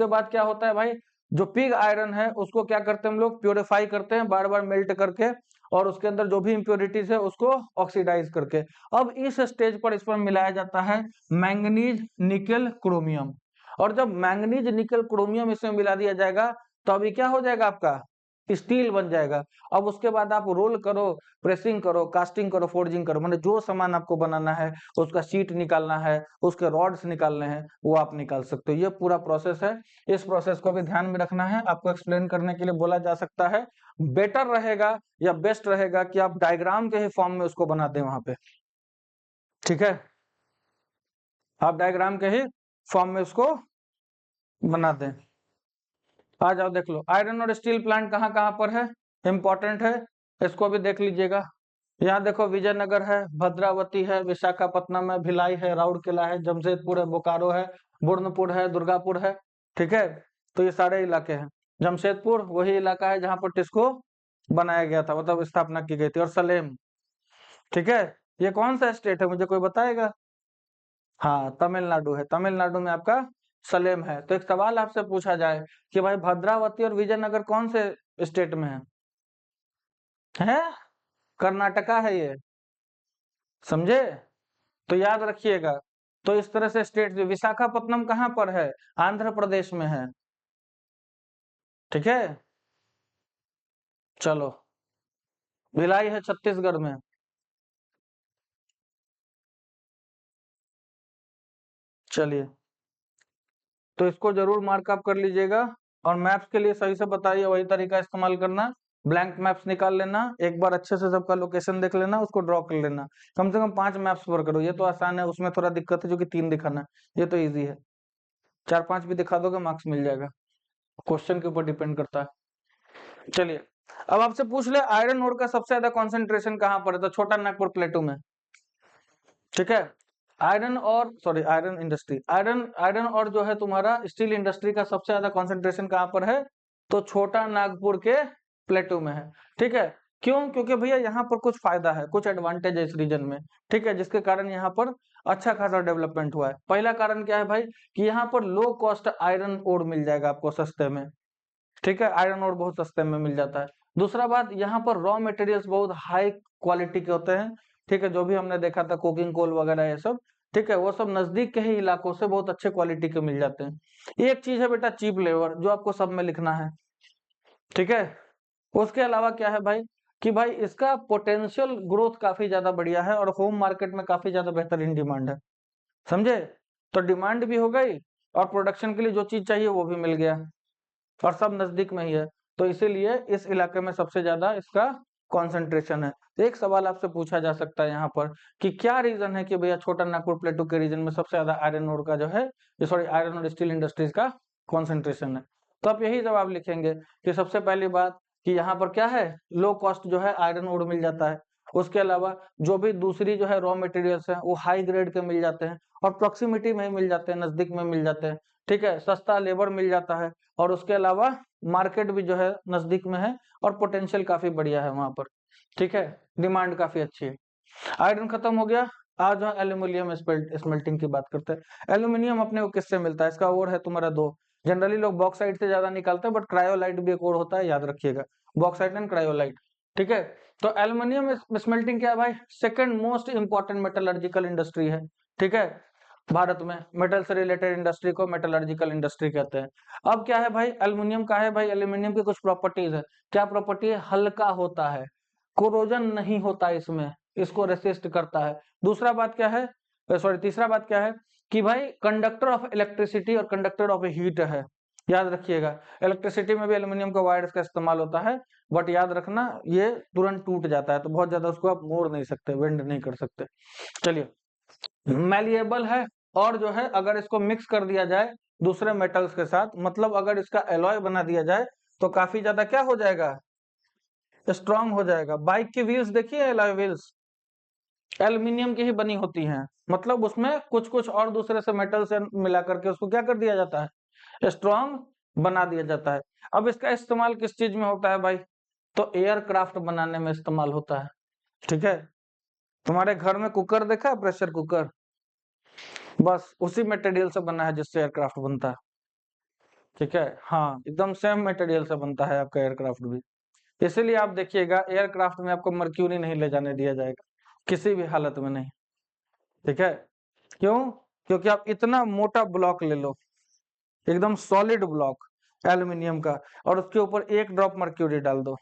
बाद क्या होता है भाई, जो पिग आयरन है उसको क्या करते हैं हम लोग, प्योरीफाई करते हैं बार बार मेल्ट करके, और उसके अंदर जो भी इंप्योरिटीज है उसको ऑक्सीडाइज करके। अब इस स्टेज पर इस पर मिलाया जाता है मैंगनीज, निकेल, क्रोमियम। और जब मैंगनीज, निकेल, क्रोमियम इसमें मिला दिया जाएगा तो अभी क्या हो जाएगा, आपका स्टील बन जाएगा। अब उसके बाद आप रोल करो, प्रेसिंग करो, कास्टिंग करो, फोर्जिंग करो, मतलब जो सामान आपको बनाना है, उसका शीट निकालना है, उसके रॉड्स निकालने हैं, वो आप निकाल सकते हो। ये पूरा प्रोसेस है। इस प्रोसेस को भी ध्यान में रखना है, आपको एक्सप्लेन करने के लिए बोला जा सकता है। बेटर रहेगा या बेस्ट रहेगा कि आप डायग्राम के ही फॉर्म में उसको बना दें वहां पे। ठीक है, आप डायग्राम के ही फॉर्म में उसको बना दें। आ जाओ, देख लो आयरन और स्टील प्लांट कहाँ कहाँ पर है, इंपॉर्टेंट है, इसको भी देख लीजिएगा। यहाँ देखो विजयनगर है, भद्रावती है, विशाखापट्टनम है, भिलाई है, राउरकेला है, जमशेदपुर है, बोकारो है, बुरनपुर है, दुर्गापुर है। ठीक है, तो ये सारे इलाके हैं। जमशेदपुर वही इलाका है जहाँ पर टिस्को बनाया गया था, मतलब स्थापना की गई थी, और सलेम। ठीक है, ये कौन सा स्टेट है, मुझे कोई बताएगा। हाँ, तमिलनाडु है, तमिलनाडु में आपका सलेम है। तो एक सवाल आपसे पूछा जाए कि भाई भद्रावती और विजयनगर कौन से स्टेट में है? कर्नाटका है ये, समझे? तो याद रखिएगा। तो इस तरह से स्टेट, विशाखापट्टनम कहाँ पर है? आंध्र प्रदेश में है। ठीक है, चलो। भिलाई है छत्तीसगढ़ में। चलिए, तो इसको जरूर मार्कअप कर लीजिएगा। और मैप्स के लिए सही से बताइए, वही तरीका इस्तेमाल करना। ब्लैंक मैप्स निकाल लेना, एक बार अच्छे से सबका लोकेशन देख लेना, उसको ड्रॉ कर लेना। कम से कम 5 मैप्स पर करो, ये तो आसान है। उसमें थोड़ा दिक्कत है जो कि 3 दिखाना है, ये तो इजी है। 4-5 भी दिखा दोगे मार्क्स मिल जाएगा, क्वेश्चन के ऊपर डिपेंड करता है। चलिए, अब आपसे पूछ ले आयरन ओर का सबसे ज्यादा कॉन्सेंट्रेशन कहाँ पर है? तो छोटा नागपुर प्लेटू में। ठीक है, आयरन इंडस्ट्री, आयरन और जो है तुम्हारा स्टील इंडस्ट्री का सबसे ज्यादा कंसंट्रेशन कहाँ पर है? तो छोटा नागपुर के प्लेटू में है। ठीक है, क्यों? क्योंकि भैया यहाँ पर कुछ फायदा है, कुछ एडवांटेज है इस रीजन में। ठीक है, जिसके कारण यहाँ पर अच्छा खासा डेवलपमेंट हुआ है। पहला कारण क्या है भाई? कि यहाँ पर लो कॉस्ट आयरन ओर मिल जाएगा आपको सस्ते में। ठीक है, आयरन ओर बहुत सस्ते में मिल जाता है। दूसरा बात, यहाँ पर रॉ मटेरियल्स बहुत हाई क्वालिटी के होते हैं। ठीक है, जो भी हमने देखा था कोकिंग कोल वगैरह ये सब, ठीक है, वो सब नजदीक के ही इलाकों से बहुत अच्छे क्वालिटी के मिल जाते हैं। एक चीज है बेटा चीप लेबर, जो आपको सब में लिखना है। ठीक है, उसके अलावा क्या है भाई? कि भाई इसका पोटेंशियल ग्रोथ काफी ज्यादा बढ़िया है और होम मार्केट में काफी ज्यादा बेहतरीन डिमांड है। समझे? तो डिमांड भी हो गई और प्रोडक्शन के लिए जो चीज चाहिए वो भी मिल गया, और सब नजदीक में ही है। तो इसीलिए इस इलाके में सबसे ज्यादा इसका कंसंट्रेशन है। तो एक सवाल आपसे पूछा जा सकता है यहाँ पर कि क्या रीजन है कि भैया छोटा नागपुर प्लेटू के रीजन में सबसे ज्यादा आयरन ओर का जो है, सॉरी आयरन और स्टील इंडस्ट्रीज का कॉन्सेंट्रेशन है? तो आप यही जवाब लिखेंगे कि सबसे पहली बात कि यहाँ पर क्या है, लो कॉस्ट जो है आयरन ओर मिल जाता है। उसके अलावा जो भी दूसरी जो है रॉ मटेरियल्स है वो हाई ग्रेड के मिल जाते हैं और प्रोक्सीमिटी में ही मिल जाते हैं, नजदीक में मिल जाते हैं। ठीक है, सस्ता लेबर मिल जाता है और उसके अलावा मार्केट भी जो है नजदीक में है और पोटेंशियल काफी बढ़िया है वहां पर। ठीक है, डिमांड काफी अच्छी है। आयरन खत्म हो गया, आज जो एल्यूमिनियम स्मेल्टिंग की बात करते हैं। एल्यूमिनियम अपने को किससे मिलता है? इसका और है तुम्हारा दो। जनरली लोग बॉक्साइट से ज्यादा निकालते हैं, बट क्रायोलाइट भी एक और होता है, याद रखिएगा। Bauxite and cryolite. ठीक है, तो एल्यूमिनियम स्मेल्टिंग क्या है भाई? Second most important metallurgical industry है। ठीक है, भारत में मेटल से रिलेटेड इंडस्ट्री को मेटलर्जिकल इंडस्ट्री कहते हैं। अब क्या है भाई, एल्युमिनियम का है भाई, एल्यूमिनियम की कुछ प्रॉपर्टीज है। क्या प्रॉपर्टी है? हल्का होता है, कोरोजन नहीं होता इसमें, इसको रेसिस्ट करता है। दूसरा बात क्या है, सॉरी तीसरा बात क्या है कि भाई कंडक्टर ऑफ इलेक्ट्रिसिटी और कंडक्टर ऑफ हीट है। याद रखिएगा, इलेक्ट्रिसिटी में भी एल्यूमिनियम का वायर्स का इस्तेमाल होता है, बट याद रखना ये तुरंत टूट जाता है, तो बहुत ज्यादा उसको आप मोड़ नहीं सकते, वेंड नहीं कर सकते। चलिए, मैलिएबल है, और जो है अगर इसको मिक्स कर दिया जाए दूसरे मेटल्स के साथ, मतलब अगर इसका एलॉय बना दिया जाए तो काफी ज्यादा क्या हो जाएगा? स्ट्रांग हो जाएगा। बाइक की व्हील्स देखिए, एलॉय व्हील्स एल्यूमिनियम की ही बनी होती हैं, मतलब उसमें कुछ कुछ और दूसरे से मेटल से मिला करके उसको क्या कर दिया जाता है? स्ट्रांग बना दिया जाता है। अब इसका इस्तेमाल किस चीज में होता है भाई? तो एयरक्राफ्ट बनाने में इस्तेमाल होता है। ठीक है, तुम्हारे घर में कुकर देखा है, प्रेशर कुकर? बस उसी मटेरियल से बना है जिससे एयरक्राफ्ट बनता है। ठीक है, हाँ, एकदम सेम मटेरियल से बनता है आपका एयरक्राफ्ट भी। इसीलिए आप देखिएगा एयरक्राफ्ट में आपको मर्क्यूरी नहीं ले जाने दिया जाएगा, किसी भी हालत में नहीं। ठीक है, क्यों? क्योंकि आप इतना मोटा ब्लॉक ले लो, एकदम सॉलिड ब्लॉक एल्यूमिनियम का, और उसके ऊपर एक ड्रॉप मर्क्यूरी डाल दो,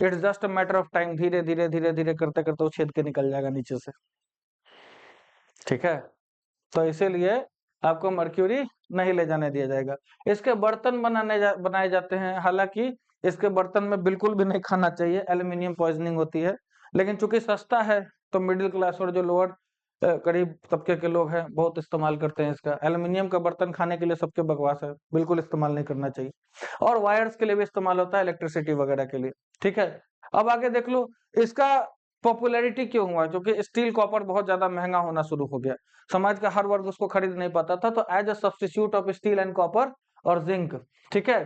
it's just a matter of time, धीरे धीरे धीरे धीरे करते करते वो छेद के निकल जाएगा नीचे से। ठीक है, तो इसीलिए आपको मर्क्यूरी नहीं ले जाने दिया जाएगा। इसके बर्तन बनाए जाते हैं, हालांकि इसके बर्तन में बिल्कुल भी नहीं खाना चाहिए, एल्यूमिनियम पॉइजनिंग होती है। लेकिन चूंकि सस्ता है तो मिडिल क्लास और जो लोअर करीब तबके के लोग हैं बहुत इस्तेमाल करते हैं इसका। एल्यूमिनियम का बर्तन खाने के लिए सबके बकवास है, बिल्कुल इस्तेमाल नहीं करना चाहिए। और वायर्स के लिए भी इस्तेमाल होता है, इलेक्ट्रिसिटी वगैरह के लिए। ठीक है, अब आगे देख लो इसका पॉपुलैरिटी क्यों हुआ? क्योंकि स्टील कॉपर बहुत ज्यादा महंगा होना शुरू हो गया, समाज का हर वर्ग उसको खरीद नहीं पाता था, तो as a substitute of steel and copper और जिंक। ठीक है,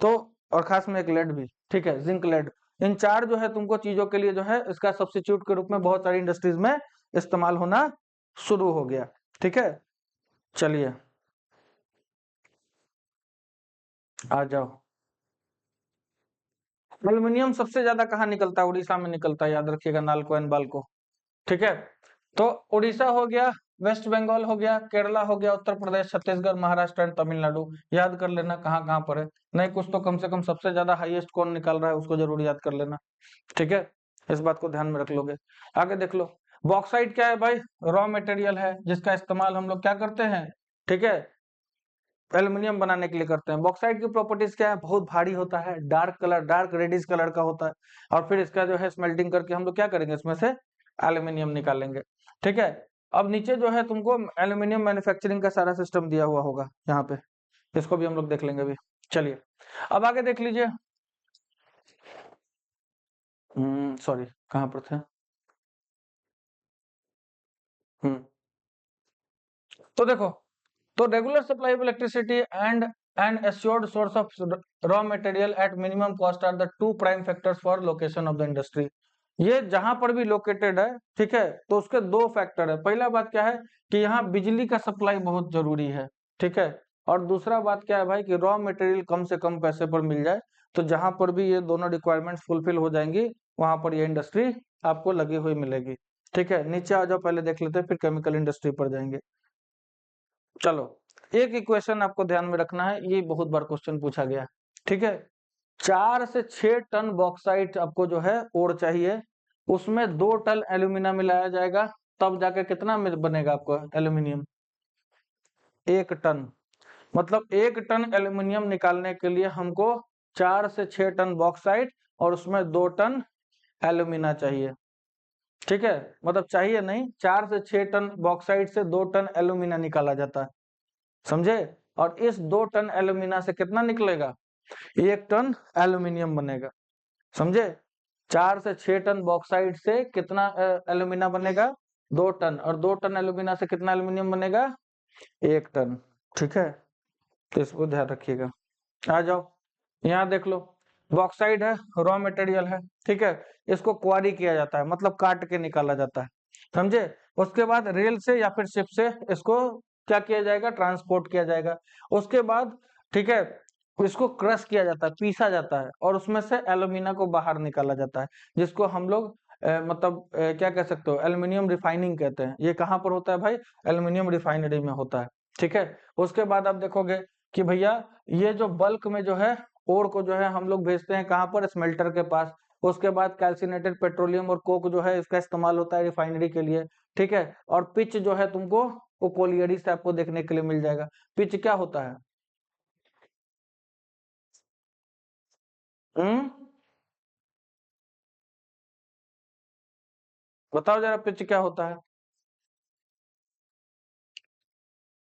तो और खास में एक लेड भी। ठीक है, जिंक लेड, इन चार जो है तुमको चीजों के लिए जो है इसका सब्स्टिट्यूट के रूप में बहुत सारी इंडस्ट्रीज में इस्तेमाल होना शुरू हो गया। ठीक है, चलिए आ जाओ। एल्यूमिनियम सबसे ज्यादा कहाँ निकलता है? उड़ीसा में निकलता है, याद रखिएगा, नालको एंड बाल्को। ठीक है, तो उड़ीसा हो गया, वेस्ट बंगाल हो गया, केरला हो गया, उत्तर प्रदेश, छत्तीसगढ़, महाराष्ट्र एंड तमिलनाडु। याद कर लेना कहाँ कहाँ पर है, नहीं कुछ तो कम से कम सबसे ज्यादा हाईएस्ट कौन निकाल रहा है उसको जरूर याद कर लेना। ठीक है, इस बात को ध्यान में रख लोगे। आगे देख लो, बॉक्साइट क्या है भाई? रॉ मटेरियल है जिसका इस्तेमाल हम लोग क्या करते हैं, ठीक है, एल्यूमिनियम बनाने के लिए करते हैं। बॉक्साइट की प्रॉपर्टीज क्या है? बहुत भारी होता है, dark colour, dark reddish colour का होता है, और फिर इसका जो है स्मेल्टिंग करके हम लोग क्या करेंगे, इसमें से एल्यूमिनियम निकालेंगे। ठीक है, अब नीचे जो है तुमको एल्यूमिनियम मैन्युफैक्चरिंग का सारा सिस्टम दिया हुआ होगा यहाँ पे, इसको भी हम लोग देख लेंगे अभी। चलिए अब आगे देख लीजिए। सॉरी, कहाँ पर थे? हम्म तो देखो, तो regular supply of electricity and assured source of raw material at minimum cost are the two prime factors for location of the industry. ये जहां पर भी लोकेटेड है, ठीक है, तो उसके दो फैक्टर है। पहला बात क्या है कि यहाँ बिजली का सप्लाई बहुत जरूरी है, ठीक है, और दूसरा बात क्या है भाई कि रॉ मटेरियल कम से कम पैसे पर मिल जाए। तो जहां पर भी ये दोनों रिक्वायरमेंट्स फुलफिल हो जाएंगी, वहां पर ये इंडस्ट्री आपको लगी हुई मिलेगी। ठीक है, नीचे आ जाओ, पहले देख लेते हैं, फिर केमिकल इंडस्ट्री पर जाएंगे। चलो, एक इक्वेशन आपको ध्यान में रखना है, ये बहुत बार क्वेश्चन पूछा गया है। ठीक है, 4 से 6 टन बॉक्साइट आपको जो है ओर चाहिए, उसमें 2 टन एल्यूमिना मिलाया जाएगा, तब जाके कितना बनेगा आपको एल्यूमिनियम? 1 टन। मतलब 1 टन एल्यूमिनियम निकालने के लिए हमको 4 से 6 टन बॉक्साइट और उसमें 2 टन एल्यूमिना चाहिए। ठीक है, मतलब चाहिए नहीं, 4 से 6 टन बॉक्साइट से 2 टन एल्यूमिना निकाला जाता है, समझे? और इस 2 टन एल्यूमिना से कितना निकलेगा? 1 टन एल्यूमिनियम बनेगा, समझे? 4 से 6 टन बॉक्साइट से कितना एल्यूमिना बनेगा? 2 टन, और 2 टन एल्यूमिना से कितना एल्यूमिनियम बनेगा? 1 टन। ठीक है, तो इसको ध्यान रखिएगा। आ जाओ, यहाँ देख लो, बॉक्साइड है, रॉ मटेरियल है, ठीक है, इसको क्वारी किया जाता है, मतलब काट के निकाला जाता है, समझे? उसके बाद रेल से या फिर शिप से इसको क्या किया जाएगा? ट्रांसपोर्ट किया जाएगा। उसके बाद, ठीक है, इसको क्रश किया जाता है, पीसा जाता है, और उसमें से एल्यूमिना को बाहर निकाला जाता है, जिसको हम लोग मतलब क्या कह सकते हो, एल्यूमिनियम रिफाइनिंग कहते हैं। ये कहाँ पर होता है भाई? एल्यूमिनियम रिफाइनरी में होता है। ठीक है, उसके बाद आप देखोगे कि भैया ये जो बल्क में जो है ओर को जो है हम लोग भेजते हैं कहाँ पर? स्मेल्टर के पास। उसके बाद कैल्सिनेटेड पेट्रोलियम और कोक जो है इसका इस्तेमाल होता है रिफाइनरी के लिए। ठीक है, और पिच जो है तुमको वो कोलियरी से आपको देखने के लिए मिल जाएगा। पिच क्या होता है? हम्म बताओ जरा, पिच क्या होता है?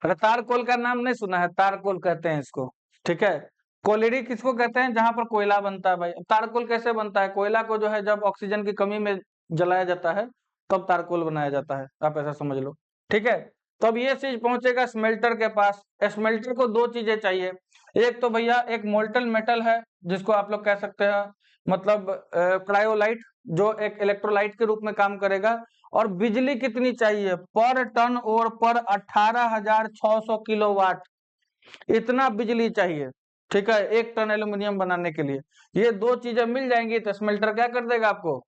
अरे तारकोल का नाम नहीं सुना है? तारकोल कहते हैं इसको। ठीक है, कोलिडी किसको कहते हैं? जहां पर कोयला बनता है भाई। तारकोल कैसे बनता है? कोयला को जो है जब ऑक्सीजन की कमी में जलाया जाता है, तब तारकोल बनाया जाता है, आप ऐसा समझ लो। ठीक है, तब ये चीज पहुंचेगा स्मेल्टर के पास। स्मेल्टर को दो चीजें चाहिए, एक तो भैया एक मोल्टन मेटल है, जिसको आप लोग कह सकते हैं मतलब क्रायोलाइट, जो एक इलेक्ट्रोलाइट के रूप में काम करेगा। और बिजली कितनी चाहिए? पर टन और पर 18,600 किलोवाट, इतना बिजली चाहिए। ठीक है, 1 टन एल्यूमिनियम बनाने के लिए ये दो चीजें मिल जाएंगी तो स्मेल्टर क्या कर देगा? आपको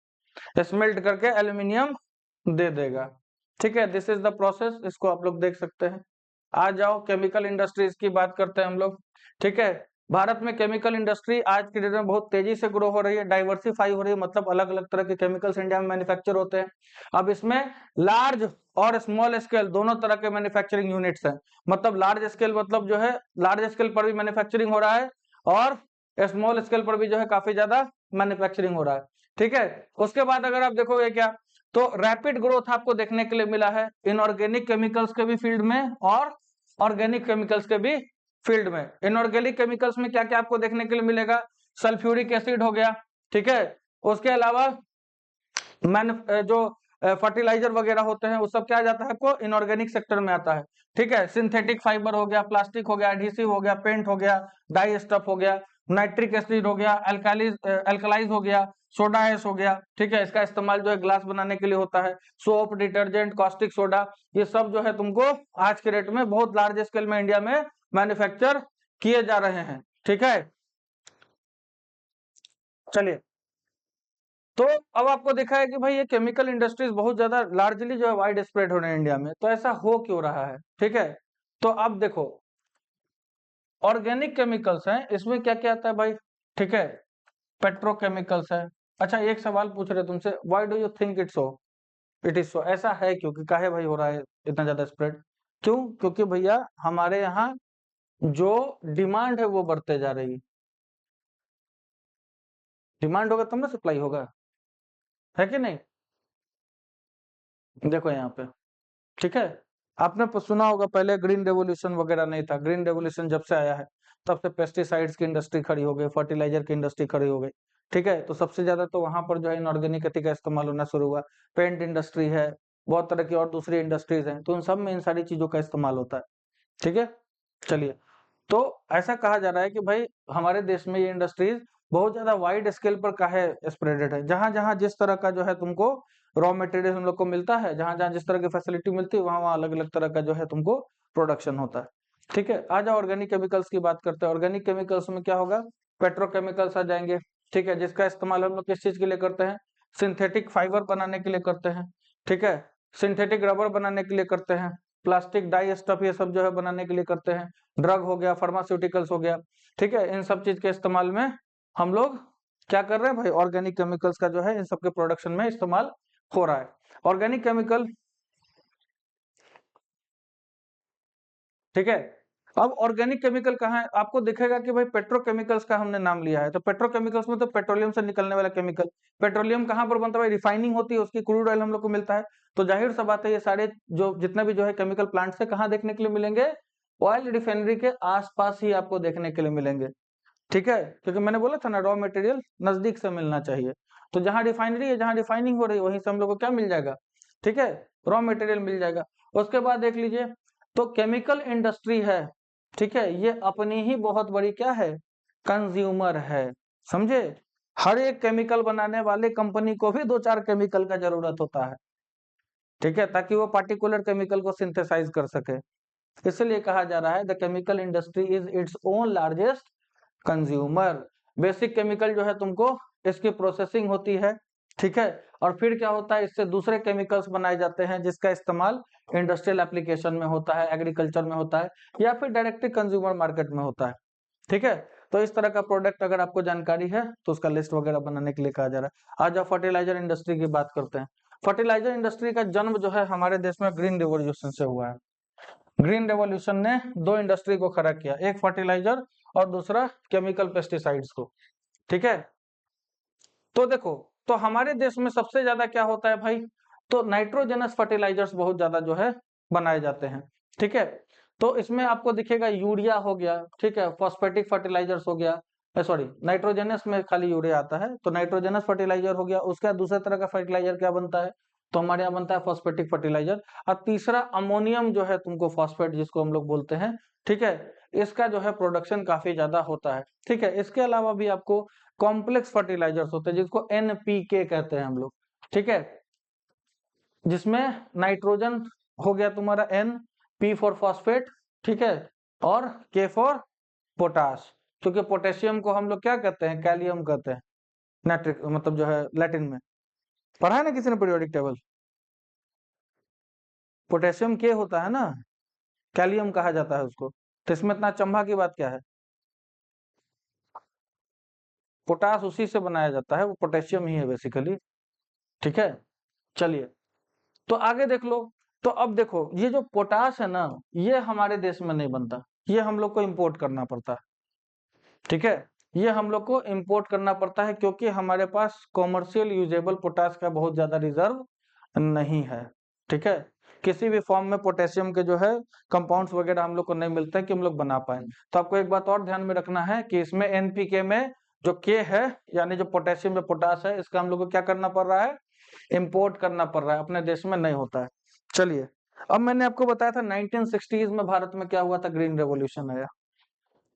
स्मेल्ट करके एल्यूमिनियम दे देगा। ठीक है, दिस इज द प्रोसेस, इसको आप लोग देख सकते हैं। आ जाओ, केमिकल इंडस्ट्रीज की बात करते हैं हम लोग। ठीक है, भारत में केमिकल इंडस्ट्री आज के डेट में बहुत तेजी से ग्रो हो रही है, डाइवर्सिफाई हो रही है, मतलब अलग अलग तरह के केमिकल्स इंडिया में मैन्युफैक्चर होते हैं। अब इसमें लार्ज और स्मॉल स्केल दोनों तरह के मैन्युफैक्चरिंग यूनिट्स हैं। मतलब लार्ज स्केल मतलब जो है लार्ज स्केल पर भी मैन्युफैक्चरिंग हो रहा है, और स्मॉल स्केल पर भी जो है काफी ज्यादा मैन्युफैक्चरिंग हो रहा है। ठीक है, उसके बाद अगर आप देखोगे क्या, तो रैपिड ग्रोथ आपको देखने के लिए मिला है इनऑर्गेनिक केमिकल्स के भी फील्ड में और ऑर्गेनिक केमिकल्स के भी फील्ड में। इनऑर्गेनिक केमिकल्स में क्या क्या आपको देखने के लिए मिलेगा? सल्फ्यूरिक एसिड हो गया, ठीक है, उसके अलावा जो फर्टिलाइजर वगैरह होते हैं वो सब क्या आ जाता है आपको? इनऑर्गेनिक सेक्टर में आता है। ठीक है, सिंथेटिक फाइबर हो गया, प्लास्टिक हो गया, एडहेसिव हो गया, पेंट हो गया, डाई स्टफ हो गया, नाइट्रिक एसिड हो गया, अल्कलाइज हो गया, सोडा एस हो गया, ठीक है। इसका इस्तेमाल जो है ग्लास बनाने के लिए होता है। सोप, डिटर्जेंट, कॉस्टिक सोडा, ये सब जो है तुमको आज के डेट में बहुत लार्ज स्केल में इंडिया में मैन्युफैक्चर किए जा रहे हैं, ठीक है। चलिए, तो अब आपको देखा है कि भाई ये केमिकल इंडस्ट्रीज बहुत ज्यादा लार्जली जो है वाइड स्प्रेड हो रहे हैं इंडिया में। तो ऐसा हो क्यों रहा है, ठीक है। तो अब देखो, ऑर्गेनिक केमिकल्स हैं, इसमें क्या क्या आता है भाई, ठीक है। पेट्रोकेमिकल्स है। अच्छा, एक सवाल पूछ रहे तुमसे, why do you think it's so, it is so, ऐसा है क्यों कि काहे भाई हो रहा है इतना ज्यादा स्प्रेड, क्यों? क्योंकि भैया हमारे यहाँ जो डिमांड है वो बढ़ते जा रही है। डिमांड होगा तब ना सप्लाई होगा, है कि नहीं? देखो यहाँ पे, ठीक है। आपने सुना होगा पहले ग्रीन रेवोल्यूशन वगैरह नहीं था। ग्रीन रेवोल्यूशन जब से आया है तब से पेस्टिसाइड्स की इंडस्ट्री खड़ी हो गई, फर्टिलाइजर की इंडस्ट्री खड़ी हो गई, ठीक है। तो सबसे ज्यादा तो वहां पर जो है इनऑर्गेनिक खेती का इस्तेमाल होना शुरू हुआ। पेंट इंडस्ट्री है, बहुत तरह की और दूसरी इंडस्ट्रीज हैं, तो उन सब में इन सारी चीजों का इस्तेमाल होता है, ठीक है। चलिए, तो ऐसा कहा जा रहा है कि भाई हमारे देश में ये इंडस्ट्रीज बहुत ज्यादा वाइड स्केल पर काहे स्प्रेडेड है। जहां जहां जिस तरह का जो है तुमको रॉ मटेरियल हम लोग को मिलता है, जहां जहां जिस तरह की फैसिलिटी मिलती है, वहां वहां अलग अलग तरह का जो है तुमको प्रोडक्शन होता है, ठीक है। आ जाओ ऑर्गेनिक केमिकल्स की बात करते हैं। ऑर्गेनिक केमिकल्स में क्या होगा, पेट्रोकेमिकल्स आ जाएंगे, ठीक है, जिसका इस्तेमाल हम लोग किस चीज के लिए करते हैं, सिंथेटिक फाइबर बनाने के लिए करते हैं, ठीक है। सिंथेटिक रबर बनाने के लिए करते हैं, प्लास्टिक डाई स्टफ ये सब जो है बनाने के लिए करते हैं, ड्रग हो गया, फार्मास्यूटिकल्स हो गया, ठीक है। इन सब चीज के इस्तेमाल में हम लोग क्या कर रहे हैं भाई, ऑर्गेनिक केमिकल्स का जो है इन सब के प्रोडक्शन में इस्तेमाल हो रहा है। ऑर्गेनिक केमिकल, ठीक है। अब ऑर्गेनिक केमिकल कहाँ है, आपको दिखेगा कि भाई पेट्रोकेमिकल्स का हमने नाम लिया है, तो पेट्रोकेमिकल्स में तो पेट्रोलियम से निकलने वाला केमिकल। पेट्रोलियम कहाँ पर बनता है भाई, रिफाइनिंग होती है उसकी, क्रूड ऑयल हम लोग को मिलता है। तो जाहिर सा बात है ये सारे जो जितने भी जो है केमिकल प्लांट्स है, कहाँ देखने के लिए मिलेंगे, ऑयल रिफाइनरी के आसपास ही आपको देखने के लिए मिलेंगे, ठीक है। क्योंकि मैंने बोला था ना, रॉ मटेरियल नजदीक से मिलना चाहिए। तो जहां रिफाइनरी है, जहां रिफाइनिंग हो रही है, वहीं से हम लोग को क्या मिल जाएगा, ठीक है, रॉ मटेरियल मिल जाएगा। उसके बाद देख लीजिए, तो केमिकल इंडस्ट्री है, ठीक है, ये अपनी ही बहुत बड़ी क्या है, कंज्यूमर है, समझे। हर एक केमिकल बनाने वाले कंपनी को भी दो चार केमिकल का जरूरत होता है, ठीक है, ताकि वो पार्टिकुलर केमिकल को सिंथेसाइज कर सके। इसलिए कहा जा रहा है the chemical industry is its own largest consumer. Basic chemical जो है तुमको इसकी प्रोसेसिंग होती है, ठीक है। और फिर क्या होता है, इससे दूसरे केमिकल्स बनाए जाते हैं जिसका इस्तेमाल इंडस्ट्रियल एप्लीकेशन में होता है, एग्रीकल्चर में होता है, या फिर डायरेक्टली कंज्यूमर मार्केट में होता है, ठीक है। तो इस तरह का प्रोडक्ट अगर आपको जानकारी है तो उसका लिस्ट वगैरह बनाने के लिए कहा जा रहा है। आज आप फर्टिलाइजर इंडस्ट्री की बात करते हैं। फर्टिलाइजर इंडस्ट्री का जन्म जो है हमारे देश में ग्रीन रिवॉल्यूशन से हुआ है। ग्रीन रेवोल्यूशन ने दो इंडस्ट्री को खड़ा किया, एक फर्टिलाइजर और दूसरा केमिकल पेस्टिसाइड्स को, ठीक है। तो देखो, तो हमारे देश में सबसे ज्यादा क्या होता है भाई, तो नाइट्रोजनस फर्टिलाइजर्स बहुत ज्यादा जो है बनाए जाते हैं, ठीक है। तो इसमें आपको दिखेगा यूरिया हो गया, ठीक है, फॉस्फेटिक फर्टिलाइजर्स हो गया, सॉरी नाइट्रोजनस में खाली यूरिया आता है, तो नाइट्रोजनस फर्टिलाइजर हो गया। उसका दूसरा तरह का फर्टिलाइजर क्या बनता है, तो हमारे यहाँ बनता है फॉस्फेटिक फर्टिलाइजर। और तीसरा अमोनियम जो है तुमको फॉस्फेट जिसको हम लोग बोलते हैं, ठीक है, इसका जो है प्रोडक्शन काफी ज्यादा होता है, ठीक है। इसके अलावा भी आपको कॉम्प्लेक्स फर्टिलाइजर्स होते हैं जिसको एनपीके कहते हैं हम लोग, ठीक है, जिसमें नाइट्रोजन हो गया तुम्हारा एन, पी फॉर फॉस्फेट, ठीक है, और के फॉर पोटाश। क्योंकि पोटेशियम को हम लोग क्या कहते हैं, कैलियम कहते हैं, नाइट्रिक मतलब जो है लैटिन में पढ़ा है ना किसी ने पीरियोडिक टेबल। पोटेशियम के होता है ना, कैलियम कहा जाता है उसको। तो इसमें इतना चंभा की बात क्या है, पोटाश उसी से बनाया जाता है, वो पोटेशियम ही है बेसिकली, ठीक है। चलिए, तो आगे देख लो। तो अब देखो, ये जो पोटाश है ना, ये हमारे देश में नहीं बनता, ये हम लोग को इम्पोर्ट करना पड़ता है, ठीक है। ये हम लोग को इम्पोर्ट करना पड़ता है क्योंकि हमारे पास कॉमर्शियल यूजेबल पोटाश का बहुत ज्यादा रिजर्व नहीं है, ठीक है। किसी भी फॉर्म में पोटेशियम के जो है कंपाउंड्स वगैरह हम लोग को नहीं मिलते हैं कि हम लोग बना पाए। तो आपको एक बात और ध्यान में रखना है कि इसमें एनपीके में जो के है, यानी जो पोटेशियम या पोटाश है, इसका हम लोग को क्या करना पड़ रहा है, इम्पोर्ट करना पड़ रहा है, अपने देश में नहीं होता है। चलिए, अब मैंने आपको बताया था 1960s में भारत में क्या हुआ था, ग्रीन रेवोल्यूशन आया।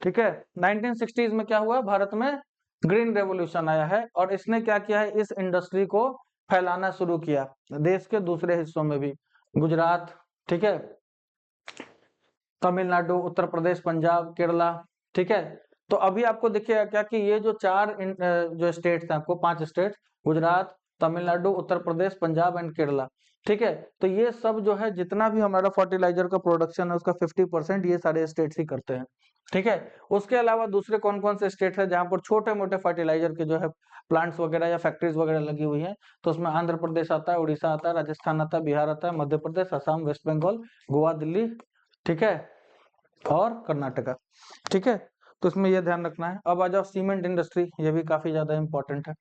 ठीक है। 1960s में क्या हुआ, भारत में ग्रीन रेवोल्यूशन आया है और इसने क्या किया है, इस इंडस्ट्री को फैलाना शुरू किया देश के दूसरे हिस्सों में भी। गुजरात, ठीक है, तमिलनाडु, उत्तर प्रदेश, पंजाब, केरला, ठीक है। तो अभी आपको दिखेगा क्या कि ये जो जो स्टेट्स हैं, आपको 5 स्टेट्स, गुजरात, तमिलनाडु, उत्तर प्रदेश, पंजाब एंड केरला, ठीक है। तो ये सब जो है जितना भी हमारा फर्टिलाइजर का प्रोडक्शन है उसका 50% ये सारे स्टेट्स ही करते हैं, ठीक है। उसके अलावा दूसरे कौन कौन से स्टेट है जहां पर छोटे मोटे फर्टिलाइजर के जो है प्लांट्स वगैरह या फैक्ट्रीज वगैरह लगी हुई है, तो उसमें आंध्र प्रदेश आता है, उड़ीसा आता है, राजस्थान आता है, बिहार आता है, मध्य प्रदेश, असम, वेस्ट बंगाल, गोवा, दिल्ली, ठीक है, और कर्नाटका, ठीक है। तो इसमें यह ध्यान रखना है। अब आ जाओ सीमेंट इंडस्ट्री, ये भी काफी ज्यादा इंपॉर्टेंट है।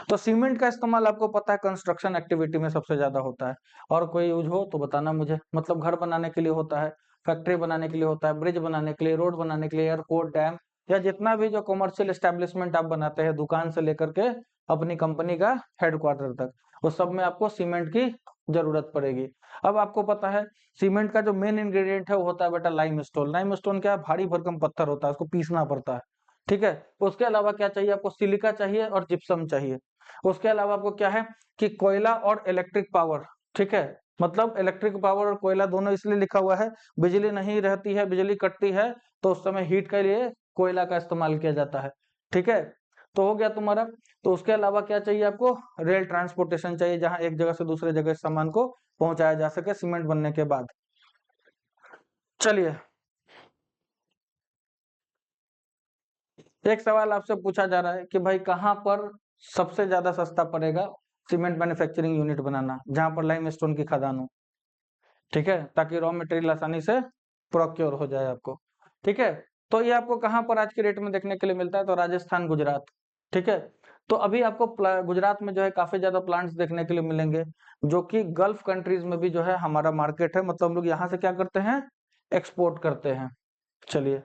तो सीमेंट का इस्तेमाल आपको पता है कंस्ट्रक्शन एक्टिविटी में सबसे ज्यादा होता है, और कोई यूज हो तो बताना मुझे। मतलब घर बनाने के लिए होता है, फैक्ट्री बनाने के लिए होता है, ब्रिज बनाने के लिए, रोड बनाने के लिए, एयरपोर्ट, डैम, या जितना भी जो कमर्शियल एस्टेब्लिशमेंट आप बनाते हैं, दुकान से लेकर के अपनी कंपनी का हेडक्वार्टर तक, उस सब में आपको सीमेंट की जरूरत पड़ेगी। अब आपको पता है सीमेंट का जो मेन इंग्रेडिएंट है वो होता है बेटा लाइमस्टोन। लाइमस्टोन क्या है, भारी भरकम पत्थर होता है, उसको पीसना पड़ता है, ठीक है। उसके अलावा क्या चाहिए आपको, सिलिका चाहिए और जिप्सम चाहिए। उसके अलावा आपको क्या है कि कोयला और इलेक्ट्रिक पावर, ठीक है। मतलब इलेक्ट्रिक पावर और कोयला दोनों इसलिए लिखा हुआ है, बिजली नहीं रहती है, बिजली कटती है, तो उस समय हीट के लिए कोयला का इस्तेमाल किया जाता है, ठीक है। तो हो गया तुम्हारा। तो उसके अलावा क्या चाहिए आपको, रेल ट्रांसपोर्टेशन चाहिए, जहां एक जगह से दूसरे जगह सामान को पहुंचाया जा सके सीमेंट बनने के बाद। चलिए, एक सवाल आपसे पूछा जा रहा है कि भाई कहाँ पर सबसे ज्यादा सस्ता पड़ेगा सीमेंट मैन्युफैक्चरिंग यूनिट बनाना, जहां पर लाइमस्टोन की खदान हो, ठीक है, ताकि रॉ मटेरियल आसानी से प्रोक्योर हो जाए आपको, ठीक है। तो ये आपको कहाँ पर आज के डेट में देखने के लिए मिलता है, तो राजस्थान, गुजरात, ठीक है। तो अभी आपको गुजरात में जो है काफी ज्यादा प्लांट्स देखने के लिए मिलेंगे, जो कि गल्फ कंट्रीज में भी जो है हमारा मार्केट है, मतलब हम लोग यहाँ से क्या करते हैं, एक्सपोर्ट करते हैं। चलिए,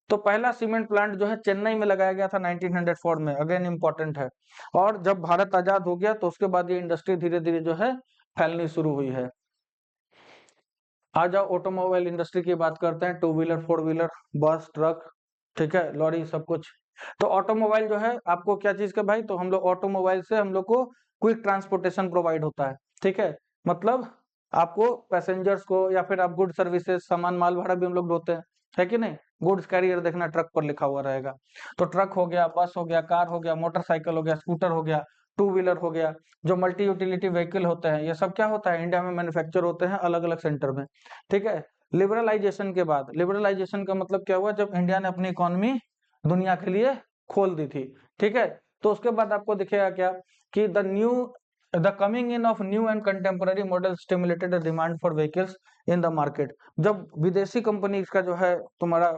तो पहला सीमेंट प्लांट जो है चेन्नई में लगाया गया था 1904 में, अगेन इंपॉर्टेंट है। और जब भारत आजाद हो गया तो उसके बाद ये इंडस्ट्री धीरे धीरे जो है फैलनी शुरू हुई है। आ जाओ ऑटोमोबाइल इंडस्ट्री की बात करते हैं, 2 व्हीलर, 4 व्हीलर, बस, ट्रक, ठीक है, लॉरी, सब कुछ। तो ऑटोमोबाइल जो है आपको क्या चीज का भाई, तो हम लोग ऑटोमोबाइल से हम लोग को क्विक ट्रांसपोर्टेशन प्रोवाइड होता है, ठीक है। मतलब आपको पैसेंजर्स को या फिर आप गुड सर्विसेज, सामान माल भाड़ा भी हम लोग ढोते हैं, है कि नहीं। गुड्स कैरियर देखना ट्रक पर लिखा हुआ रहेगा। तो ट्रक हो गया, बस हो गया, कार हो गया, मोटरसाइकिल हो गया, स्कूटर हो गया, 2 व्हीलर हो गया, जो मल्टी यूटिलिटी व्हीकल होते हैं, ये सब क्या होता है, इंडिया में मैन्युफैक्चर होते हैं अलग अलग सेंटर में, ठीक है। लिबरलाइजेशन के बाद, लिबरलाइजेशन का मतलब क्या हुआ, जब इंडिया ने अपनी इकोनॉमी दुनिया के लिए खोल दी थी, ठीक है। तो उसके बाद आपको दिखेगा क्या कि the coming in of new and contemporary model stimulated the demand for vehicles in the market. जब विदेशी कंपनी का जो है तुम्हारा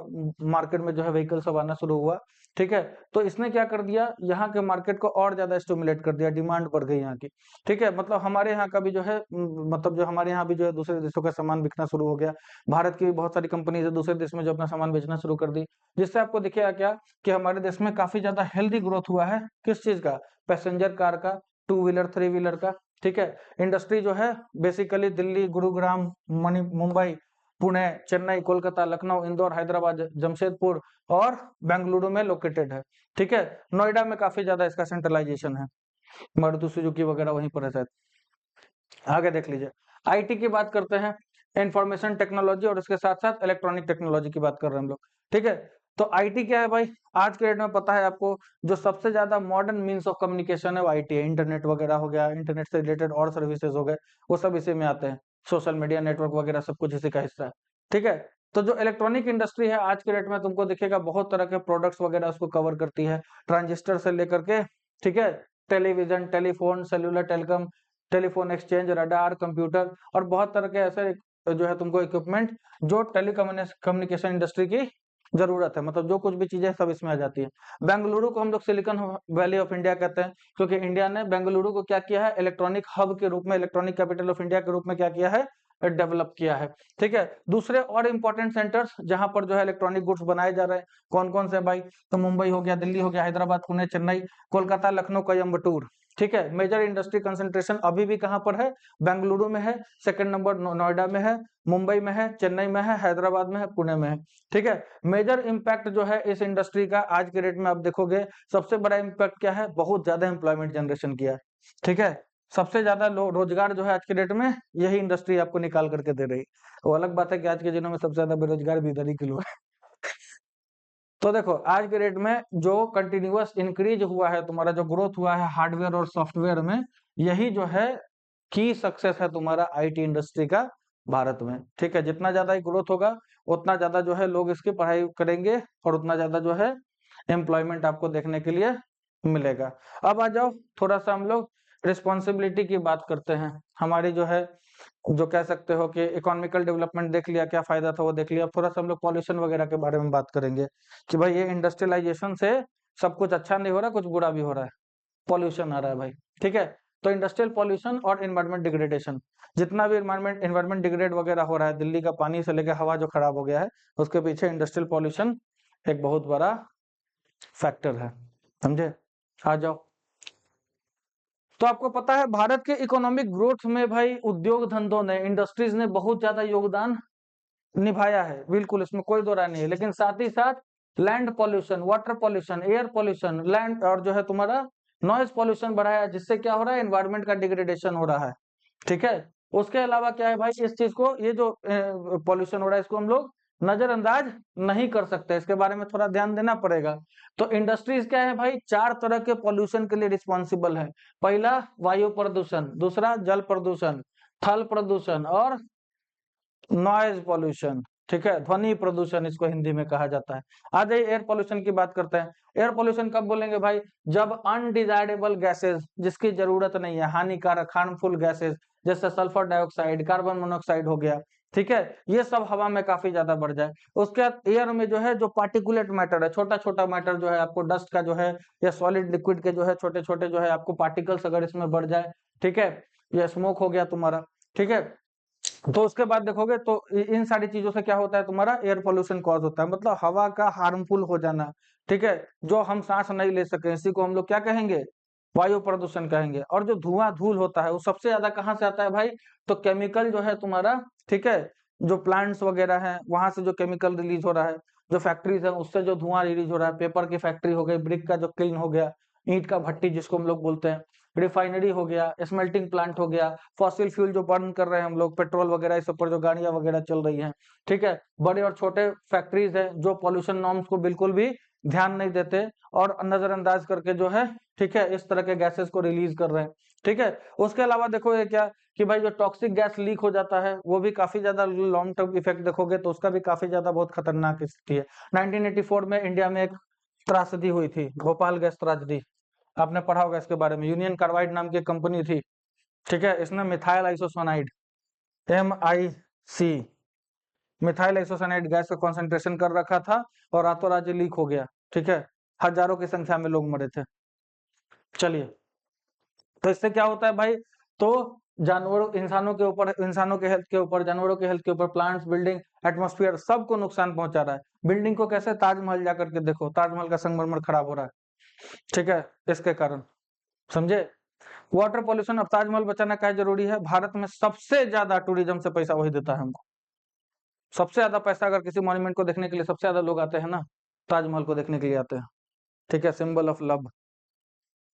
मार्केट में जो है व्हीकल सब आना शुरू हुआ, ठीक है, तो इसने क्या कर दिया, यहाँ के मार्केट को और ज्यादा स्टिमुलेट कर दिया, डिमांड बढ़ गई यहाँ की, ठीक है। मतलब हमारे यहाँ का भी जो है मतलब जो हमारे यहाँ भी जो है दूसरे देशों का सामान बिकना शुरू हो गया। भारत की भी बहुत सारी कंपनीज है दूसरे देश में जो अपना सामान बेचना शुरू कर दी, जिससे आपको दिखेगा क्या कि हमारे देश में काफी ज्यादा हेल्दी ग्रोथ हुआ है, किस चीज का, पैसेंजर कार का, 2 व्हीलर, 3 व्हीलर का, ठीक है। इंडस्ट्री जो है बेसिकली दिल्ली, गुरुग्राम, मुंबई, पुणे, चेन्नई, कोलकाता, लखनऊ, इंदौर, हैदराबाद, जमशेदपुर और बेंगलुरु में लोकेटेड है, ठीक है। नोएडा में काफी ज्यादा इसका सेंट्रलाइजेशन है, मारुति सुजुकी वगैरह वहीं पर है शायद। आगे देख लीजिए, आईटी की बात करते हैं, इंफॉर्मेशन टेक्नोलॉजी, और इसके साथ साथ इलेक्ट्रॉनिक टेक्नोलॉजी की बात कर रहे हैं हम लोग, ठीक है। तो आईटी क्या है भाई, आज के डेट में पता है आपको, जो सबसे ज्यादा मॉडर्न मीन्स ऑफ कम्युनिकेशन है वो आईटी है। इंटरनेट वगैरह हो गया, इंटरनेट से रिलेटेड और सर्विसेज हो गए, वो सब इसी में आते हैं, सोशल मीडिया नेटवर्क वगैरह सब कुछ इसी का हिस्सा है, ठीक है। तो जो इलेक्ट्रॉनिक इंडस्ट्री है आज के डेट में तुमको दिखेगा बहुत तरह के प्रोडक्ट्स वगैरह उसको कवर करती है, ट्रांजिस्टर से लेकर के, ठीक है, television, telephone, cellular, telecom, telephone exchange, radar, computer, और बहुत तरह के ऐसे जो है तुमको इक्विपमेंट जो टेलीकम्युनिकेशन इंडस्ट्री की जरूरत है, मतलब जो कुछ भी चीजें सब इसमें आ जाती है। बेंगलुरु को हम लोग सिलिकॉन वैली ऑफ इंडिया कहते हैं, क्योंकि इंडिया ने बेंगलुरु को क्या किया है, इलेक्ट्रॉनिक हब के रूप में, इलेक्ट्रॉनिक कैपिटल ऑफ इंडिया के रूप में क्या किया है, डेवलप किया है, ठीक है। दूसरे और इंपॉर्टेंट सेंटर्स जहां पर जो है इलेक्ट्रॉनिक गुड्स बनाए जा रहे हैं, कौन कौन से भाई, तो मुंबई हो गया, दिल्ली हो गया, हैदराबाद, पुणे, चेन्नई, कोलकाता, लखनऊ, कोयम्बटूर, ठीक है। मेजर इंडस्ट्री कंसंट्रेशन अभी भी कहाँ पर है? बेंगलुरु में है, सेकंड नंबर नोएडा में है, मुंबई में है, चेन्नई में है, हैदराबाद में है, पुणे में है। ठीक है। मेजर इम्पैक्ट जो है इस इंडस्ट्री का आज के डेट में आप देखोगे, सबसे बड़ा इम्पैक्ट क्या है? बहुत ज्यादा एम्प्लॉयमेंट जनरेशन किया है। ठीक है। सबसे ज्यादा रोजगार जो है आज के डेट में यही इंडस्ट्री आपको निकाल करके दे रही है। वो अलग बात है कि आज के दिनों में सबसे ज्यादा बेरोजगार भी इधर ही के लोग हैं। तो देखो आज के डेट में जो कंटिन्यूअस इंक्रीज हुआ है, तुम्हारा जो ग्रोथ हुआ है हार्डवेयर और सॉफ्टवेयर में, यही जो है की सक्सेस है तुम्हारा आईटी इंडस्ट्री का भारत में। ठीक है। जितना ज्यादा ग्रोथ होगा उतना ज्यादा जो है लोग इसकी पढ़ाई करेंगे और उतना ज्यादा जो है एम्प्लॉयमेंट आपको देखने के लिए मिलेगा। अब आ जाओ थोड़ा सा हम लोग रिस्पॉन्सिबिलिटी की बात करते हैं। हमारी जो है जो कह सकते हो कि इकोनॉमिकल डेवलपमेंट देख लिया, क्या फायदा था वो देख लिया। अब थोड़ा सा हम लोग पॉल्यूशन वगैरह के बारे में बात करेंगे कि भाई ये इंडस्ट्रियलाइजेशन से सब कुछ अच्छा नहीं हो रहा, कुछ बुरा भी हो रहा है, पॉल्यूशन आ रहा है भाई। ठीक है। तो इंडस्ट्रियल पॉल्यूशन और इन्वायरमेंट डिग्रेडेशन, जितना भी इन्वायरमेंट डिग्रेड वगैरह हो रहा है, दिल्ली का पानी से लेकर हवा जो खराब हो गया है, उसके पीछे इंडस्ट्रियल पॉल्यूशन एक बहुत बड़ा फैक्टर है। समझे? आ जाओ। तो आपको पता है भारत के इकोनॉमिक ग्रोथ में भाई उद्योग धंधों ने, इंडस्ट्रीज ने बहुत ज्यादा योगदान निभाया है, बिल्कुल इसमें कोई दो राय नहीं है। लेकिन साथ ही साथ land pollution, water pollution, air pollution, land और जो है तुम्हारा नॉइज पॉल्यूशन बढ़ाया, जिससे क्या हो रहा है? एनवायरमेंट का डिग्रेडेशन हो रहा है। ठीक है। उसके अलावा क्या है भाई, इस चीज को, ये जो पॉल्यूशन हो रहा है, इसको हम लोग नजरअंदाज नहीं कर सकते, इसके बारे में थोड़ा ध्यान देना पड़ेगा। तो इंडस्ट्रीज क्या है भाई? चार तरह के पॉल्यूशन के लिए रिस्पॉन्सिबल है। पहला वायु प्रदूषण, दूसरा जल प्रदूषण, थल प्रदूषण और नॉइज पॉल्यूशन। ठीक है। ध्वनि प्रदूषण इसको हिंदी में कहा जाता है। आ जाइए एयर पॉल्यूशन की बात करते हैं। एयर पॉल्यूशन कब बोलेंगे भाई? जब अनडिजायरेबल गैसेस, जिसकी जरूरत नहीं है, हानिकारक हार्मफुल गैसेस जैसे सल्फर डाइऑक्साइड, कार्बन मोनोऑक्साइड हो गया, ठीक है, ये सब हवा में काफी ज्यादा बढ़ जाए। उसके बाद एयर में जो है जो पार्टिकुलेट मैटर है, छोटा छोटा मैटर जो है आपको डस्ट का जो है या सॉलिड लिक्विड के जो है छोटे छोटे जो है आपको पार्टिकल्स अगर इसमें बढ़ जाए, ठीक है, ये स्मोक हो गया तुम्हारा। ठीक है। तो उसके बाद देखोगे तो इन सारी चीजों से क्या होता है? तुम्हारा एयर पोल्यूशन कॉज होता है, मतलब हवा का हार्मफुल हो जाना। ठीक है। जो हम सांस नहीं ले सके, इसी को हम लोग क्या कहेंगे? वायु प्रदूषण कहेंगे। और जो धुआं धूल होता है वो सबसे ज्यादा कहाँ से आता है भाई? तो केमिकल जो है तुम्हारा, ठीक है, जो प्लांट्स वगैरह है वहां से जो केमिकल रिलीज हो रहा है, जो फैक्ट्रीज है उससे जो धुआं रिलीज हो रहा है, पेपर की फैक्ट्री हो गई, ब्रिक का जो क्लीन हो गया, ईंट का भट्टी जिसको हम लोग बोलते हैं, रिफाइनरी हो गया, स्मेल्टिंग प्लांट हो गया, फॉसिल फ्यूल जो बर्न कर रहे हैं हम लोग, पेट्रोल वगैरह इस पर जो गाड़ियां वगैरह चल रही हैं। ठीक है। बड़े और छोटे फैक्ट्रीज है जो पॉल्यूशन नॉर्म्स को बिल्कुल भी ध्यान नहीं देते और नजरअंदाज करके जो है, ठीक है, इस तरह के गैसेस को रिलीज कर रहे हैं। ठीक है। उसके अलावा देखो ये क्या कि भाई जो टॉक्सिक गैस लीक हो जाता है वो भी काफी ज्यादा लॉन्ग टर्म इफेक्ट देखोगे तो उसका भी काफी ज्यादा बहुत खतरनाक स्थिति है। 1984 में इंडिया में एक त्रासदी हुई थी, भोपाल गैस त्रासदी, आपने पढ़ा होगा इसके बारे में। यूनियन कार्बाइड नाम की कंपनी थी, ठीक है, इसने methyl isocyanide, MIC, methyl isocyanide gas का कॉन्सेंट्रेशन कर रखा था और रातों रात लीक हो गया। ठीक है। हजारों की संख्या में लोग मरे थे। चलिए, तो इससे क्या होता है भाई? तो जानवरों, इंसानों के ऊपर, इंसानों के हेल्थ के ऊपर, जानवरों के हेल्थ के ऊपर, प्लांट्स, बिल्डिंग, एटमॉस्फेयर, सबको नुकसान पहुंचा रहा है। बिल्डिंग को कैसे? ताजमहल जाकर के देखो, ताजमहल का संगमरमर खराब हो रहा है। ठीक है। इसके कारण, समझे? वाटर पॉल्यूशन, अब ताजमहल बचाना क्या जरूरी है? भारत में सबसे ज्यादा टूरिज्म से पैसा वही देता है हमको। सबसे ज्यादा पैसा अगर किसी मॉन्यूमेंट को देखने के लिए सबसे ज्यादा लोग आते हैं ना, ताजमहल को देखने के लिए आते हैं। ठीक है। Symbol of love.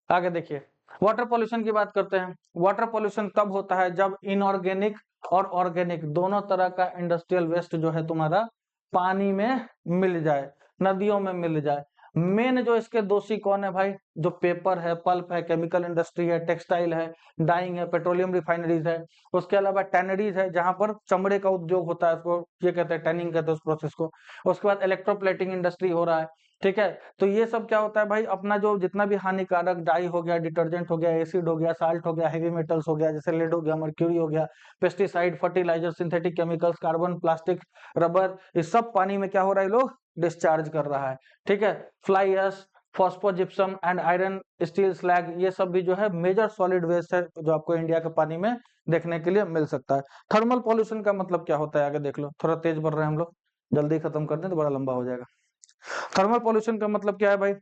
आगे देखिए, वाटर पॉल्यूशन की बात करते हैं। वाटर पॉल्यूशन तब होता है जब इनऑर्गेनिक और ऑर्गेनिक दोनों तरह का इंडस्ट्रियल वेस्ट जो है तुम्हारा पानी में मिल जाए, नदियों में मिल जाए। मेन जो इसके दोषी कौन है भाई? जो पेपर है, पल्प है, केमिकल इंडस्ट्री है, टेक्सटाइल है, डाइंग है, पेट्रोलियम रिफाइनरीज है, उसके अलावा टैनरीज है जहां पर चमड़े का उद्योग होता है, उसको ये कहते हैं टैनिंग कहते हैं उस प्रोसेस को। उसके बाद इलेक्ट्रोप्लेटिंग इंडस्ट्री हो रहा है। ठीक है। तो ये सब क्या होता है भाई? अपना जो जितना भी हानिकारक डाई हो गया, डिटर्जेंट हो गया, एसिड हो गया, साल्ट हो गया, हेवी मेटल्स हो गया, जैसे लेड हो गया, मर्क्यूरी हो गया, pesticide, fertiliser, synthetic chemicals, carbon, plastic, rubber, ये सब पानी में क्या हो रहा है? लोग डिस्चार्ज कर रहा है। ठीक है। Fly ash, phosphogypsum and iron steel slag, ये सब भी जो है मेजर सॉलिड वेस्ट है जो आपको इंडिया के पानी में देखने के लिए मिल सकता है। थर्मल पॉल्यूशन का मतलब क्या होता है? आगे देख लो, थोड़ा तेज बढ़ रहे हैं हम लोग, जल्दी खत्म कर दें तो बड़ा लंबा हो जाएगा। थर्मल पॉल्यूशन का मतलब क्या है भाई?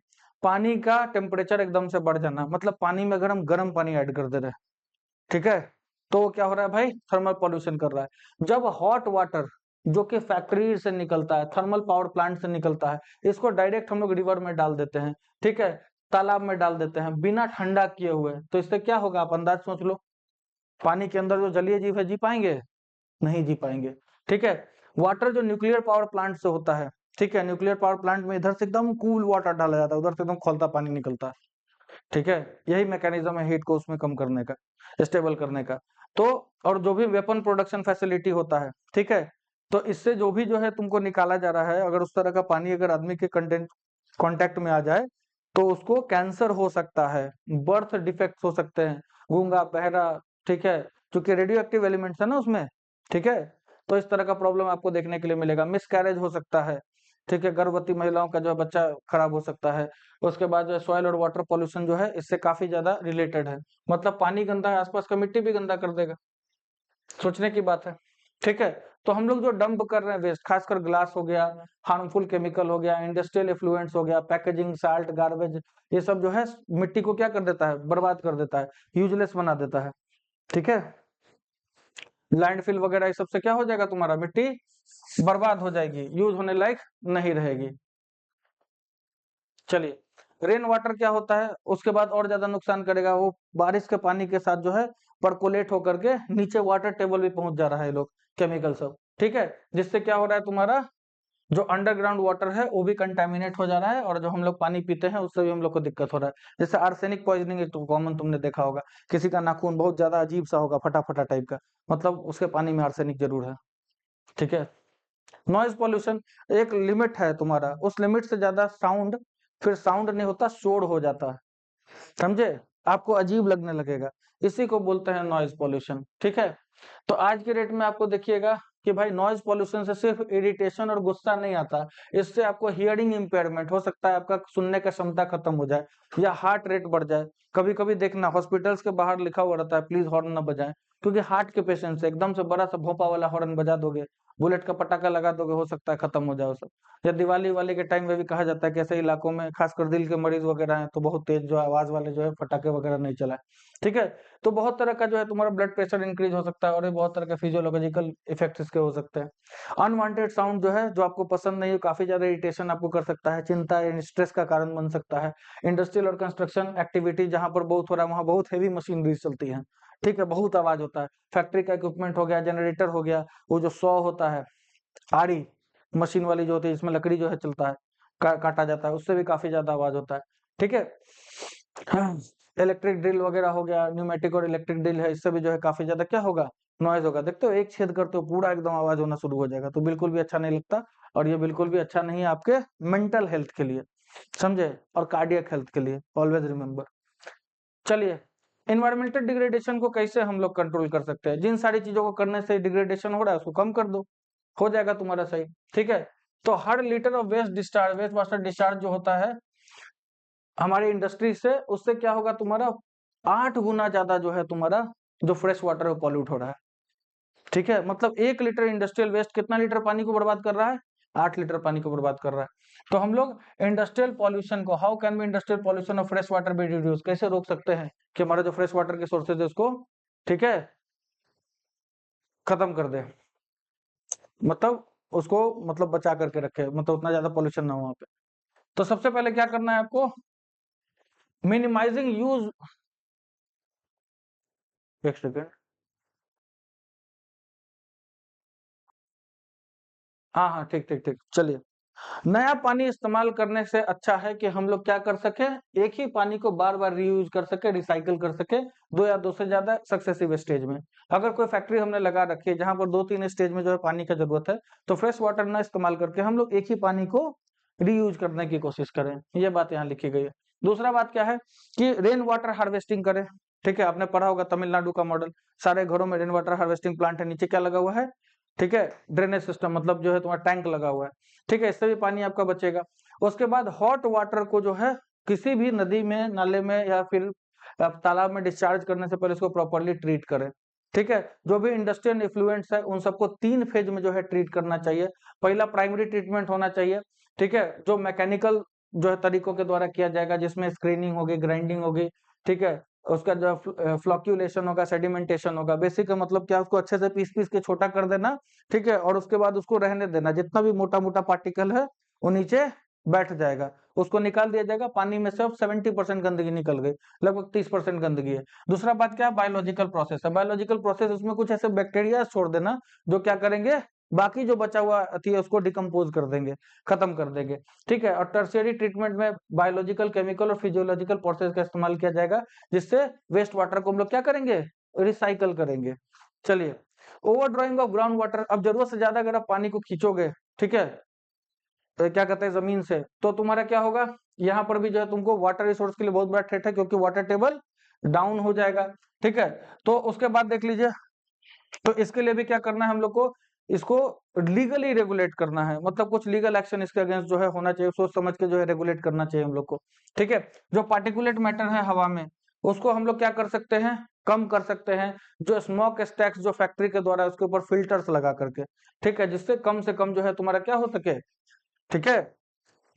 पानी का टेम्परेचर एकदम से बढ़ जाना, मतलब पानी में अगर हम गर्म पानी ऐड कर दे रहे हैं, ठीक है, तो क्या हो रहा है भाई, थर्मल पॉल्यूशन कर रहा है। जब हॉट वाटर जो कि फैक्ट्री से निकलता है, थर्मल पावर प्लांट से निकलता है, इसको डायरेक्ट हम लोग रिवर में डाल देते हैं, ठीक है, तालाब में डाल देते हैं बिना ठंडा किए हुए, तो इससे क्या होगा आप अंदाज सोच लो। पानी के अंदर जो जलीय जीव है जी पाएंगे? नहीं जी पाएंगे, ठीक है। वाटर जो न्यूक्लियर पावर प्लांट से होता है, ठीक है, न्यूक्लियर पावर प्लांट में इधर से एकदम कूल वाटर डाला जाता है, उधर से एकदम खौलता पानी निकलता है, ठीक है। यही मैकेनिज्म है हीट को उसमें कम करने का, स्टेबल करने का। तो और जो भी वेपन प्रोडक्शन फैसिलिटी होता है, ठीक है, तो इससे जो भी जो है तुमको निकाला जा रहा है, अगर उस तरह का पानी अगर आदमी के कंटेंट कांटेक्ट में आ जाए तो उसको कैंसर हो सकता है, बर्थ डिफेक्ट्स हो सकते हैं, गूंगा बहरा, ठीक है, क्योंकि रेडियो एक्टिव एलिमेंट्स है ना उसमें, ठीक है। तो इस तरह का प्रॉब्लम आपको देखने के लिए मिलेगा, मिसकैरेज हो सकता है, ठीक है, गर्भवती महिलाओं का जो है बच्चा खराब हो सकता है। उसके बाद जो है सॉइल और वाटर पॉल्यूशन जो है इससे काफी ज्यादा रिलेटेड है, मतलब पानी गंदा है, आसपास का मिट्टी भी गंदा कर देगा, सोचने की बात है, ठीक है। तो हम लोग जो डंप कर रहे हैं वेस्ट, खासकर ग्लास हो गया, हार्मफुल केमिकल हो गया, इंडस्ट्रियल एफ्लुएंट्स हो गया, पैकेजिंग, साल्ट, गार्बेज, ये सब जो है मिट्टी को क्या कर देता है, बर्बाद कर देता है, यूजलेस बना देता है, ठीक है। लैंडफिल वगैरह ये सबसे क्या हो जाएगा, तुम्हारा मिट्टी बर्बाद हो जाएगी, यूज होने लायक नहीं रहेगी। चलिए, रेन वाटर क्या होता है, उसके बाद और ज्यादा नुकसान करेगा, वो बारिश के पानी के साथ जो है परकोलेट होकर के नीचे वाटर टेबल भी पहुंच जा रहा है लोग, केमिकल सब, ठीक है, जिससे क्या हो रहा है, तुम्हारा जो अंडरग्राउंड वाटर है वो भी कंटेमिनेट हो जा रहा है, और जो हम लोग पानी पीते हैं उससे भी हम लोग को दिक्कत हो रहा है। जैसे आर्सेनिक पॉइजनिंग एक तो कॉमन तुमने देखा होगा, किसी का नाखून बहुत ज्यादा अजीब सा होगा, फटा फटा टाइप का, मतलब उसके पानी में आर्सेनिक जरूर है, ठीक है। नॉइज पॉल्यूशन, एक लिमिट है तुम्हारा, उस लिमिट से ज्यादा साउंड, फिर साउंड नहीं होता, शोर हो जाता है, समझे, आपको अजीब लगने लगेगा, इसी को बोलते हैं नॉइज पॉल्यूशन, ठीक है। तो आज के डेट में आपको देखिएगा कि भाई नॉइज पॉल्यूशन से सिर्फ इरिटेशन और गुस्सा नहीं आता, इससे आपको हियरिंग इंपेयरमेंट हो सकता है, आपका सुनने का क्षमता खत्म हो जाए, या हार्ट रेट बढ़ जाए। कभी कभी देखना हॉस्पिटल्स के बाहर लिखा हुआ रहता है प्लीज हॉर्न न बजाएं, क्योंकि हार्ट के पेशेंट से एकदम से बड़ा सा भोंपा वाला हॉर्न बजा दोगे, बुलेट का पटाखा लगा दोगे, हो सकता है खत्म हो जाए सब। या दिवाली वाले के टाइम में भी कहा जाता है कि ऐसे इलाकों में खासकर दिल के मरीज वगैरह हैं तो बहुत तेज जो आवाज वाले जो है पटाखे वगैरह नहीं चलाए, ठीक है। तो बहुत तरह का जो है तुम्हारा ब्लड प्रेशर इंक्रीज हो सकता है, और ये बहुत तरह के फिजियोलॉजिकल इफेक्ट इसके हो सकते हैं। अनवांटेड साउंड जो है, जो आपको पसंद नहीं है, काफी ज्यादा इरिटेशन आपको कर सकता है, चिंता स्ट्रेस का कारण बन सकता है। इंडस्ट्रियल और कंस्ट्रक्शन एक्टिविटी जहां पर बहुत हो रहा है वहां बहुत हेवी मशीनरी चलती है, ठीक है, बहुत आवाज होता है। फैक्ट्री का इक्विपमेंट हो गया, जनरेटर हो गया, वो जो सॉ होता है, आरी मशीन वाली जो होती है जिसमें लकड़ी जो है चलता है, काटा जाता है, उससे भी काफी ज्यादा आवाज होता है, ठीक है। हाँ, इलेक्ट्रिक ड्रिल वगैरह हो गया, न्यूमेटिक और इलेक्ट्रिक ड्रिल है, इससे भी जो है काफी ज्यादा क्या होगा, नॉइज होगा। देखते हो एक छेद करते हो पूरा एकदम आवाज होना शुरू हो जाएगा, तो बिल्कुल भी अच्छा नहीं लगता, और ये बिल्कुल भी अच्छा नहीं है आपके मेंटल हेल्थ के लिए, समझे, और कार्डियक हेल्थ के लिए, ऑलवेज रिमेम्बर। चलिए, इन्वायरमेंटल डिग्रेडेशन को कैसे हम लोग कंट्रोल कर सकते हैं, जिन सारी चीजों को करने से डिग्रेडेशन हो रहा है उसको कम कर दो, हो जाएगा तुम्हारा सही, ठीक है। तो हर litre of waste water discharge जो होता है हमारी इंडस्ट्री से, उससे क्या होगा, तुम्हारा 8 गुना ज्यादा जो है तुम्हारा जो फ्रेश वाटर है वो पॉल्यूट हो रहा है, ठीक है। मतलब 1 लीटर इंडस्ट्रियल वेस्ट कितना लीटर पानी को बर्बाद कर रहा है, 8 लीटर पानी को बर्बाद कर रहा है। तो हम लोग इंडस्ट्रियल पॉल्यूशन को, how can be industrial pollution of fresh water be reduce, कैसे रोक सकते हैं कि हमारा जो फ्रेश वाटर के सोर्सेज है उसको, ठीक है, खत्म कर दे, मतलब उसको मतलब बचा करके रखे, मतलब उतना ज्यादा पॉल्यूशन ना हो वहां पे। तो सबसे पहले क्या करना है आपको, मिनिमाइजिंग यूज, एक सेकेंड, हाँ हाँ ठीक ठीक ठीक, चलिए। नया पानी इस्तेमाल करने से अच्छा है कि हम लोग क्या कर सके, एक ही पानी को बार बार रीयूज कर सके, रिसाइकल कर सके, 2 या 2 से ज्यादा सक्सेसिव स्टेज में। अगर कोई फैक्ट्री हमने लगा रखी है जहां पर 2-3 स्टेज में जो है पानी का जरूरत है, तो फ्रेश वाटर ना इस्तेमाल करके हम लोग एक ही पानी को रीयूज करने की कोशिश करें, ये बात यहाँ लिखी गई है। दूसरा बात क्या है कि रेन वाटर हार्वेस्टिंग करें, ठीक है, आपने पढ़ा होगा तमिलनाडु का मॉडल, सारे घरों में रेन वाटर हार्वेस्टिंग प्लांट है, नीचे क्या लगा हुआ है, ठीक है, ड्रेनेज सिस्टम, मतलब जो है तुम्हारा टैंक लगा हुआ है, ठीक है, इससे भी पानी आपका बचेगा। उसके बाद हॉट वाटर को जो है किसी भी नदी में, नाले में, या फिर आप तालाब में डिस्चार्ज करने से पहले इसको प्रॉपरली ट्रीट करें, ठीक है। जो भी इंडस्ट्रियल इफ्लुएंट्स है उन सबको 3 फेज में जो है ट्रीट करना चाहिए। पहला प्राइमरी ट्रीटमेंट होना चाहिए, ठीक है, जो मैकेनिकल जो है तरीकों के द्वारा किया जाएगा, जिसमें स्क्रीनिंग होगी, ग्राइंडिंग होगी, ठीक है। उसका जो फ्लोक्यूलेशन होगा, सेडिमेंटेशन होगा। बेसिक का मतलब क्या, उसको अच्छे से पीस पीस के छोटा कर देना, ठीक है, और उसके बाद उसको रहने देना। जितना भी मोटा मोटा पार्टिकल है वो नीचे बैठ जाएगा, उसको निकाल दिया जाएगा पानी में से। अब 70% गंदगी निकल गई, लगभग 30% गंदगी है। दूसरा बात क्या है, बायोलॉजिकल प्रोसेस है। बायोलॉजिकल प्रोसेस, उसमें कुछ ऐसे बैक्टीरिया छोड़ देना जो क्या करेंगे, बाकी जो बचा हुआ थी उसको डिकम्पोज कर देंगे, खत्म कर देंगे, ठीक है। और टर्शियरी ट्रीटमेंट में बायोलॉजिकल, केमिकल और फिजियोलॉजिकल प्रोसेस का इस्तेमाल किया जाएगा, जिससे वेस्ट वाटर को हम लोग क्या करेंगे, रिसाइकल करेंगे। चलिए, over drawing of ground water. अब जरूरत से ज्यादा अगर आप पानी को खींचोगे, ठीक है, तो क्या कहते हैं जमीन से, तो तुम्हारा क्या होगा, यहाँ पर भी जो है तुमको वाटर रिसोर्स के लिए बहुत बड़ा थ्रेट है, क्योंकि वाटर टेबल डाउन हो जाएगा, ठीक है। तो उसके बाद देख लीजिए, तो इसके लिए भी क्या करना है हम लोग को, इसको लीगली रेगुलेट करना है, मतलब कुछ लीगल एक्शन इसके अगेंस्ट जो है होना चाहिए, सोच समझ के जो है रेगुलेट करना चाहिए हम लोग को, ठीक है। जो पार्टिकुलेट मैटर है हवा में, उसको हम लोग क्या कर सकते हैं, कम कर सकते हैं। जो स्मोक स्टैक्स जो फैक्ट्री के द्वारा, उसके ऊपर फिल्टर्स लगा करके, ठीक है, जिससे कम से कम जो है तुम्हारा क्या हो सके, ठीक है,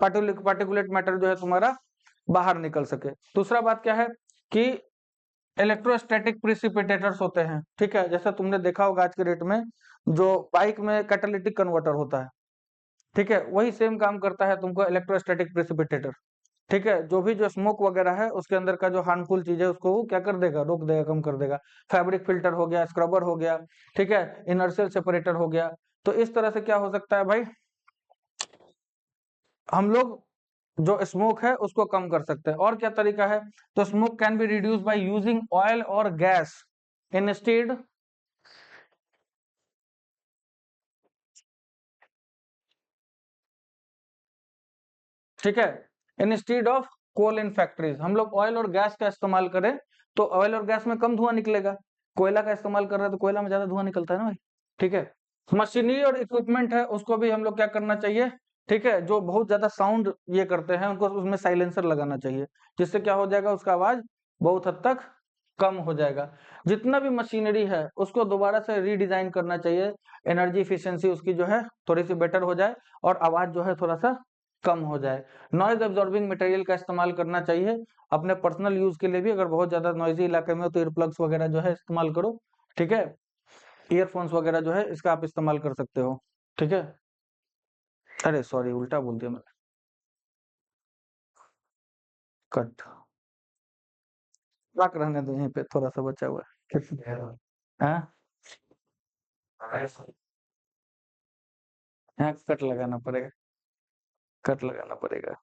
पार्टिकुलेट मैटर जो है तुम्हारा बाहर निकल सके। दूसरा बात क्या है कि इलेक्ट्रोस्टैटिक प्रिसिपिटेटर्स होते हैं, ठीक है, जैसा तुमने देखा होगा आज के डेट में जो बाइक में कैटालिटिक कन्वर्टर होता है, ठीक है, वही सेम काम करता है तुमको इलेक्ट्रोस्टैटिक प्रिसिपिटेटर, ठीक है। जो भी जो स्मोक वगैरह है उसके अंदर का जो हार्मफुल चीज है उसको वो क्या कर देगा, रोक देगा, कम कर देगा। फैब्रिक फिल्टर हो गया, स्क्रबर हो गया, ठीक है, इनर्शियल सेपरेटर हो गया। तो इस तरह से क्या हो सकता है भाई, हम लोग जो स्मोक है उसको कम कर सकते हैं। और क्या तरीका है, तो smoke can be reduce by using oil और गैस इंस्टेड, ठीक है, instead of coal in factories. हम लोग ऑयल और गैस का इस्तेमाल करें तो ऑयल और गैस में कम धुआं निकलेगा। कोयला का इस्तेमाल कर रहे हैं तो कोयला में ज्यादा धुआं निकलता है ना भाई, ठीक है। मशीनरी और इक्विपमेंट है उसको भी हम लोग क्या करना चाहिए, ठीक है, जो बहुत ज्यादा साउंड ये करते हैं उनको उसमें साइलेंसर लगाना चाहिए, जिससे क्या हो जाएगा, उसका आवाज बहुत हद तक कम हो जाएगा। जितना भी मशीनरी है उसको दोबारा से रीडिजाइन करना चाहिए, एनर्जी इफिशियंसी उसकी जो है थोड़ी सी बेटर हो जाए और आवाज जो है थोड़ा सा कम हो जाए। नॉइज एब्जॉर्बिंग मटेरियल का इस्तेमाल करना चाहिए अपने पर्सनल यूज के लिए भी। अगर बहुत ज्यादा नॉइजी इलाके में हो तो ईयरप्लग्स वगैरह जो है इस्तेमाल करो, ठीक है। ईयरफोन्स वगैरह जो है इसका आप इस्तेमाल कर सकते हो, ठीक है। अरे सॉरी, उल्टा बोल दिया मैंने, कट। रख रहने दो, यहीं पे थोड़ा सा बचा हुआ है। हाँ, यहाँ कट लगाना पड़ेगा, कट लगाना पड़ेगा।